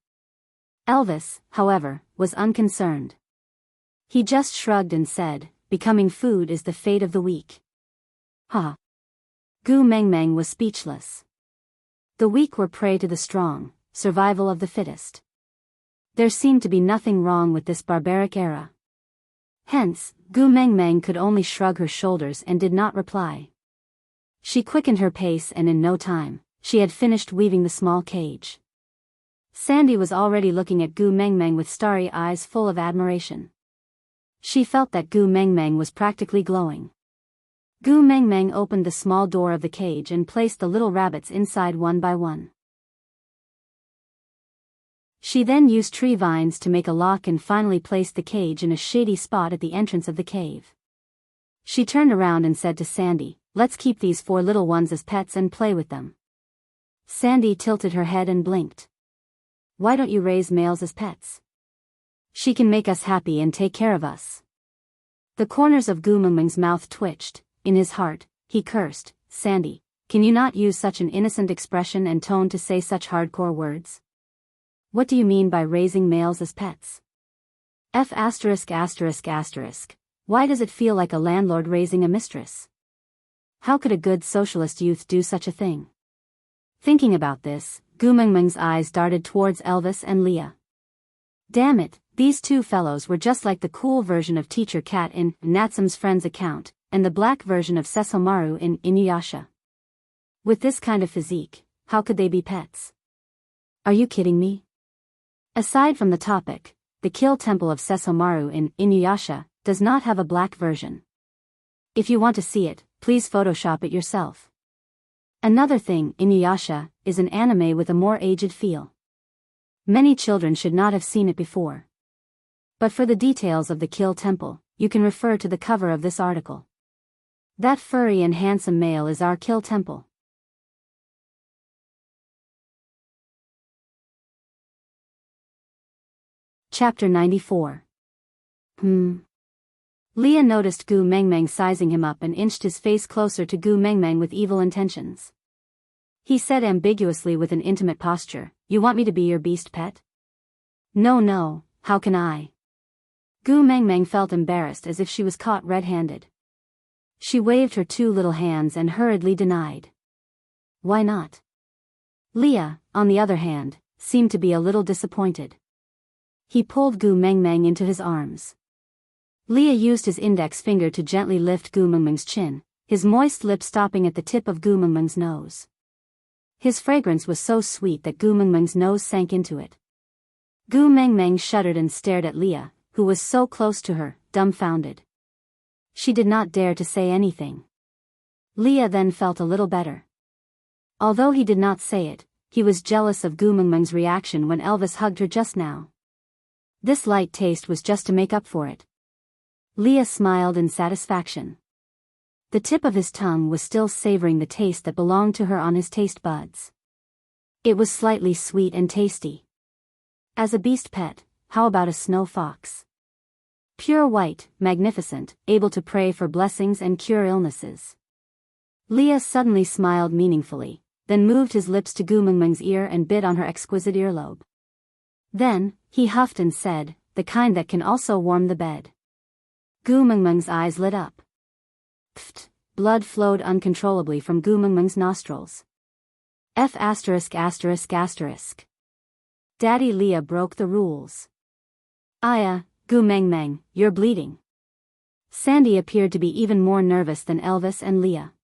Elvis, however, was unconcerned. He just shrugged and said, "Becoming food is the fate of the weak." Ha! Gu Mengmeng was speechless. The weak were prey to the strong, survival of the fittest. There seemed to be nothing wrong with this barbaric era. Hence, Gu Mengmeng could only shrug her shoulders and did not reply. She quickened her pace, and in no time, she had finished weaving the small cage. Sandy was already looking at Gu Mengmeng with starry eyes full of admiration. She felt that Gu Mengmeng was practically glowing. Gu Mengmeng opened the small door of the cage and placed the little rabbits inside one by one. She then used tree vines to make a lock and finally placed the cage in a shady spot at the entrance of the cave. She turned around and said to Sandy, "Let's keep these 4 little ones as pets and play with them." Sandy tilted her head and blinked. "Why don't you raise males as pets? She can make us happy and take care of us." The corners of Gu Mengmeng's mouth twitched. In his heart, he cursed, "Sandy, can you not use such an innocent expression and tone to say such hardcore words? What do you mean by raising males as pets? Why does it feel like a landlord raising a mistress? How could a good socialist youth do such a thing?" Thinking about this, Gu Mengmeng's eyes darted towards Elvis and Leah. Damn it, these two fellows were just like the cool version of Teacher Cat in Natsum's Friend's Account, and the black version of Sesomaru in Inuyasha. With this kind of physique, how could they be pets? Are you kidding me? Aside from the topic, the Kill Temple of Sesomaru in Inuyasha does not have a black version. If you want to see it, please Photoshop it yourself. Another thing, Inuyasha is an anime with a more aged feel. Many children should not have seen it before. But for the details of the Kill Temple, you can refer to the cover of this article. That furry and handsome male is our Kill Temple. Chapter 94. Leah noticed Gu Mengmeng sizing him up and inched his face closer to Gu Mengmeng with evil intentions. He said ambiguously with an intimate posture, "You want me to be your beast pet?" No, how can I? Gu Mengmeng felt embarrassed as if she was caught red-handed. She waved her 2 little hands and hurriedly denied. Why not? Leah, on the other hand, seemed to be a little disappointed. He pulled Gu Mengmeng into his arms. Leah used his index finger to gently lift Gu Mengmeng's chin, his moist lip stopping at the tip of Gu Mengmeng's nose. His fragrance was so sweet that Gu Mengmeng's nose sank into it. Gu Mengmeng shuddered and stared at Leah, who was so close to her, dumbfounded. She did not dare to say anything. Leah then felt a little better. Although he did not say it, he was jealous of Gu Mengmeng's reaction when Elvis hugged her just now. This light taste was just to make up for it. Leah smiled in satisfaction. The tip of his tongue was still savoring the taste that belonged to her on his taste buds. It was slightly sweet and tasty. As a beast pet, how about a snow fox? Pure white, magnificent, able to pray for blessings and cure illnesses. Leah suddenly smiled meaningfully, then moved his lips to Gu Mengmeng's ear and bit on her exquisite earlobe. Then, he huffed and said, "The kind that can also warm the bed." Gu Mengmeng's eyes lit up. Pfft, blood flowed uncontrollably from Gu Mengmeng's nostrils. F******. Daddy Leah broke the rules. Aya, Gu Mengmeng, you're bleeding. Sandy appeared to be even more nervous than Elvis and Leah.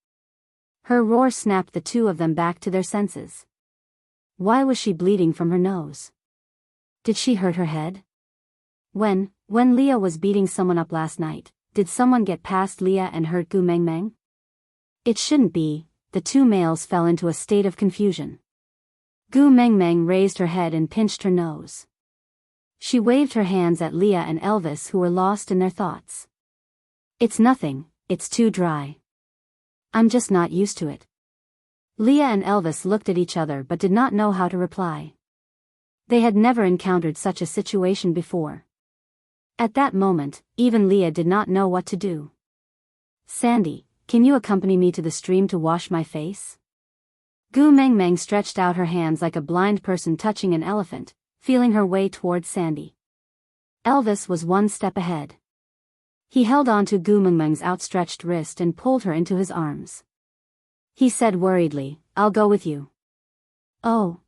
Her roar snapped the two of them back to their senses. Why was she bleeding from her nose? Did she hurt her head? When Leah was beating someone up last night, did someone get past Leah and hurt Gu Mengmeng? It shouldn't be. The two males fell into a state of confusion. Gu Mengmeng raised her head and pinched her nose. She waved her hands at Leah and Elvis, who were lost in their thoughts. It's nothing, it's too dry. I'm just not used to it. Leah and Elvis looked at each other but did not know how to reply. They had never encountered such a situation before. At that moment, even Leah did not know what to do. Sandy, can you accompany me to the stream to wash my face? Gu Mengmeng stretched out her hands like a blind person touching an elephant, feeling her way towards Sandy. Elvis was one step ahead. He held on to Gu Mengmeng's outstretched wrist and pulled her into his arms. He said worriedly, "I'll go with you." Oh.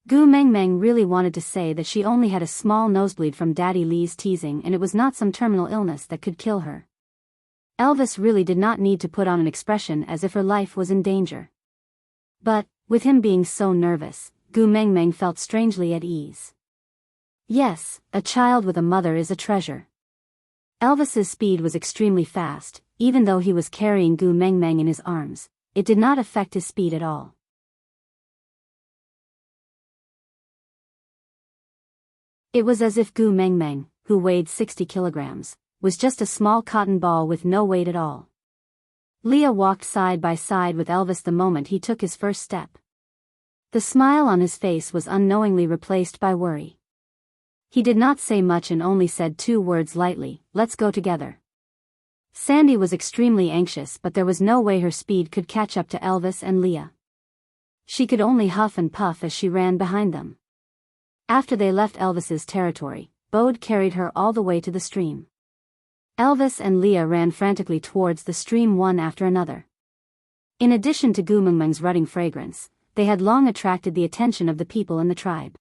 Gu Mengmeng really wanted to say that she only had a small nosebleed from Daddy Lee's teasing and it was not some terminal illness that could kill her. Elvis really did not need to put on an expression as if her life was in danger. But, with him being so nervous, Gu Mengmeng felt strangely at ease. Yes, a child with a mother is a treasure. Elvis's speed was extremely fast, even though he was carrying Gu Mengmeng in his arms, it did not affect his speed at all. It was as if Gu Mengmeng, who weighed 60 kilograms, was just a small cotton ball with no weight at all. Leah walked side by side with Elvis the moment he took his first step. The smile on his face was unknowingly replaced by worry. He did not say much and only said two words lightly, "Let's go together." Sandy was extremely anxious but there was no way her speed could catch up to Elvis and Leah. She could only huff and puff as she ran behind them. After they left Elvis's territory, Bode carried her all the way to the stream. Elvis and Leah ran frantically towards the stream one after another. In addition to Gu Mengmeng's rutting fragrance, they had long attracted the attention of the people in the tribe.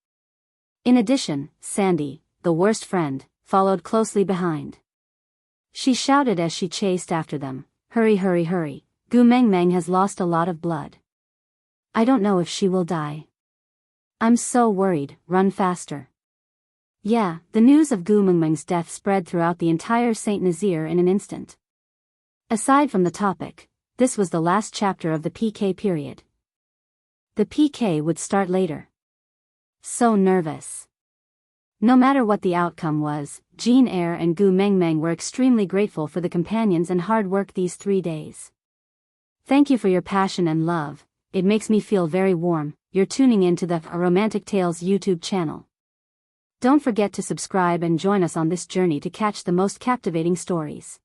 In addition, Sandy, the worst friend, followed closely behind. She shouted as she chased after them, "Hurry, hurry, hurry, Gu Mengmeng has lost a lot of blood. I don't know if she will die. I'm so worried, run faster." Yeah, the news of Gu Mengmeng's death spread throughout the entire Saint Nazaire in an instant. Aside from the topic, this was the last chapter of the PK period. The PK would start later. So nervous. No matter what the outcome was, Jean Eyre and Gu Mengmeng were extremely grateful for the companions and hard work these 3 days. Thank you for your passion and love, it makes me feel very warm. You're tuning into the Romantic Tales YouTube channel. Don't forget to subscribe and join us on this journey to catch the most captivating stories.